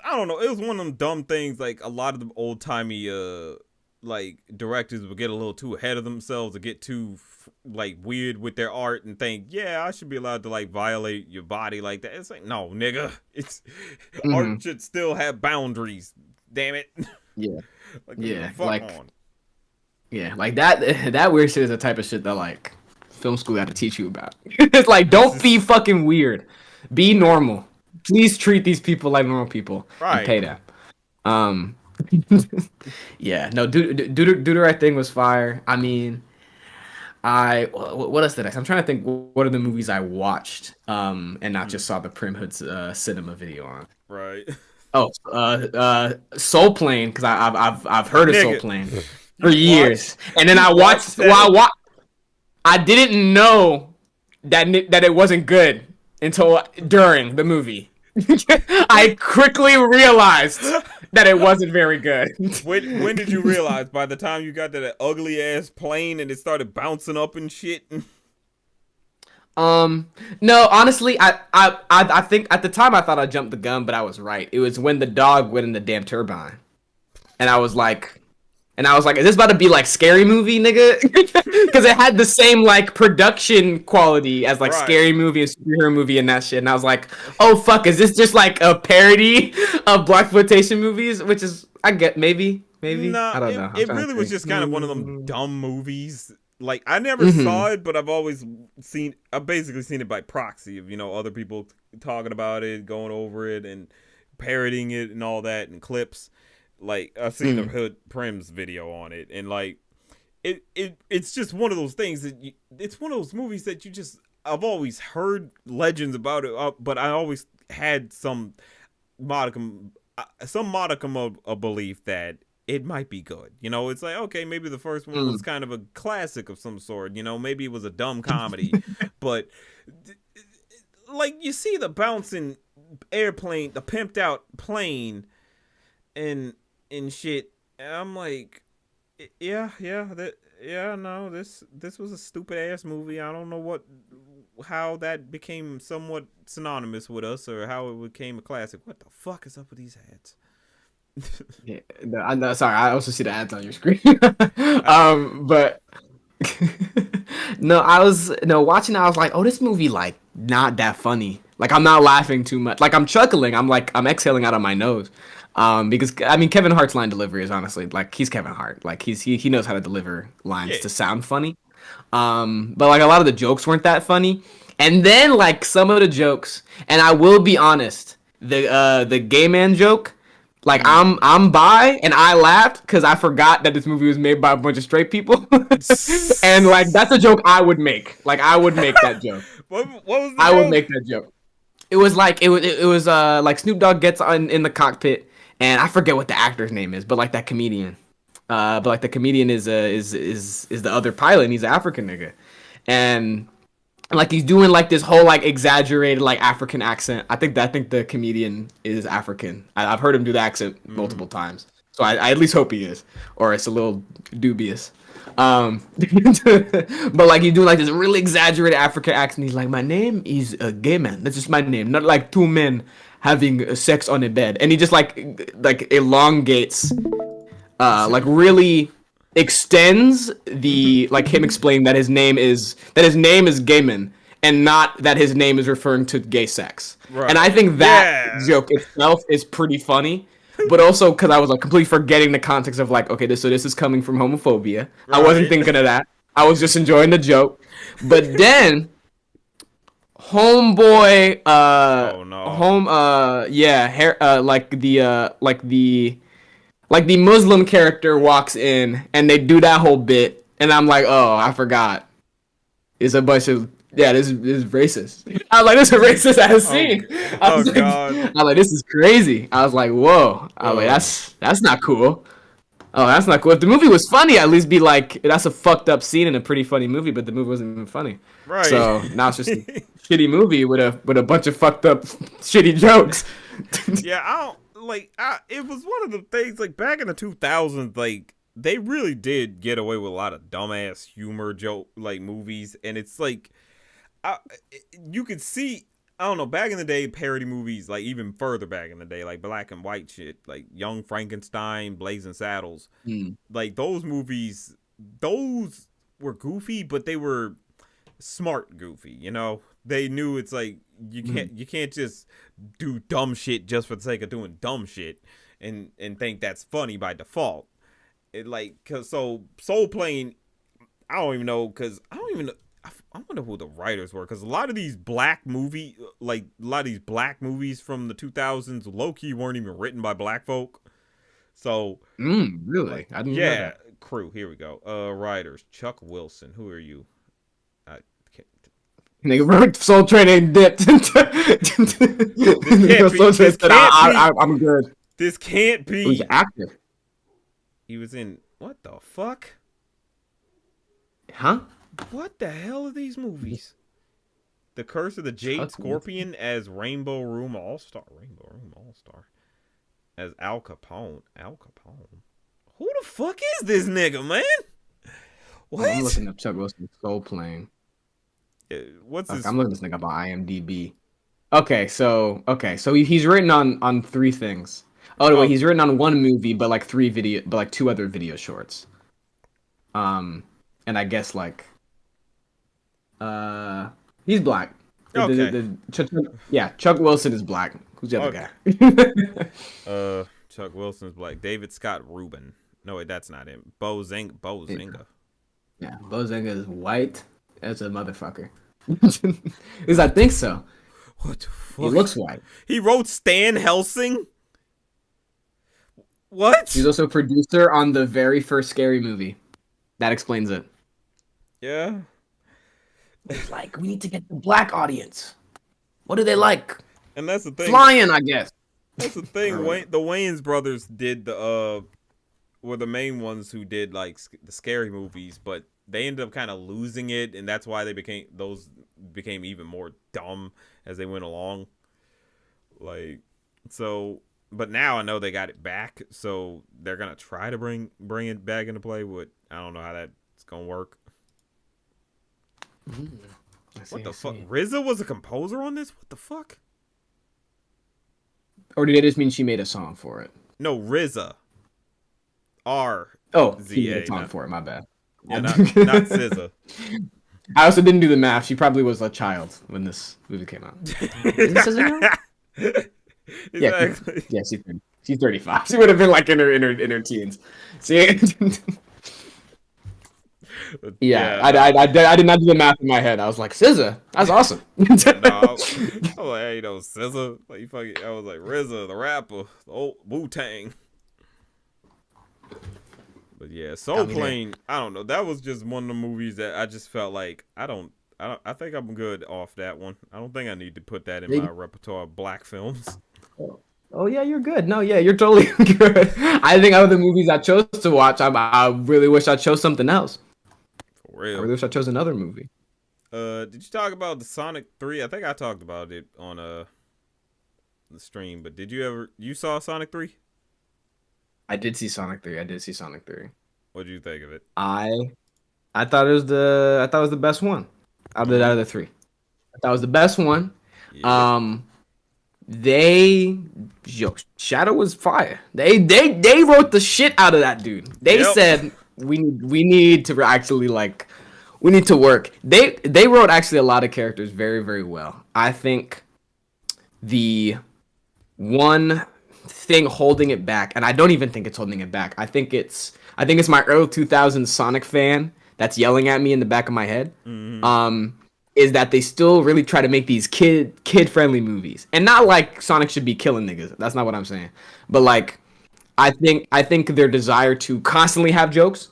I don't know, it was one of them dumb things. Like a lot of the old timey like directors would get a little too ahead of themselves or get too like weird with their art and think, yeah, I should be allowed to like violate your body like that. It's like, no, nigga, it's art should still have boundaries. Damn it. Yeah. Like, Yeah, fuck like- on. Yeah, like that weird shit is the type of shit that like film school got to teach you about. It's like don't be fucking weird. Be normal. Please treat these people like normal people Right. and pay them. Yeah, no, do the right thing was fire. I mean, what else did I'm trying to think. What are the movies I watched and not just saw the Prim Hood's cinema video on? Right. Oh, Soul Plane, because I've heard of Soul Nigga. Plane for years, and then I watched watched. Well, I didn't know that it wasn't good until during the movie. I quickly realized that it wasn't very good. When did you realize? By the time you got to that ugly ass plane and it started bouncing up and shit. No, honestly, I think at the time I thought I jumped the gun, but I was right. It was when the dog went in the damn turbine, and I was like, is this about to be like Scary Movie, nigga? Because it had the same like production quality as like Right. Scary Movie and superhero movie and that shit. And I was like, oh fuck, is this just like a parody of blaxploitation movies? Which is, I get maybe. Nah, I don't know. It really was just kind of one of them dumb movies. Like I never saw it, but I've basically seen it by proxy of other people talking about it, going over it, and parodying it and all that in clips. Like I've seen the Hood Prim's video on it, and like it's just one of those things it's one of those movies that I've always heard legends about it, but I always had some modicum of belief that it might be good. It's like, okay, maybe the first one was kind of a classic of some sort. Maybe it was a dumb comedy, but like you see the bouncing airplane, the pimped out plane, and shit. And I'm like, no, this was a stupid ass movie. I don't know how that became somewhat synonymous with us or how it became a classic. What the fuck is up with these ads? Yeah, no, I'm not sorry. I also see the ads on your screen. But no, I was watching. I was like, oh, this movie like not that funny. Like I'm not laughing too much. Like I'm chuckling. I'm exhaling out of my nose. Because I mean Kevin Hart's line delivery is honestly like he's Kevin Hart. Like he knows how to deliver lines to sound funny. But like a lot of the jokes weren't that funny. And then like some of the jokes, and I will be honest, the gay man joke. Like I'm bi and I laughed because I forgot that this movie was made by a bunch of straight people, and like that's a joke I would make. Like I would make that joke. What was the I joke? would make that joke. It was like it was like Snoop Dogg gets in the cockpit and I forget what the actor's name is, but like that comedian. But like the comedian is the other pilot, and he's an African nigga, and like he's doing like this whole like exaggerated like African accent. I think the comedian is African. I've heard him do the accent multiple times, so I at least hope he is, or it's a little dubious. But like he's doing like this really exaggerated African accent. He's like, my name is a gay man. That's just my name, not like two men having sex on a bed. And he just like elongates, like really extends the like him explaining that his name is Gayman and not that his name is referring to gay sex. Right. And I think that joke itself is pretty funny. But also because I was like completely forgetting the context of like, okay, this is coming from homophobia. Right. I wasn't thinking of that. I was just enjoying the joke. But then homeboy like the Muslim character walks in and they do that whole bit and I'm like, oh, I forgot. It's a bunch of this is racist. I was like, this is a racist ass scene. God. I was like, this is crazy. I was like, whoa. I was like, that's not cool. Oh, that's not cool. If the movie was funny, at least be like, that's a fucked up scene in a pretty funny movie, but the movie wasn't even funny. Right. So now it's just a shitty movie with a bunch of fucked up shitty jokes. Yeah, it was one of the things like back in the 2000s, like they really did get away with a lot of dumbass humor joke like movies, and it's like you could see, I don't know, back in the day, parody movies, like even further back in the day, like black and white shit, like Young Frankenstein, Blazing Saddles, like those movies, those were goofy, but they were smart goofy, you know? They knew it's like you can't just do dumb shit just for the sake of doing dumb shit and think that's funny by default. It like, cause so Soul Plane, I don't even know, cause I wonder who the writers were, because a lot of these black movies from the 2000s low-key weren't even written by black folk. So really? Like, I didn't know that. Crew, here we go. Writers, Chuck Wilson. Who are you? Nigga wrote Soul Train and dipped. I'm good. This can't be. He was active. He was in, what the fuck? Huh? What the hell are these movies? The Curse of the Jade Scorpion as Rainbow Room All-Star. As Al Capone. Who the fuck is this nigga, man? What? I'm looking up Chuck Wilson's Soul Plane. What's this? I'm looking this nigga up on IMDb. Okay, so he's written on 3 things. Oh wait, he's written on 1 movie, but like 2 other video shorts. And I guess like he's black. Okay. Chuck Wilson is black. Who's the other guy? Chuck Wilson's black. David Scott Rubin. No, wait, that's not him. Bo Zinga. Yeah, Bo Zinga is white as a motherfucker. Because I think so. What the fuck? He looks white. He wrote Stan Helsing? What? He's also a producer on the very first Scary Movie. That explains it. Yeah. It's like, we need to get the black audience. What do they like? And that's the thing. Flying, I guess. That's the thing. The Wayans brothers did were the main ones who did like the scary movies, but they ended up kind of losing it, and that's why those became even more dumb as they went along. Like, so, but now I know they got it back, so they're gonna try to bring it back into play. But I don't know how that's gonna work. What the fuck? RZA was a composer on this? What the fuck? Or did it just mean she made a song for it? No, RZA. She made a song for it. My bad. Yeah, not SZA. I also didn't do the math. She probably was a child when this movie came out. Is this SZA? Exactly. Yeah, she's 35. She would have been like in her teens. See. Yeah, I did not do the math in my head. I was like, SZA, that's awesome. I was like, hey, SZA, like, I was like, RZA, the rapper, the old Wu-Tang. But yeah, Soul Plane, I don't know. That was just one of the movies that I just felt like I think I'm good off that one. I don't think I need to put that in my repertoire of black films. Oh Oh yeah, you're good. No, yeah, you're totally good. I think out of the movies I chose to watch, I really wish I chose something else. For I real. really wish I chose another movie. Did you talk about the Sonic 3? I think I talked about it on the stream, but you saw Sonic 3? I did see Sonic 3. I did see Sonic 3. What did you think of it? I thought it was the best one out of the three. I thought it was the best one. Yeah. Um, Shadow was fire. They wrote the shit out of that dude. They Yep. said we need to actually like we need to work. They wrote actually a lot of characters very very well. I think the one thing holding it back, and I don't even think it's holding it back. I think it's my early 2000s Sonic fan that's yelling at me in the back of my head. Is that they still really try to make these kid friendly movies, and not like Sonic should be killing niggas. That's not what I'm saying. But like, I think their desire to constantly have jokes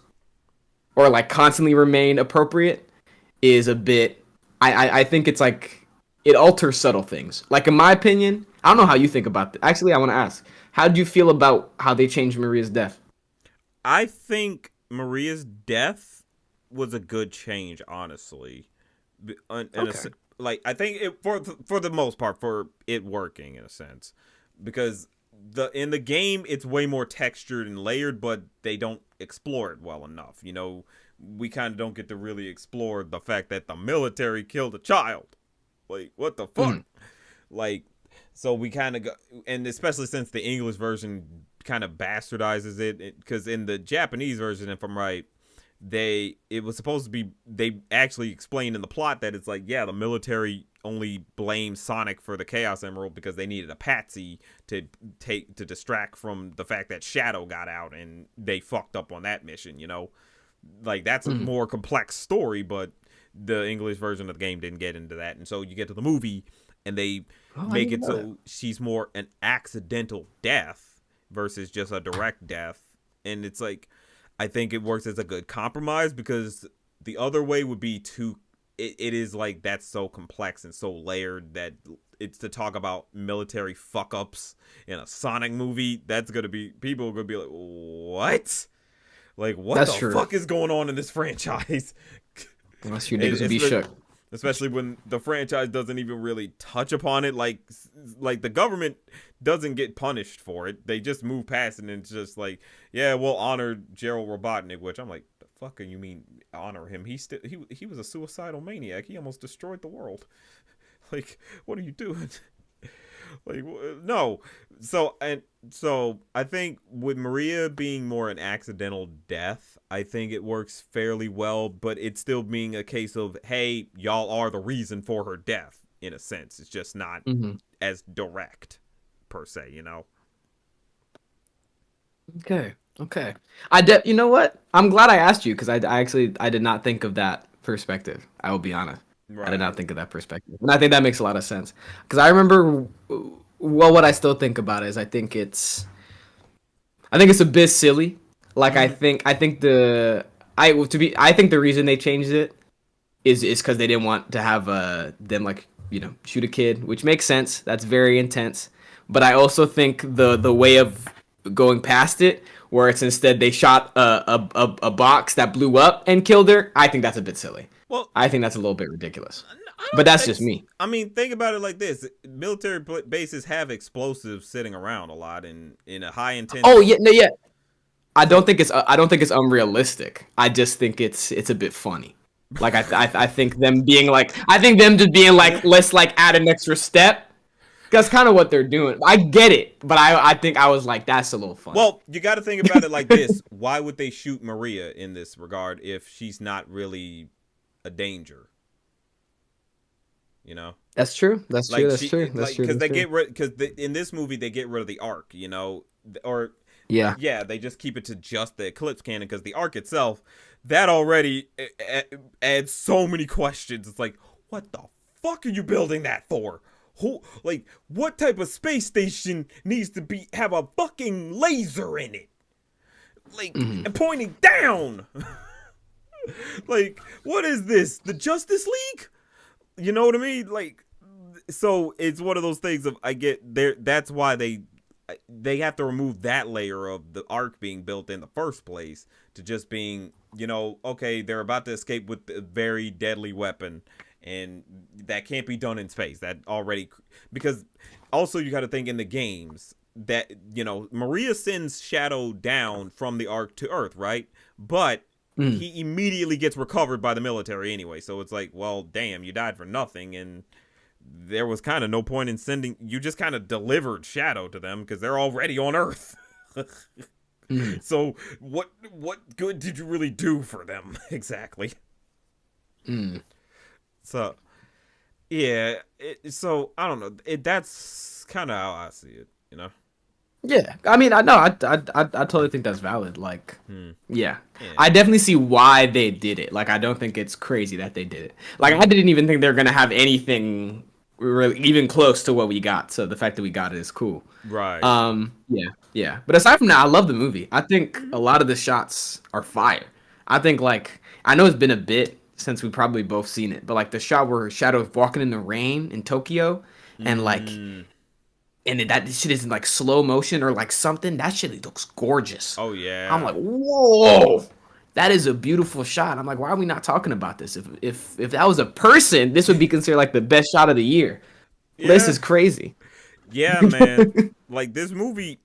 or like constantly remain appropriate is a bit. I think it's like it alters subtle things. Like in my opinion, I don't know how you think about it. Actually, I want to ask, how do you feel about how they changed Maria's death? I think Maria's death was a good change, honestly. Okay. Like I think it for the most part for it working in a sense, because in the game it's way more textured and layered, but they don't explore it well enough. We kind of don't get to really explore the fact that the military killed a child. Like what the fuck? Like so we kind of go, and especially since the English version kind of bastardizes it, because in the Japanese version, if I'm right, it was supposed to be, they actually explained in the plot that it's like, yeah, the military only blamed Sonic for the Chaos Emerald because they needed a patsy to distract from the fact that Shadow got out, and they fucked up on that mission. Like that's a more complex story, but the English version of the game didn't get into that. And so you get to the movie and they make it so she's more an accidental death versus just a direct death. And it's like, I think it works as a good compromise, because the other way would be it is like that's so complex and so layered that it's to talk about military fuck ups in a Sonic movie. That's gonna be, people are gonna be like, what? Like what That's the true. fuck is going on in this franchise? Unless you niggas would be shook. Especially when the franchise doesn't even really touch upon it. Like the government doesn't get punished for it. They just move past it, and it's just like, yeah, we'll honor Gerald Robotnik, which I'm like, the fuck you mean honor him? He was a suicidal maniac. He almost destroyed the world. Like, what are you doing? Like, no. So I think with Maria being more an accidental death, I think it works fairly well, but it's still being a case of, hey, y'all are the reason for her death, in a sense. It's just not as direct, per se, Okay. You know what? I'm glad I asked you, because I did not think of that perspective. I will be honest. Right. I did not think of that perspective, and I think that makes a lot of sense. Because I remember, well, what I still think about it is I think it's a bit silly. Like I think the reason they changed it is because they didn't want to have them like shoot a kid, which makes sense. That's very intense. But I also think the way of going past it, where it's instead they shot a box that blew up and killed her, I think that's a bit silly. Well, I think that's a little bit ridiculous. But that's just me. I mean, think about it like this: military bases have explosives sitting around a lot, in a high intense. Oh yeah, no, yeah. I don't think it's unrealistic. I just think it's a bit funny. Like I think them just being like, let's like add an extra step. That's kind of what they're doing. I get it, but I think I was like, that's a little funny. Well, you got to think about it like this: why would they shoot Maria in this regard if she's not really a danger? That's true. That's like true. That's she, true. That's like, true. Because That's true. in this movie they get rid of the arc, or Yeah. they just keep it to just the Eclipse cannon, because the arc itself, that already adds so many questions. It's like, what the fuck are you building that for? What type of space station needs to have a fucking laser in it, and pointing down? Like, what is this, the Justice League? You know what I mean? Like, so it's one of those things of, I get there. That's why they they have to remove that layer of the arc being built in the first place to just being, okay, they're about to escape with a very deadly weapon, and that can't be done in space. That already, because also you got to think in the games that, Maria sends Shadow down from the arc to Earth, right? But he immediately gets recovered by the military anyway. So it's like, well, damn, you died for nothing, and there was kind of no point in sending. You just kind of delivered Shadow to them because they're already on Earth. So what good did you really do for them exactly? So yeah, so I don't know. That's kind of how I see it. Yeah, I mean, I know, I totally think that's valid. Like, yeah, I definitely see why they did it. Like, I don't think it's crazy that they did it. Like, I didn't even think they're gonna have anything really even close to what we got. So the fact that we got it is cool. Right. Yeah. But aside from that, I love the movie. I think a lot of the shots are fire. I think, like, I know it's been a bit since we probably both seen it, but like the shot where Shadow is walking in the rain in Tokyo, and like. And that shit is in like slow motion or like something. That shit looks gorgeous. Oh yeah. I'm like, whoa, that is a beautiful shot. I'm like, why are we not talking about this? If that was a person, this would be considered like the best shot of the year. Yeah. This is crazy. Yeah, man. Like this movie,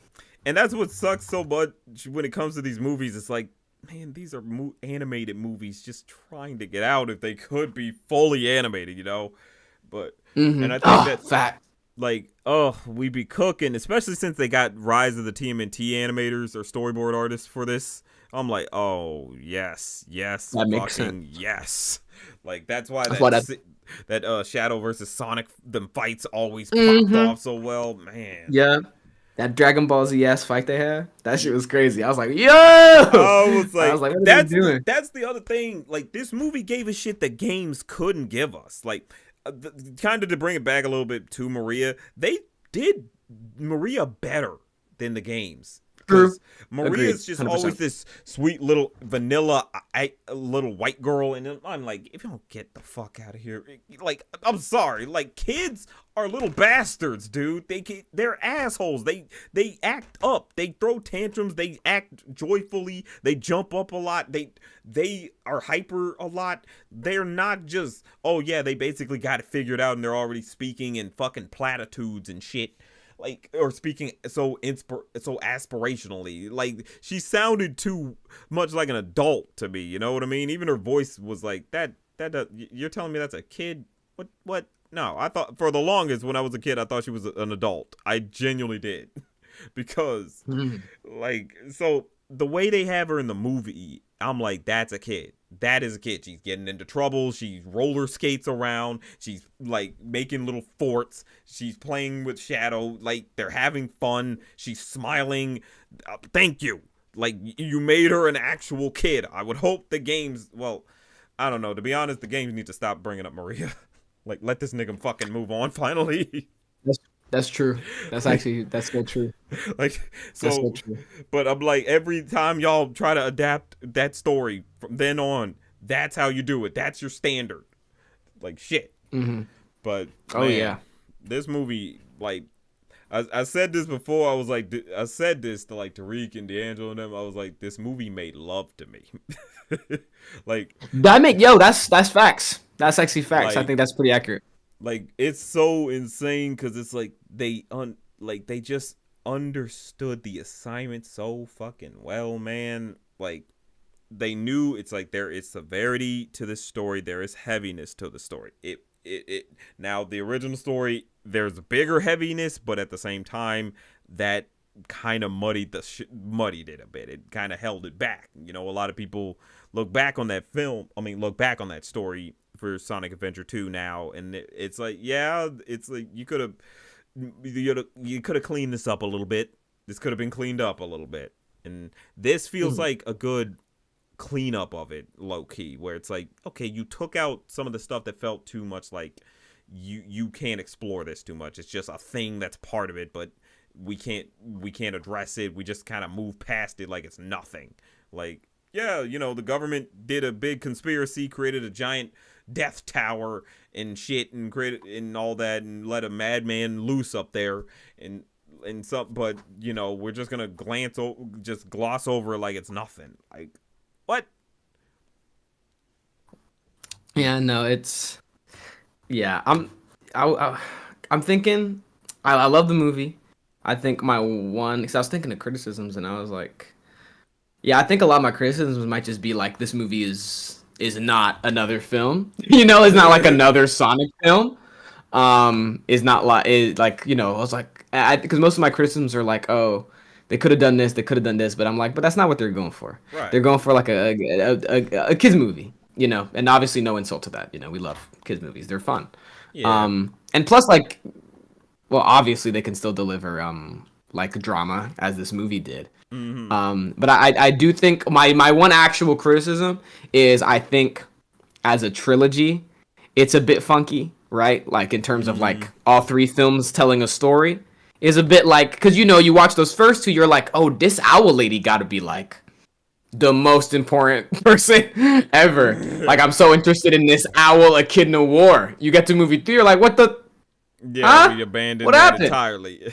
and that's what sucks so much when it comes to these movies. It's like, man, these are animated movies just trying to get out if they could be fully animated, But and I think that's fact. Like, we be cooking, especially since they got Rise of the TMNT animators or storyboard artists for this. I'm like, oh, yes, that makes sense. Yes. Like, that's why that Shadow versus Sonic, them fights always popped off so well, man. Yeah. That Dragon Ball Z ass fight they had, that shit was crazy. I was like, yo! I was like, what are they doing? That's the other thing. Like, this movie gave us shit that games couldn't give us. Like, kind of to bring it back a little bit to Maria, they did Maria better than the games. Because Maria's just 100%. Always this sweet little vanilla little white girl, and I'm like, if you don't get the fuck out of here, like, I'm sorry, like, kids are little bastards, dude. They're assholes. They act up. They throw tantrums. They act joyfully. They jump up a lot. They are hyper a lot. They're not just, oh yeah, they basically got it figured out and they're already speaking in fucking platitudes and shit. Like, or speaking so aspirationally. Like, she sounded too much like an adult to me, you know what I mean? Even her voice was like, you're telling me that's a kid? What? No, I thought, for the longest, when I was a kid, I thought she was an adult. I genuinely did. Because, like, so, the way they have her in the movie, I'm like, that's a kid. That is a kid. She's getting into trouble. She roller skates around. She's like making little forts. She's playing with Shadow. Like, they're having fun. She's smiling. Thank you. Like, you made her an actual kid. I would hope the games, well, I don't know. To be honest, the games need to stop bringing up Maria. Like, let this nigga fucking move on finally. That's true. That's so true. Like, so, so true. But I'm like, every time y'all try to adapt that story from then on, that's how you do it. That's your standard. Like, shit. But, man, this movie, like, I said this before. I was like, I said this to like Tariq and D'Angelo and them. I was like, this movie made love to me. Like, that's facts. That's actually facts. Like, I think that's pretty accurate. Like, it's so insane because it's like they just understood the assignment so fucking well, man. Like, they knew it's like there is severity to this story, there is heaviness to the story. It now the original story, there's bigger heaviness, but at the same time that kind of muddied it a bit. It kind of held it back. You know, a lot of people look back on that story for Sonic Adventure 2 now, and it's like, yeah, it's like you could have cleaned this up a little bit. This could have been cleaned up a little bit, and this feels like a good cleanup of it, low key, where it's like, okay, you took out some of the stuff that felt too much like you can't explore this too much. It's just a thing that's part of it, but we can't address it. We just kind of move past it like it's nothing. Like, yeah, you know, the government did a big conspiracy, created a giant death tower and shit, and created and all that, and let a madman loose up there, and and some, but we're just gonna just gloss over it like it's nothing. Like, what? Yeah, no, it's yeah. I'm thinking. I love the movie. I think my one because I was thinking of criticisms and I was like, yeah, I think a lot of my criticisms might just be like this movie is not another film. It's not like another Sonic film. Is not like is like I was like because most of my criticisms are like, oh, they could have done this, they could have done this, but I'm like, but that's not what they're going for. Right. They're going for like a kids movie, and obviously no insult to that. We love kids movies, they're fun. Yeah. And plus like, well, obviously they can still deliver like drama as this movie did. But I do think my one actual criticism is I think as a trilogy, it's a bit funky, right? Like in terms of like all three films telling a story is a bit like because you watch those first two, you're like, oh, this owl lady got to be like the most important person ever. Like I'm so interested in this owl, a kid in a war. You get to movie 3, you're like, what the? Yeah, Huh? we abandoned What that happened? entirely.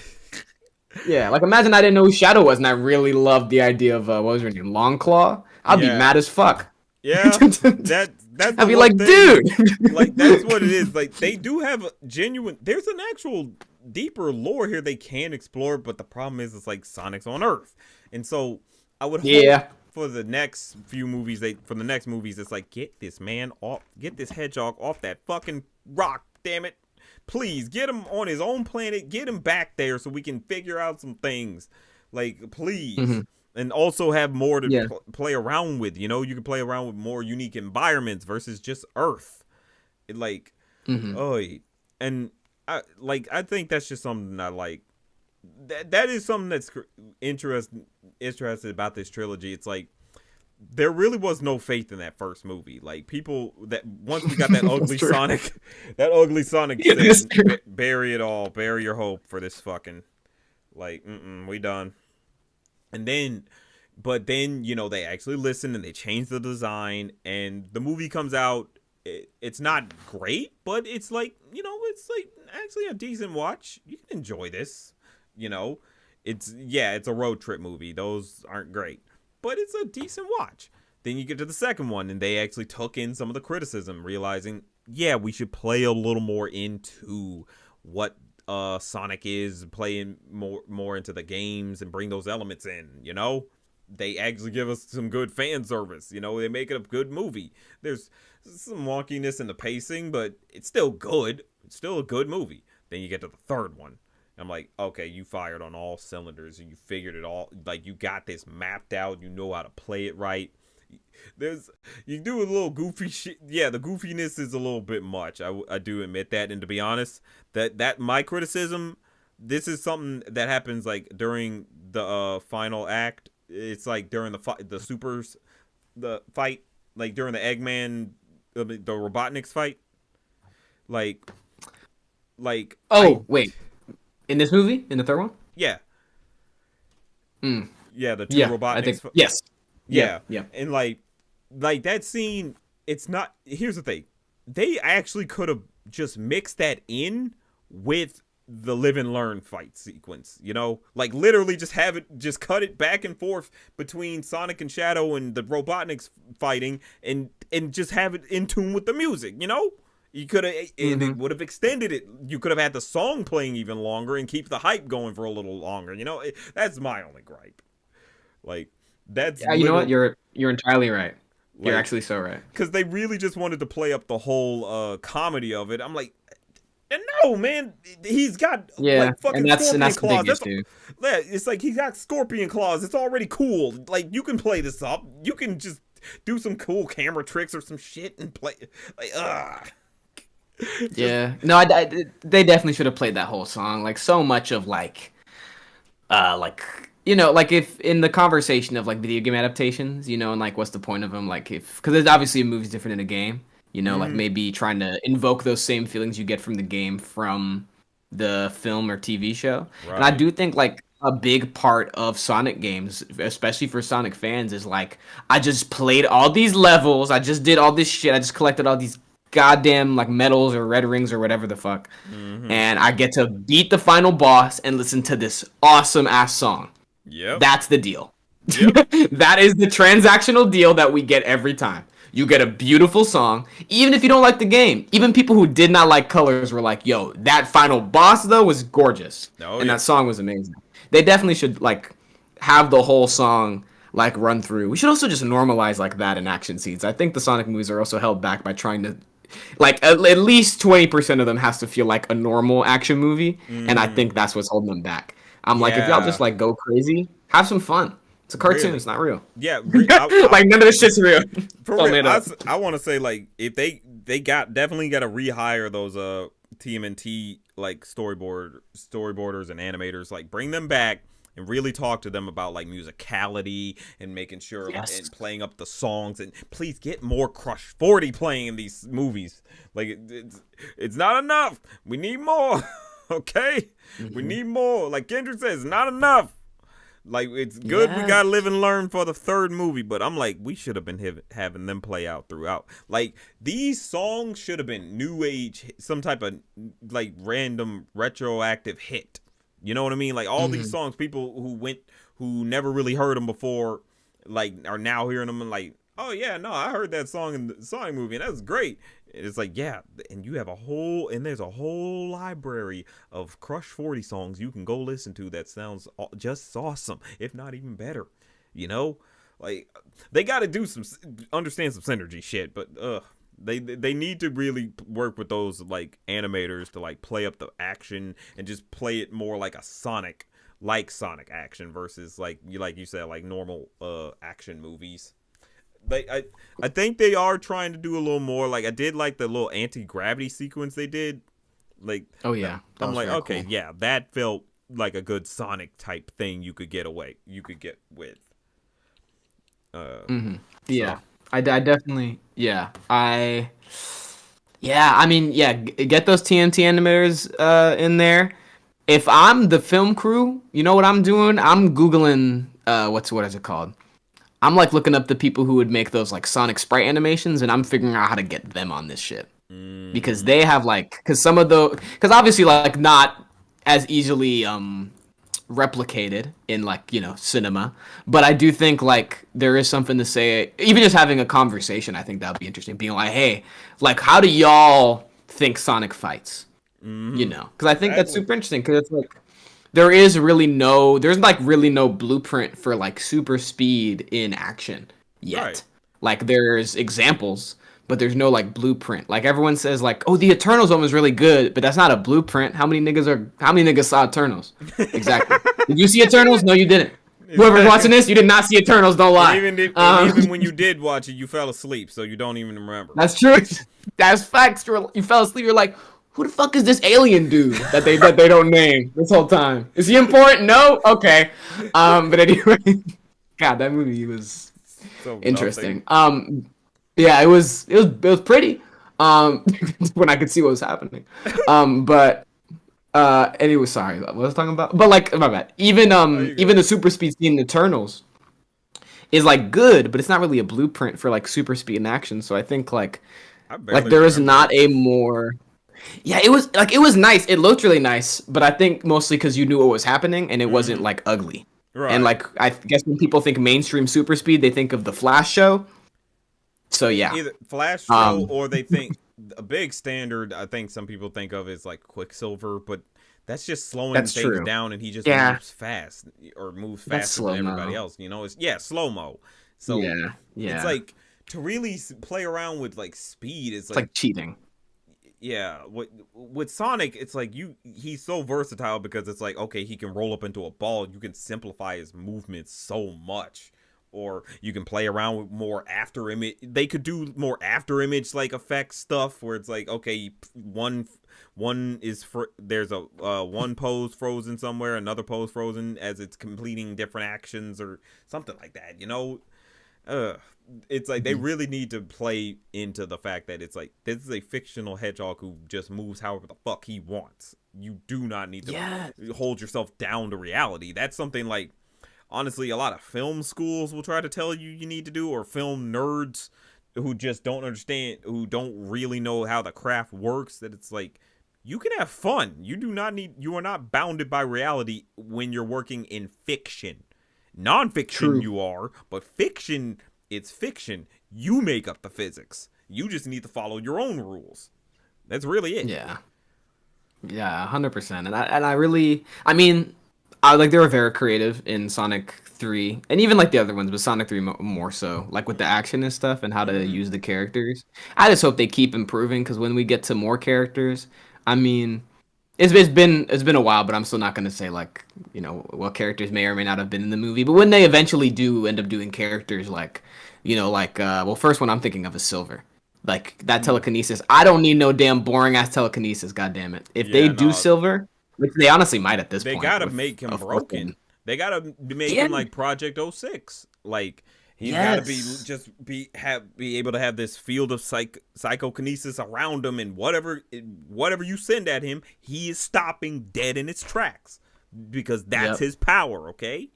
Yeah, like imagine I didn't know who Shadow was, and I really loved the idea of what was her name, Longclaw. I'd be Yeah. mad as fuck. Yeah, that's I'd be the like, one thing. dude. Like that's what it is. Like they do have a genuine. There's an actual deeper lore here they can explore, but the problem is it's like Sonic's on Earth, and so I would hope Yeah. for the next few movies, it's like get this man off, get this hedgehog off that fucking rock, damn it. Please get him on his own planet. Get him back there so we can figure out some things. Like, please. And also have more to play around with. You can play around with more unique environments versus just Earth. And I think that's just something I like. That is something that's interested about this trilogy. It's like there really was no faith in that first movie. Like people that once we got that ugly Sonic, said, bury it all, bury your hope for this fucking we done. And then, but then they actually listened and they changed the design, and the movie comes out. It's not great, but it's like it's like actually a decent watch. You can enjoy this. It's a road trip movie. Those aren't great, but it's a decent watch. Then you get to the second one, and they actually took in some of the criticism, realizing, we should play a little more into what Sonic is, playing more into the games and bring those elements in. They actually give us some good fan service. They make it a good movie. There's some wonkiness in the pacing, but it's still good. It's still a good movie. Then you get to the third one. I'm like, okay, you fired on all cylinders and you figured it all. Like, you got this mapped out. You know how to play it right. You do a little goofy shit. Yeah, the goofiness is a little bit much. I do admit that. And to be honest, that my criticism, this is something that happens like during the final act. It's like during the fight, like during the Eggman, the Robotnik's fight. Wait. In this movie? In the third one? Yeah. Yeah, the two Robotniks. I think, yes. Yeah. Yeah. And like that scene, it's not. Here's the thing. They actually could have just mixed that in with the live and learn fight sequence, like literally just cut it back and forth between Sonic and Shadow and the Robotniks fighting and just have it in tune with the music, You could have, and it would have extended it. You could have had the song playing even longer and keep the hype going for a little longer. That's my only gripe. Like that's you know what? You're entirely right. You're actually so right. Because they really just wanted to play up the whole comedy of it. I'm like, no, man. He's got fucking scorpion claws. It's like he's got scorpion claws. It's already cool. Like you can play this up. You can just do some cool camera tricks or some shit and play. Yeah. No, they definitely should have played that whole song. Like so much of like if in the conversation of like video game adaptations, and like what's the point of them? Like because there's obviously a movie's different in a game. Like maybe trying to invoke those same feelings you get from the game from the film or TV show. Right. And I do think like a big part of Sonic games, especially for Sonic fans, is like I just played all these levels, I just did all this shit, I just collected all these goddamn like medals or red rings or whatever the fuck, Mm-hmm. and I get to beat the final boss and listen to this awesome ass song. Yep. That's the deal. Yep. That is the transactional deal that we get every time. You get a beautiful song, even if you don't like the game. Even people who did not like Colors were like, "Yo, that final boss though was gorgeous, Oh, and yeah. that song was amazing." They definitely should like have the whole song like run through. We should also just normalize like that in action scenes. I think the Sonic movies are also held back by trying to like at least 20% of them has to feel like a normal action movie, and I think that's what's holding them back. I'm like, if y'all Yeah. just like go crazy, have some fun. It's a cartoon. Really. It's not real. Yeah. Like none of this shit's real. For It's all real, made up. I want to say like if they definitely got to rehire those TMNT like storyboarders and animators, like bring them back and really talk to them about like musicality and making sure Yes. and playing up the songs, and please get more Crush 40 playing in these movies. Like it's not enough. We need more. Okay, we need more. Like Kendrick says, not enough. Like it's good we Yes. gotta live and learn for the third movie, but I'm like we should have been having them play out throughout. Like these songs should have been new age, some type of like random retroactive hit. You know what I mean? Like all these songs, people who never really heard them before, like are now hearing them and like, oh yeah, no, I heard that song in the Sonic movie and that was great. It's like, yeah, and you have there's a whole library of Crush 40 songs you can go listen to that sounds just awesome, if not even better. You know, like they got to understand some synergy shit, but they need to really work with those like animators to like play up the action and just play it more like a Sonic action versus like you said like normal action movies. I think they are trying to do a little more. Like I did like the little anti-gravity sequence they did. Like Oh yeah. That I'm was like, very okay, cool. yeah, that felt like a good Sonic type thing you could get with. Yeah. I definitely I mean, yeah, get those TNT animators in there. If I'm the film crew, you know what I'm doing? I'm googling what is it called? I'm like looking up the people who would make those like Sonic sprite animations, and I'm figuring out how to get them on this shit because they have like because obviously like not as easily replicated in like cinema, but I do think like there is something to say. Even just having a conversation, I think that would be interesting. Being like, hey, like how do y'all think Sonic fights? Because I think that's Exactly. super interesting because it's like there's like really no blueprint for like super speed in action yet. Right. Like there's examples, but there's no like blueprint. Like everyone says like, oh, the Eternals one was really good, but that's not a blueprint. How many niggas saw Eternals? Exactly. Did you see Eternals? No, you didn't. Whoever's watching this, you did not see Eternals. Don't lie. Even when you did watch it, you fell asleep, so you don't even remember. That's true. That's facts. You fell asleep. You're like, who the fuck is this alien dude that they don't name this whole time? Is he important? No. Okay. But anyway, God, that movie was So interesting. Yeah, it was pretty. When I could see what was happening. But anyway, sorry, what was I talking about? But like, my bad. Even good. the super speed scene in Eternals is like good, but it's not really a blueprint for like super speed in action. So I think like I barely there is remember not it. a more. Yeah, it was nice. It looked really nice, but I think mostly because you knew what was happening and it wasn't like ugly. Right. And like I guess when people think mainstream super speed, they think of the Flash show. So yeah, Either Flash show or they think a big standard. I think some people think of is like Quicksilver, but that's just slowing That's things true. down, and he just Yeah. moves fast or moves That's faster than slow-mo. everybody else. It's slow mo. So yeah. it's like to really play around with like speed. It's it's like cheating. yeah, with Sonic, it's like he's so versatile because it's like, okay, he can roll up into a ball. You can simplify his movements so much, or you can play around with more after image. They could do more after image like effect stuff where it's like, okay, one is there's a one pose frozen somewhere, another pose frozen as it's completing different actions or something like that. It's like they really need to play into the fact that it's like this is a fictional hedgehog who just moves however the fuck he wants. You do not need to hold yourself down to reality. That's something like honestly a lot of film schools will try to tell you need to do, or film nerds who just don't understand, who don't really know how the craft works, that it's like you can have fun. You are not bounded by reality when you're working in fiction. Nonfiction True. you are, but fiction, it's fiction. You make up the physics. You just need to follow your own rules. That's really it. Yeah. Yeah, 100%. And I really, I mean, I like they were very creative in Sonic 3 and even like the other ones, but Sonic 3 more so, like with the action and stuff and how to Mm-hmm. use the characters. I just hope they keep improving because when we get to more characters, I mean, it's been a while, but I'm still not gonna say like what characters may or may not have been in the movie. But when they eventually do end up doing characters like, well, first one I'm thinking of is Silver, like that telekinesis. I don't need no damn boring ass telekinesis. God damn it! If they Yeah, do no, Silver, which they honestly might at this they point gotta with make him a fourth one. broken. They gotta make Yeah. him like Project '06. Like he's gotta be Yes. just be able to have this field of psychokinesis around him, and whatever you send at him, he is stopping dead in its tracks because that's Yep. his power. Okay.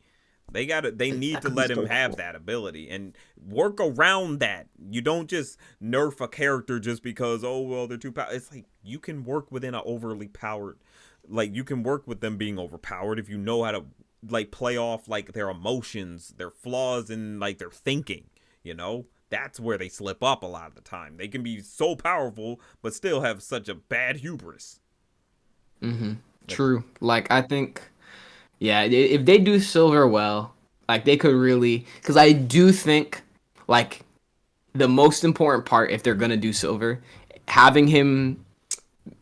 They need That to could be let him so have cool. that ability and work around that. You don't just nerf a character just because, oh well, they're too powerful. It's like you can work within an overly powered, like you can work with them being overpowered if you know how to like play off like their emotions, their flaws, and like their thinking. That's where they slip up a lot of the time. They can be so powerful but still have such a bad hubris. Like, True. Like I think, yeah, if they do Silver well, like they could really, because I do think like the most important part if they're gonna do Silver, having him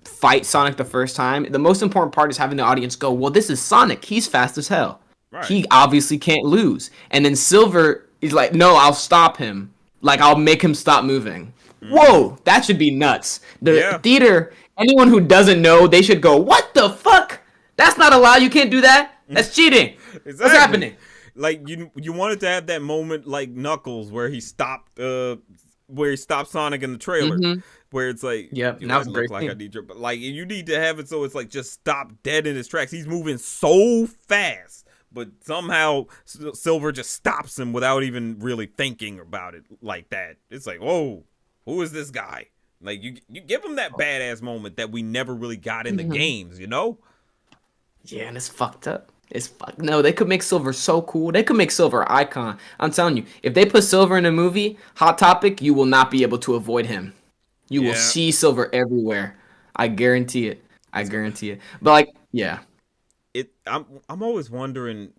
fight Sonic the first time, the most important part is having the audience go, well, this is Sonic. He's fast as hell. right. He obviously can't lose. And then Silver is like, no, I'll stop him. Like I'll make him stop moving. Mm-hmm. Whoa, that should be nuts. The Yeah. theater, anyone who doesn't know, they should go, what the fuck? That's not allowed. You can't do that. That's cheating. What's Exactly. happening? Like you wanted to have that moment like Knuckles where he stopped Sonic in the trailer, Mm-hmm. where it's like, Yep, do that I was a look great like I scene. need your, but like you need to have it so it's like just stop dead in his tracks. He's moving so fast, but somehow Silver just stops him without even really thinking about it like that. It's like, whoa, who is this guy? Like you give him that badass moment that we never really got in the Mhm. games. Yeah, and it's fucked up. No, they could make Silver so cool. They could make Silver an icon. I'm telling you, if they put Silver in a movie, Hot Topic, you will not be able to avoid him. You will Yeah, see Silver everywhere. I guarantee it. I it's guarantee it. But like, yeah. I'm always wondering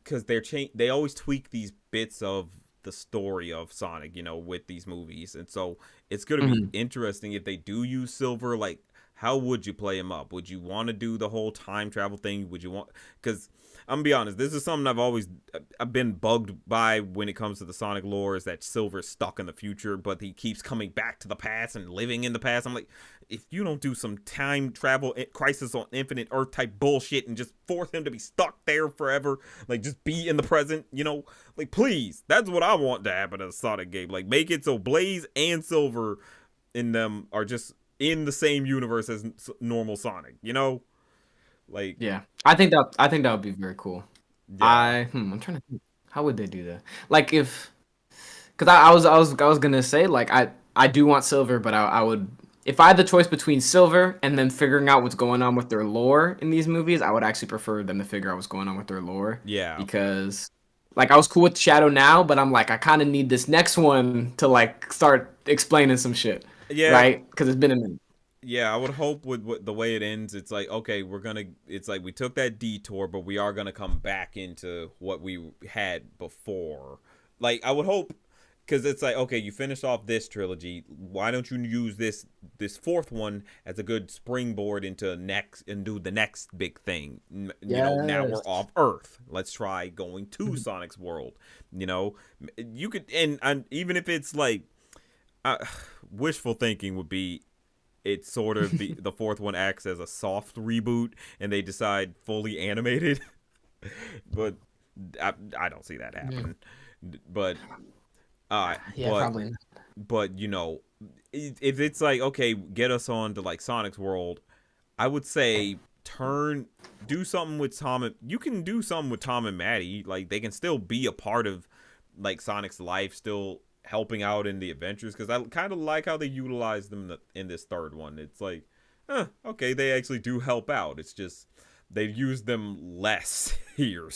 because they always tweak these bits of the story of Sonic, with these movies, and so it's gonna be Mhm. interesting if they do use Silver. Like, how would you play him up? Would you want to do the whole time travel thing? Would you want? Because I'm gonna be honest, this is something I've been bugged by when it comes to the Sonic lore is that Silver's stuck in the future, but he keeps coming back to the past and living in the past. I'm like, if you don't do some time travel Crisis on Infinite Earth type bullshit and just force him to be stuck there forever, like just be in the present, like please, that's what I want to happen in a Sonic game. Like make it so Blaze and Silver in them are just in the same universe as normal Sonic. Like Yeah. I think that would be very cool. yeah, I'm trying to think. How would they do that? Like if because I was gonna say like I do want Silver, but I would if I had the choice between Silver and then figuring out what's going on with their lore in these movies, I would actually prefer them to figure out what's going on with their lore yeah, because like I was cool with Shadow now, but I'm like I kind of need this next one to like start explaining some shit, yeah. right? Because it's been a minute. Yeah, I would hope with the way it ends, it's like, okay, it's like we took that detour, but we are gonna come back into what we had before. Like, I would hope, because it's like, okay, you finished off this trilogy, why don't you use this fourth one as a good springboard into next and do the next big thing? Now we're Yes. off Earth. Let's try going to Sonic's world. You know, you could, and even if it's like, uh, wishful thinking would be it's sort of the fourth one acts as a soft reboot and they decide fully animated. But I don't see that happen. But Yeah, but probably. Not. but if it's like, okay, get us on to like Sonic's world, I would say do something with Tom and you can do something with Tom and Maddie. Like they can still be a part of like Sonic's life, still helping out in the adventures, because I kind of like how they utilize them in this third one. It's like, okay, they actually do help out. It's just they use them less here.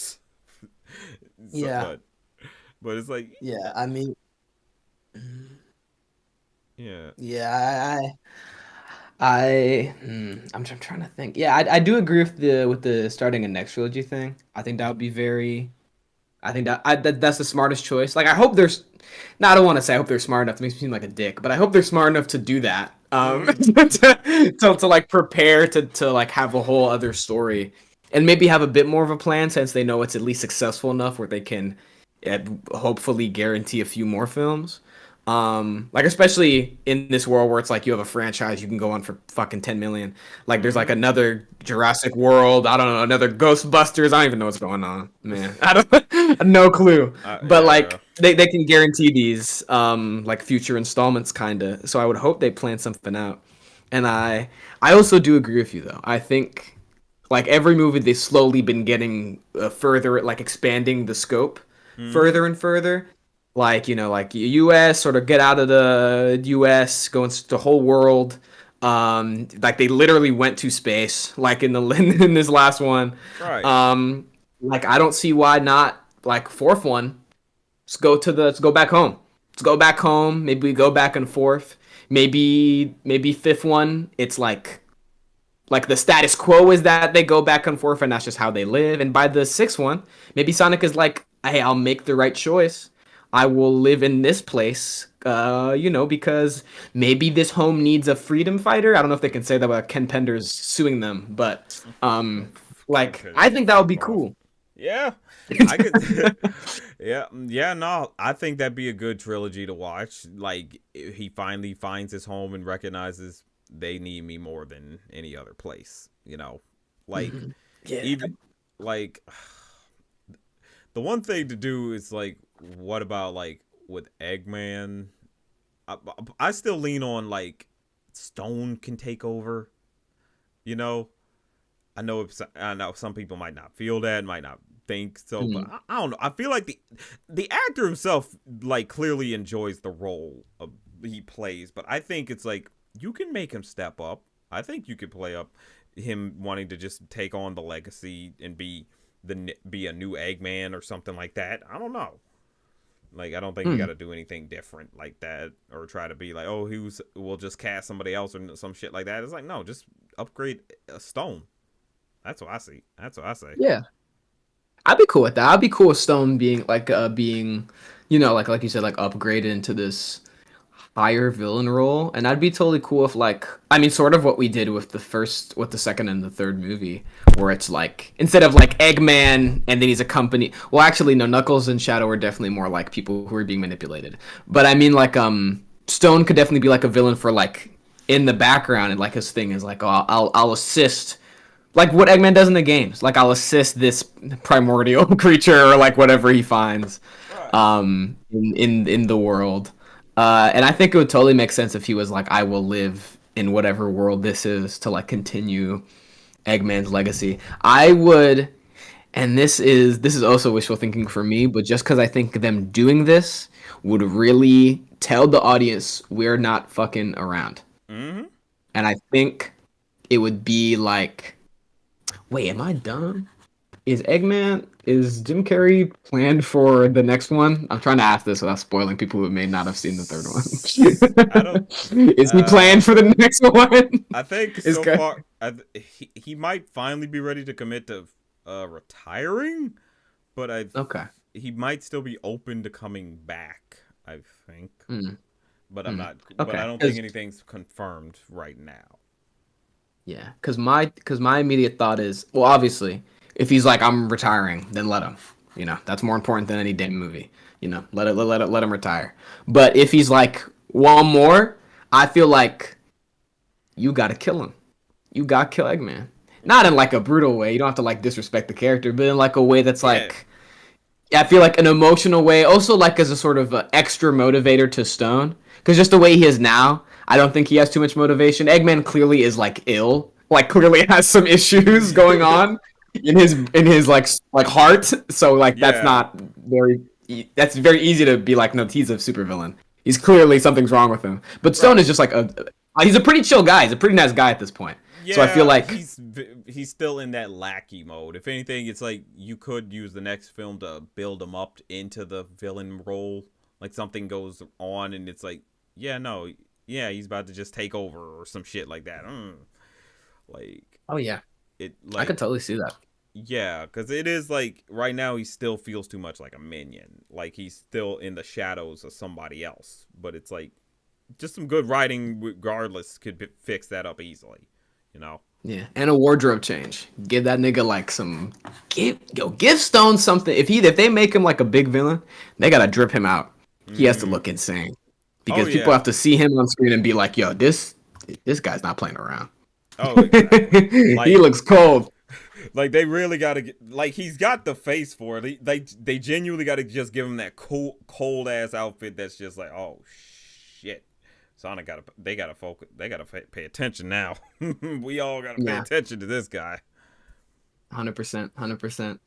Yeah. But it's like, Yeah, I mean, yeah, yeah, I'm trying to think. Yeah, I do agree with the starting a next trilogy thing. I think that would be very. I think that's the smartest choice. Like, I hope there's. No, I don't want to say I hope they're smart enough. It makes me seem like a dick, but I hope they're smart enough to do that. To like prepare to like have a whole other story, and maybe have a bit more of a plan since they know it's at least successful enough where they can, hopefully guarantee a few more films. Like especially in this world where it's like you have a franchise you can go on for fucking 10 million. Like there's like another Jurassic World, I don't know, another Ghostbusters. I don't even know what's going on, man. I don't, no clue. But yeah. like they can guarantee these like future installments kinda. So I would hope they plan something out. And I also do agree with you though. I think like every movie they've slowly been getting further, like expanding the scope further and further, like like US, sort of get out of the US, go into the whole world. Like they literally went to space, like in the in this last one. Right. Like I don't see why not, like fourth one, let's go back home. Let's go back home. Maybe we go back and forth. Maybe fifth one, it's like the status quo is that they go back and forth and that's just how they live. And by the sixth one, maybe Sonic is like, hey, I'll make the right choice. I will live in this place, because maybe this home needs a freedom fighter. I don't know if they can say that without Ken Penders suing them, but like I think that would be cool. Yeah, I could. yeah. No, I think that'd be a good trilogy to watch. Like he finally finds his home and recognizes they need me more than any other place. Like Yeah. even like the one thing to do is like, what about like with Eggman? I still lean on like Stone can take over. I know some people might not feel that, might not think so, but I don't know. I feel like the actor himself like clearly enjoys the role he plays, but I think it's like you can make him step up. I think you could play up him wanting to just take on the legacy and be a new Eggman or something like that. I don't know. Like, I don't think you got to do anything different like that, or try to be like, oh, we'll just cast somebody else or some shit like that. It's like, no, just upgrade a Stone. That's what I see. That's what I say. Yeah. I'd be cool with that. I'd be cool with Stone being like like you said, like upgraded into this higher villain role, and I'd be totally cool if sort of what we did with the second and the third movie, where it's like instead of like Eggman and then he's accompanied. Well, actually, no, Knuckles and Shadow are definitely more like people who are being manipulated. But I mean, like Stone could definitely be like a villain for like in the background, and like his thing is like, oh, I'll assist. Like what Eggman does in the games, like I'll assist this primordial creature or like whatever he finds, in the world. And I think it would totally make sense if he was like, I will live in whatever world this is to like continue Eggman's legacy. I would, and this is also wishful thinking for me, but just because I think them doing this would really tell the audience we're not fucking around. Mm-hmm. And I think it would be like, wait, am I dumb? Is Jim Carrey planned for the next one? I'm trying to ask this without spoiling people who may not have seen the third one. Is he planned for the next one? I think far, he might finally be ready to commit to retiring, but he might still be open to coming back, I think. But I'm not. Okay. But I don't think anything's confirmed right now. Yeah, because my immediate thought is, well, obviously, if he's like, I'm retiring, then let him. That's more important than any damn movie. Let him retire. But if he's like, one more, I feel like you gotta kill him. You gotta kill Eggman. Not in like a brutal way. You don't have to like disrespect the character, but in like a way that's like, I feel like an emotional way. Also like as a sort of extra motivator to Stone, because just the way he is now, I don't think he has too much motivation. Eggman clearly is like ill, like clearly has some issues going on in his like heart. So like that's very easy to be like, no, he's a supervillain. He's clearly something's wrong with him. But Stone is Right. just like he's a pretty chill guy. He's a pretty nice guy at this point. So I feel Yeah, like he's still in that lackey mode. If anything, it's like you could use the next film to build him up into the villain role. Like something goes on and it's like, yeah, no, yeah, he's about to just take over or some shit like that. Like oh yeah, it, I like could totally see that. yeah, because it is like right now he still feels too much like a minion. Like he's still in the shadows of somebody else. But it's like just some good writing, regardless, could fix that up easily. You know. Yeah, and a wardrobe change. Give that nigga like some give Stone something. If they make him like a big villain, they gotta drip him out. He has to Mm. look insane Oh because people yeah. have to see him on screen and be like, "Yo, this guy's not playing around. Oh exactly. He Like looks cold." like they really gotta get, like he's got the face for it. They genuinely gotta just give him that cold ass outfit that's just like, oh shit. Sonic gotta focus, they gotta pay attention now. We all gotta pay Yeah, attention to this guy. 100%, 100%.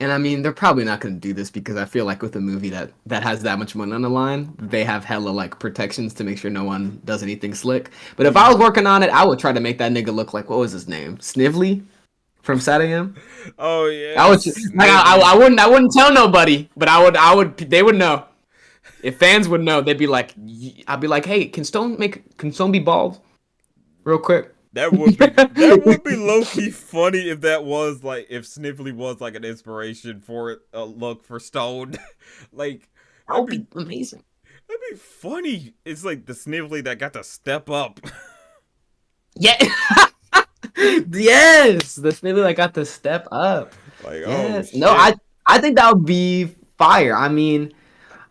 And I mean, they're probably not gonna do this because I feel like with a movie that has that much money on the line, they have hella like protections to make sure no one does anything slick. But if I was working on it, I would try to make that nigga look like what was his name, Snively from Satam. Oh yeah, I would like I wouldn't tell nobody, but I would they would know. If fans would know, they'd be like, I'd be like, hey, can Stone be bald, real quick? that would be low key funny if that was like if Sniffly was like an inspiration for a look for Stone. Like That that'd would be amazing. that'd be funny. It's like the Sniffly that got to step up. Yeah. Yes, the Snively that got to step up. Like oh Yes. No, shit. I think that would be fire. I mean,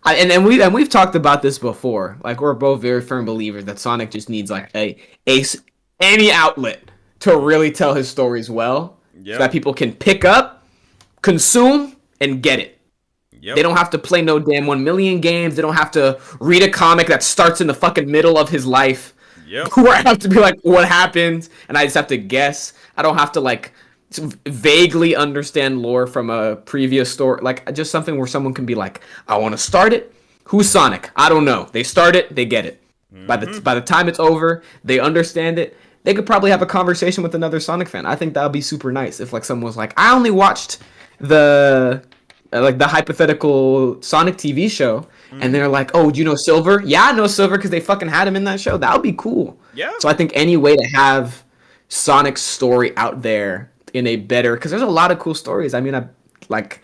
we've talked about this before. Like we're both very firm believers that Sonic just needs like any outlet to really tell his stories well, so that Yep. people can pick up, consume, and get it. They Yep. don't have to play no damn 1,000,000 games. They don't have to read a comic that starts in the fucking middle of his life, Yep. where I have to be like, what happened? And I just have to guess. I don't have to like vaguely understand lore from a previous story. Like just something where someone can be like, I want to start it. Who's Sonic? I don't know. They start it, they get it. By the time it's over, they understand it. They could probably have a conversation with another Sonic fan. I think that would be super nice if like someone was like, I only watched the like the hypothetical Sonic TV show, and they're like, "Oh, do you know Silver? Yeah, I know Silver because they fucking had him in that show. That would be cool." Yeah. So I think any way to have Sonic's story out there in a better, because there's a lot of cool stories. I mean, I like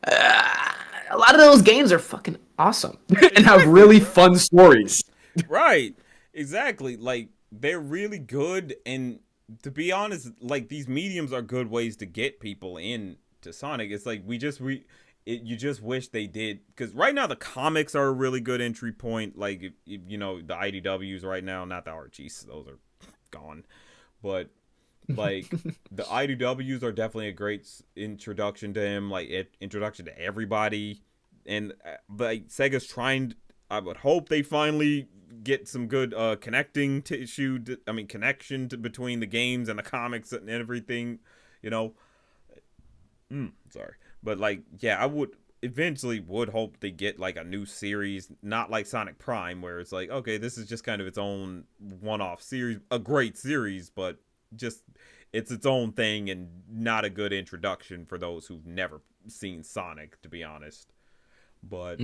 a lot of those games are fucking awesome and have really fun stories. Right. Exactly. Like they're really good, and to be honest, like these mediums are good ways to get people in to Sonic. It's like you just wish they did, because right now the comics are a really good entry point. Like if you know the IDWs right now, not the Archies, those are gone, but like the IDWs are definitely a great introduction to him, like introduction to everybody, and like Sega's trying. I would hope they finally get some good connecting tissue. Connection between the games and the comics and everything. You know, sorry, but like, yeah, I would eventually would hope they get like a new series, not like Sonic Prime, where it's like, okay, this is just kind of its own one-off series, a great series, but just it's its own thing and not a good introduction for those who've never seen Sonic, to be honest. But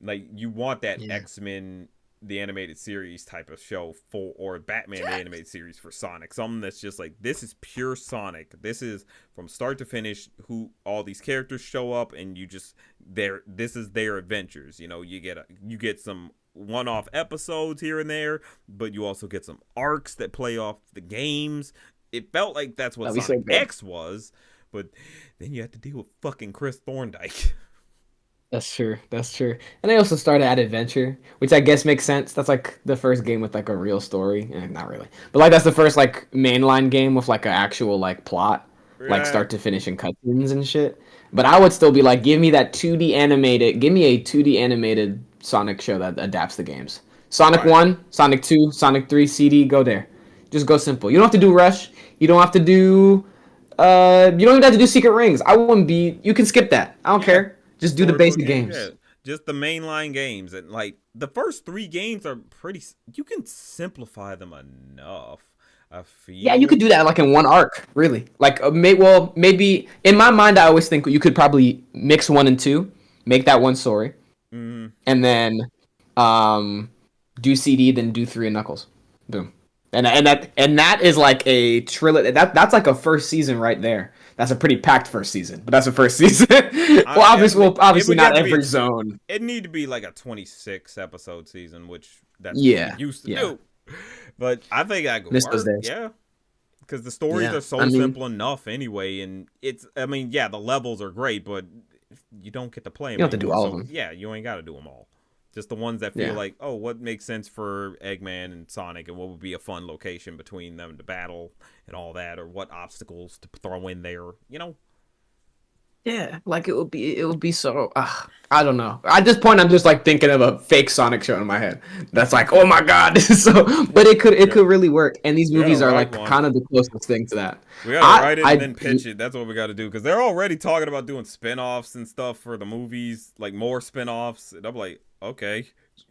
like, you want that Yeah. X-Men the animated series type of show for, or Batman the animated series for Sonic, something that's just like, this is pure Sonic, this is from start to finish who all these characters show up, and you just this is their adventures. You know, you get some one-off episodes here and there, but you also get some arcs that play off the games. It felt like that's what That'd be so Sonic good. X was, but then you have to deal with fucking Chris Thorndike. That's true. That's true. And they also started at Adventure, which I guess makes sense. That's like the first game with like a real story. Not really. But like that's the first like mainline game with like an actual like plot, like Yeah. start to finish and cutscenes and shit. But I would still be like, give me that 2D animated, give me a 2D animated Sonic show that adapts the games. Sonic Right. 1, Sonic 2, Sonic 3 CD, go there. Just go simple. You don't have to do Rush. You don't have to do you don't even have to do Secret Rings. I wouldn't be, you can skip that. I don't care. Just do the basic Storybook game, games. yeah. just the mainline games, and like the first 3 games are pretty. You can simplify them enough. I Yeah, you feel. could do that like in one arc, really. Like, maybe in my mind, I always think you could probably mix 1 and 2, make that one story, Mm, and then do CD, then do 3 and Knuckles. Boom. And that is like a trilogy. That's like a first season right there. That's a pretty packed first season, but that's a first season. Well, I mean, it obviously would not have to be. every zone. It need to be like a 26 episode season, which that's what we Yeah, used to yeah. do. But I think that could Miss those work. days. Yeah. Because the stories Yeah, are so I mean, simple enough anyway, and I mean, yeah, the levels are great, but you don't get to play you them don't have to do anymore. all of So them. yeah, you ain't got to do them all. Just the ones that feel Yeah. like, oh, what makes sense for Eggman and Sonic, and what would be a fun location between them to battle and all that, or what obstacles to throw in there. Yeah, like it would be so. I don't know. At this point, I'm just like thinking of a fake Sonic show in my head. That's like, oh my god, this is so. But it could Yeah. really work, and these We gotta movies are write like one. kind of the closest thing to that. We gotta write it I and then pitch it. That's what we gotta do, because they're already talking about doing spin-offs and stuff for the movies, like more spin-offs. And I'm like, okay,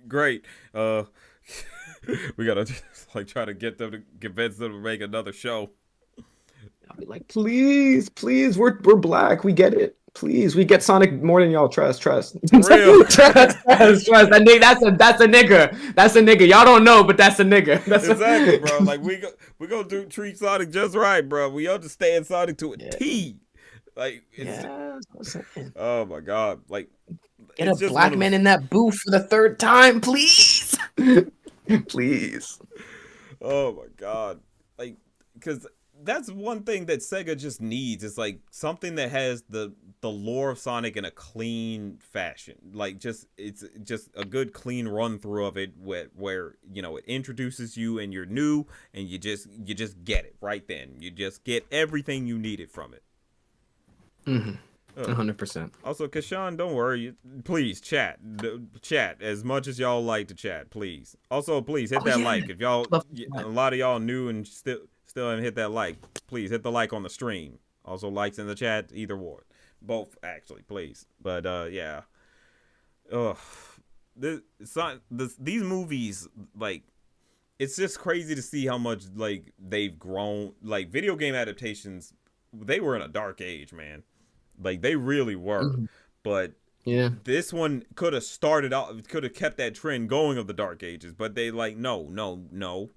great. We gotta just like try to get them to convince them to make another show. I'll be like, please, please, we're black, we get it. Please, we get Sonic more than y'all. Trust. real. Trust. That's a nigga. That's a nigga. Y'all don't know, but that's a nigga. Exactly, bro. Like we go do treat Sonic just right, bro. We understand Sonic to a Yeah. T. Like it's Yeah, that's what I'm saying. oh my god. Like Get it's a just black one of man those- in that booth for the 3rd time, please. Please. Oh my god. Like because that's one thing that Sega just needs. It's like something that has the lore of Sonic in a clean fashion. Like it's just a good clean run through of it where it introduces you and you're new and you just get it right then. You just get everything you needed from it. 100%. Also, Kashan, don't worry. Please chat as much as y'all like to chat. Please. Also, please hit that yeah. like if y'all. Love A lot of y'all new and still haven't hit that like. Please hit the like on the stream. Also, likes in the chat. Either one, both actually, please. But yeah. Ugh. These movies, like, it's just crazy to see how much like they've grown. Like video game adaptations, they were in a dark age, man. Like they really were. But Yeah. this one could have started out, could have kept that trend going of the dark ages, but they like no.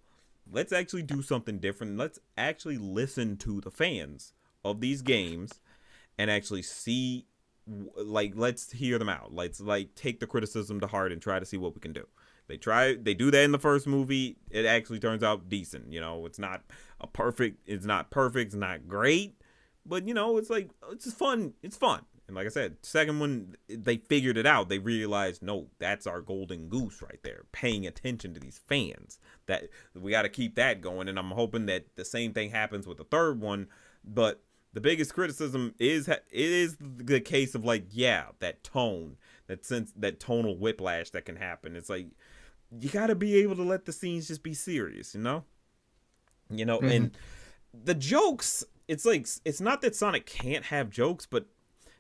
Let's actually do something different. Let's actually listen to the fans of these games and actually see, like, let's hear them out. Let's like take the criticism to heart and try to see what we can do. They do that in the first movie. It actually turns out decent. It's not perfect. It's not great, but it's like it's just fun. It's fun. And like I said, second one, they figured it out. They realized, no, that's our golden goose right there. Paying attention to these fans. That we got to keep that going. And I'm hoping that the same thing happens with the third one. But the biggest criticism is the case of like, yeah, that tone, that tonal whiplash that can happen. It's like you got to be able to let the scenes just be serious, and the jokes. It's like it's not that Sonic can't have jokes, but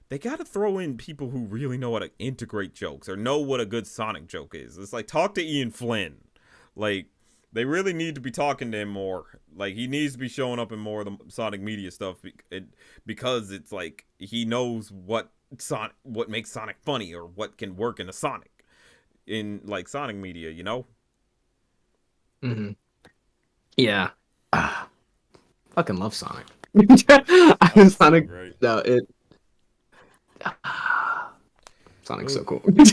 they got to throw in people who really know how to integrate jokes or know what a good Sonic joke is. It's like, talk to Ian Flynn. Like, they really need to be talking to him more. Like, he needs to be showing up in more of the Sonic media stuff because it's like he knows what makes Sonic funny or what can work in a Sonic. In, like, Sonic media, Yeah. Fucking love Sonic. Sonic. Right. No, it. Sonic's so cool. We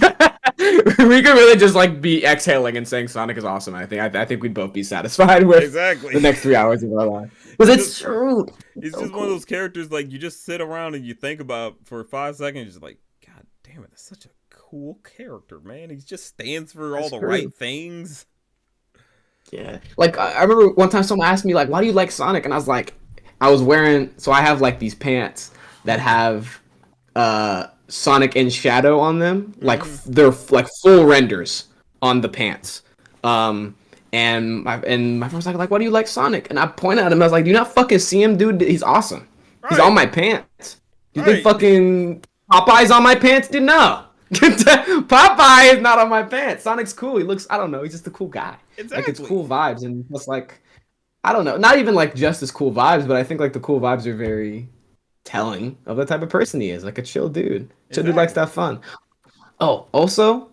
could really just like be exhaling and saying Sonic is awesome. I think we'd both be satisfied with Exactly. the next 3 hours of our life. Because it's true. It's so just one of those characters like you just sit around and you think about for 5 seconds, just like, God damn it, that's such a cool character, man. He just stands for all the right things. Yeah. Like I remember one time someone asked me like, why do you like Sonic? And I was like, I have like these pants that have Sonic in shadow on them. Like they're like full renders on the pants. And my friend was like, why do you like Sonic? And I pointed at him. I was like, do you not fucking see him, dude? He's awesome. He's Right. on my pants. Do you think Right. fucking Popeye's on my pants? Dude, no. Popeye is not on my pants. Sonic's cool. He looks, I don't know, he's just a cool guy. Like it's Exactly. cool vibes and plus like I don't know, not even like just as cool vibes, but I think like the cool vibes are very telling of the type of person he is. Like a chill dude. Chill dude likes to Exactly. have fun. Oh, also,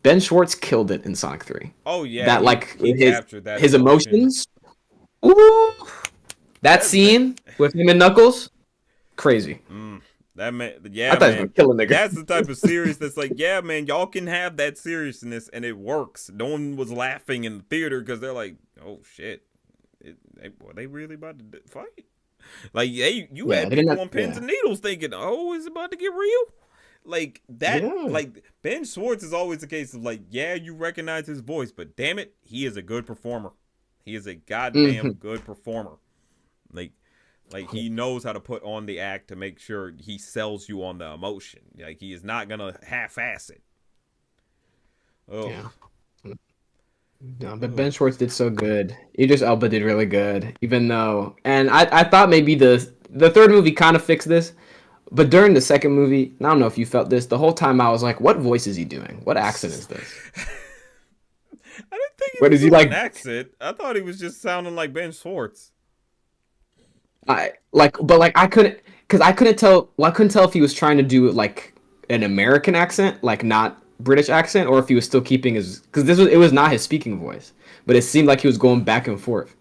Ben Schwartz killed it in Sonic 3. Oh yeah, That like he captured that his emotion. emotions. Ooh, that That man, scene with him and Knuckles, crazy. that man, I yeah, thought he was gonna man. kill a nigga. That's the type of serious that's like, yeah, man, y'all can have that seriousness and it works. No one was laughing in the theater because they're like, oh shit, were they really about to fight? Like, hey, you Yeah, had they didn't people have, on pins yeah, and needles thinking, oh, is it about to get real? Like that, yeah. like Ben Schwartz is always the case of like, yeah, you recognize his voice, but damn it, he is a good performer. He is a goddamn Hmm. good performer. Like, like he knows how to put on the act to make sure he sells you on the emotion. Like he is not gonna half-ass it. Oh, Yeah. No, but Ben oh, Schwartz did so good. Idris Elba did really good, even though, and I thought maybe the third movie kind of fixed this, but during the second movie, I don't know if you felt this. The whole time I was like, what voice is he doing? What accent is this? I didn't think he What was is he doing an like? accent. I thought he was just sounding like Ben Schwartz. I like, but like I couldn't, because I couldn't tell. Well, I couldn't tell if he was trying to do like an American accent, like not British accent, or if he was still keeping his. Because it was not his speaking voice, but it seemed like he was going back and forth,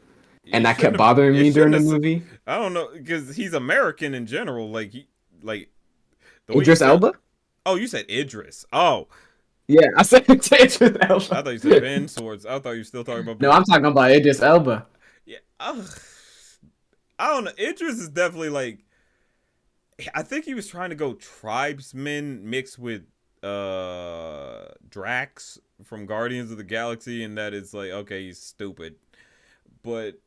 and It that kept shouldn't have. bothering It me during shouldn't the have. movie. I don't know because he's American in general. Like the way you Idris said. Elba. Oh, you said Idris. Oh, Yeah, I said Idris I Elba. thought you said Ben Swords. I thought you were still talking about No, Ben. I'm talking about Idris Elba. Yeah. I don't know. Idris is definitely like. I think he was trying to go tribesman mixed with Drax from Guardians of the Galaxy, and that is like okay, he's stupid, but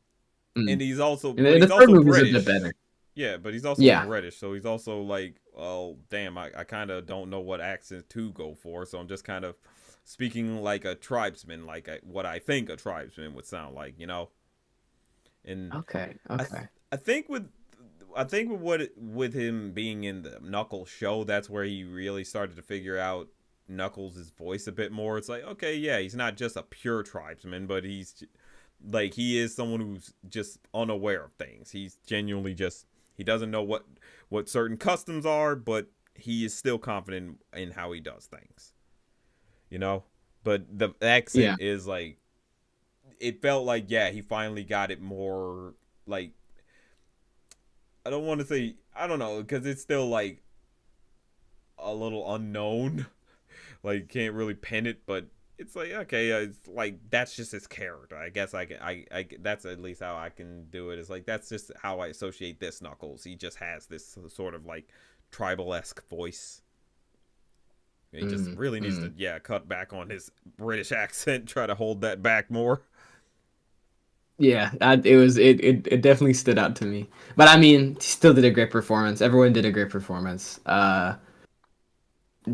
Mm. and he's also And but the he's third also movie's a bit better. British. Yeah, but he's also Yeah. British, so he's also like, oh damn, I kind of don't know what accent to go for, so I'm just kind of speaking like a tribesman, like what I think a tribesman would sound like, you know. And Okay. I th- Okay. I think with with him being in the Knuckles show, that's where he really started to figure out Knuckles' voice a bit more. It's like, okay, yeah, he's not just a pure tribesman, but he's like he is someone who's just unaware of things. He's genuinely just he doesn't know what certain customs are, but he is still confident in how he does things. You know? But the Yeah. accent is like it felt like yeah, he finally got it more like I don't want to say I don't know because it's still like a little unknown. Like can't really pin it, but it's like okay, it's like that's just his character. I guess I can that's at least how I can do it. It's like that's just how I associate this Knuckles. He just has this sort of like tribal-esque voice. He just Mm, really needs to mm. yeah cut back on his British accent. Try to hold that back more. Yeah, it definitely stood out to me. But I mean, he still did a great performance. Everyone did a great performance.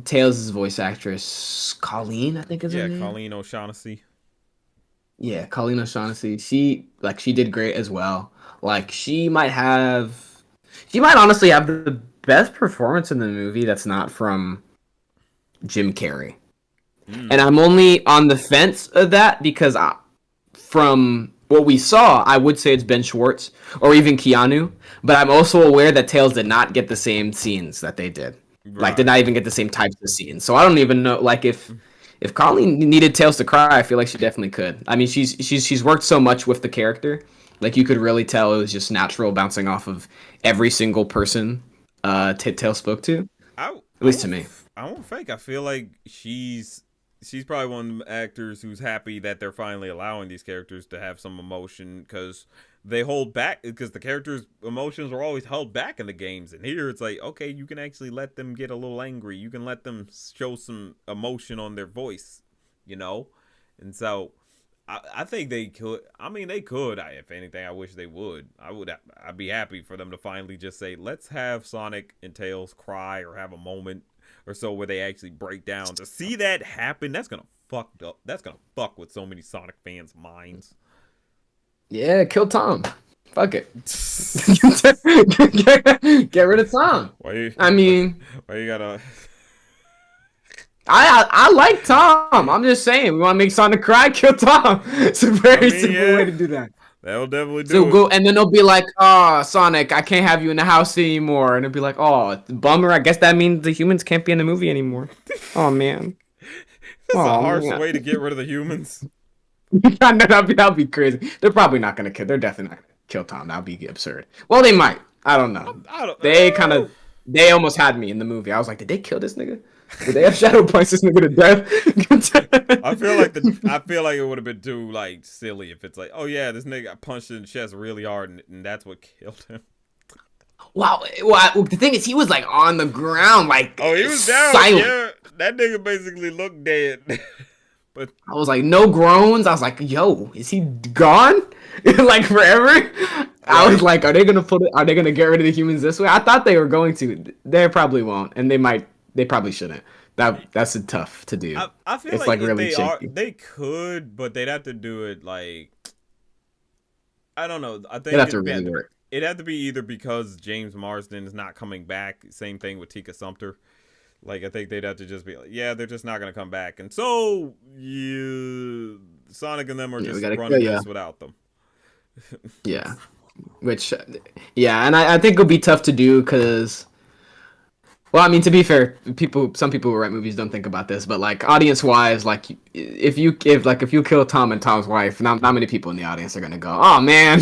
Tails' voice actress, Colleen, I think is her Yeah, name. Colleen O'Shaughnessy. Yeah, Colleen O'Shaughnessy. She did great as well. Like she might honestly have the best performance in the movie that's not from Jim Carrey. And Mm, I'm only on the fence of that because from what we saw, I would say it's Ben Schwartz or even Keanu. But I'm also aware that Tails did not get the same scenes that they did. Like, did right. not even get the same types of scenes. So I don't even know. Like, if Colleen needed Tails to cry, I feel like she definitely could. I mean, she's worked so much with the character. Like, you could really tell it was just natural bouncing off of every single person Tails spoke to. I At least to me. I won't fake. I feel like she's probably one of the actors who's happy that they're finally allowing these characters to have some emotion because they hold back because the characters' emotions are always held back in the games, and here it's like okay, you can actually let them get a little angry. You can let them show some emotion on their voice, you know, and so. I think they could. I mean, they could. If anything, I wish they would. I'd be happy for them to finally just say, "Let's have Sonic and Tails cry or have a moment or so where they actually break down." To see that happen, that's gonna fuck up. That's gonna fuck with so many Sonic fans' minds. Yeah, kill Tom. Fuck it. Get rid of Tom. why you I why, mean, why you gotta I like Tom. I'm just saying, we want to make Sonic cry, kill Tom. It's a very simple way to do that. That'll definitely So do it. go, and then they'll be like, "Oh, Sonic, I can't have you in the house anymore." And it'll be like, "Oh, bummer. I guess that means the humans can't be in the movie anymore." Oh man. That's a Oh harsh man. way to get rid of the humans. That'd be crazy. They're probably not gonna kill. They're definitely not gonna kill Tom. That'd be absurd. Well, they might. I don't know. I don't They know. they almost had me in the movie. I was like, did they kill this nigga? Did they have Shadow Punch this nigga to death? I feel like it would have been too like silly if it's like, oh yeah, this nigga got punched in the chest really hard and that's what killed him. Wow. Well, the thing is, he was like on the ground, like Oh, he was down. silent. Yeah, that nigga basically looked dead. But I was like, no groans. I was like, yo, is he gone? Like forever? I was like, are they gonna get rid of the humans this way? I thought they were going to. They probably won't, and they probably shouldn't. That's tough to do. I feel It's like if really shaky. they could, but they'd have to do it like I don't know. I think It'd have to really work. it'd have to be either because James Marsden is not coming back. Same thing with Tika Sumpter. Like I think they'd have to just be like, yeah, they're just not gonna come back, and so Sonic and them are Yeah, we just gotta running kill ya. this without them. Yeah, which, yeah, and I think it'll be tough to do because, well, I mean, to be fair, some people who write movies don't think about this, but like audience wise, like if you kill Tom and Tom's wife, not many people in the audience are gonna go, oh man,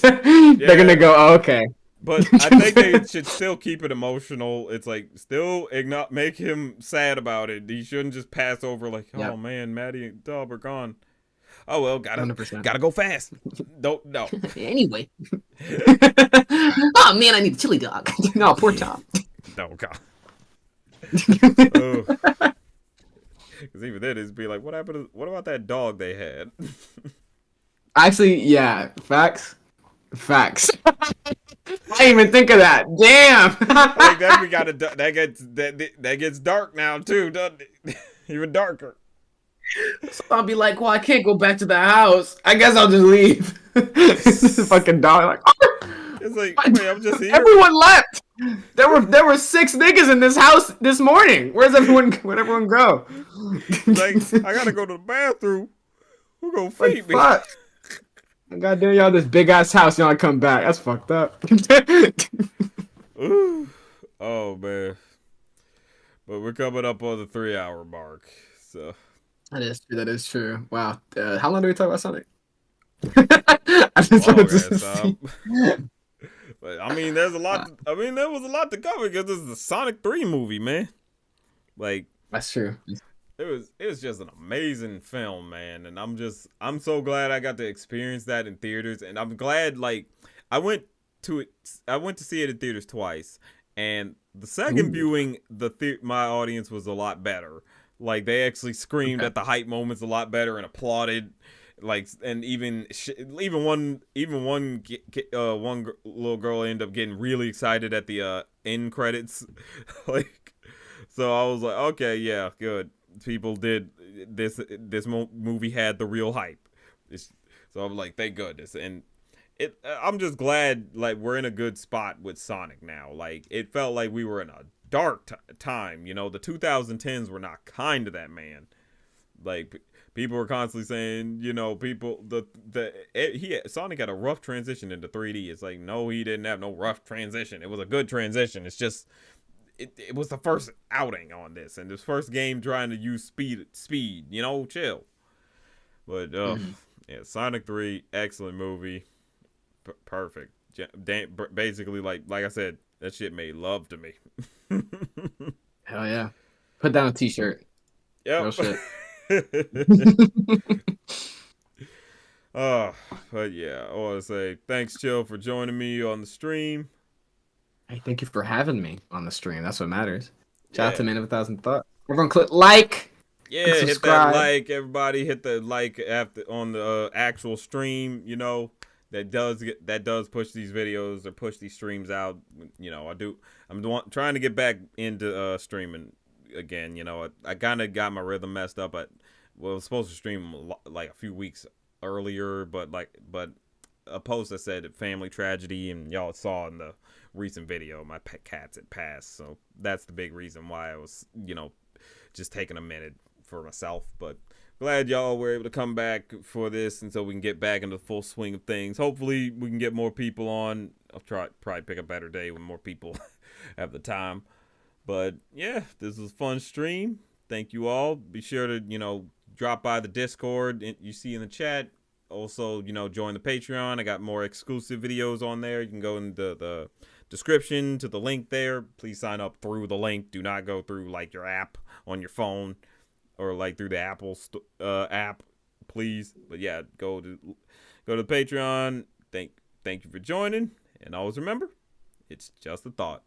they're gonna go, oh, okay. But I think they should still keep it emotional. It's like still make him sad about it. He shouldn't just pass over like, oh Yep. man, Maddie and Dub are gone. Oh well, 100%. gotta go fast. Don't no. Anyway. Oh man, I need a chili dog. No, poor Tom. No God. Because even then it'd be like, what happened? What about that dog they had? Actually, yeah, facts. I didn't even think of that. Damn. Like that gets dark now too, doesn't it? Even darker. So I'll be like, well, I can't go back to the house. I guess I'll just leave. This fucking dog, like, oh, It's like, wait, I'm just here. everyone left. There were 6 niggas in this house this morning. Where'd everyone go? Like, I gotta go to the bathroom. Who gonna feed me? Fuck. Goddamn, y'all, this big ass house, y'all come back. That's fucked up. Ooh. Oh man. But we're coming up on the 3-hour mark. So That is true. Wow. How long do we talk about Sonic? I just wanted to see. But I mean, there was a lot to cover because this is a Sonic 3 movie, man. Like That's true. it was just an amazing film, man, and I'm so glad I got to experience that in theaters, and I'm glad like I went to see it in theaters twice, and the second viewing my audience was a lot better. Like they actually screamed at the hype moments a lot better and applauded. Like and even one little girl ended up getting really excited at the end credits. Like so I was like, okay, yeah, good. People did this movie had the real hype. So I'm like, thank goodness. And I'm just glad like we're in a good spot with Sonic now. Like it felt like we were in a dark time, you know. The 2010s were not kind to that man. Like people were constantly saying, you know, Sonic had a rough transition into 3D. It's like, no, he didn't have no rough transition. It was a good transition. It's just it was the first outing on this, and this first game trying to use speed, you know, chill. But yeah, Sonic 3, excellent movie, perfect. Basically, like I said, that shit made love to me. Hell yeah. Put down a t-shirt. Yep. Real shit. But yeah, I want to say thanks, Chill, for joining me on the stream. Hey, thank you for having me on the stream. That's what matters. Shout Yeah. out to Man of 1,000 Thoughts. Everyone click like. Yeah, and hit that subscribe. like, everybody. Hit the like after on the actual stream. You know that does push these videos or push these streams out. You know, I'm trying to get back into streaming again. You know, I kind of got my rhythm messed up. I was supposed to stream like a few weeks earlier, but a post that said family tragedy, and y'all saw in the recent video my pet cats had passed. So that's the big reason why I was, you know, just taking a minute for myself. But glad y'all were able to come back for this, and so we can get back into the full swing of things. Hopefully we can get more people on. I'll probably pick a better day when more people have the time. But yeah, this was a fun stream. Thank you all. Be sure to, drop by the Discord you see in the chat. Also, join the Patreon. I got more exclusive videos on there. You can go in the description to the link there. Please sign up through the link. Do not go through like your app on your phone or like through the Apple app, please. But yeah, go to the Patreon. Thank you for joining, and always remember, it's just a thought.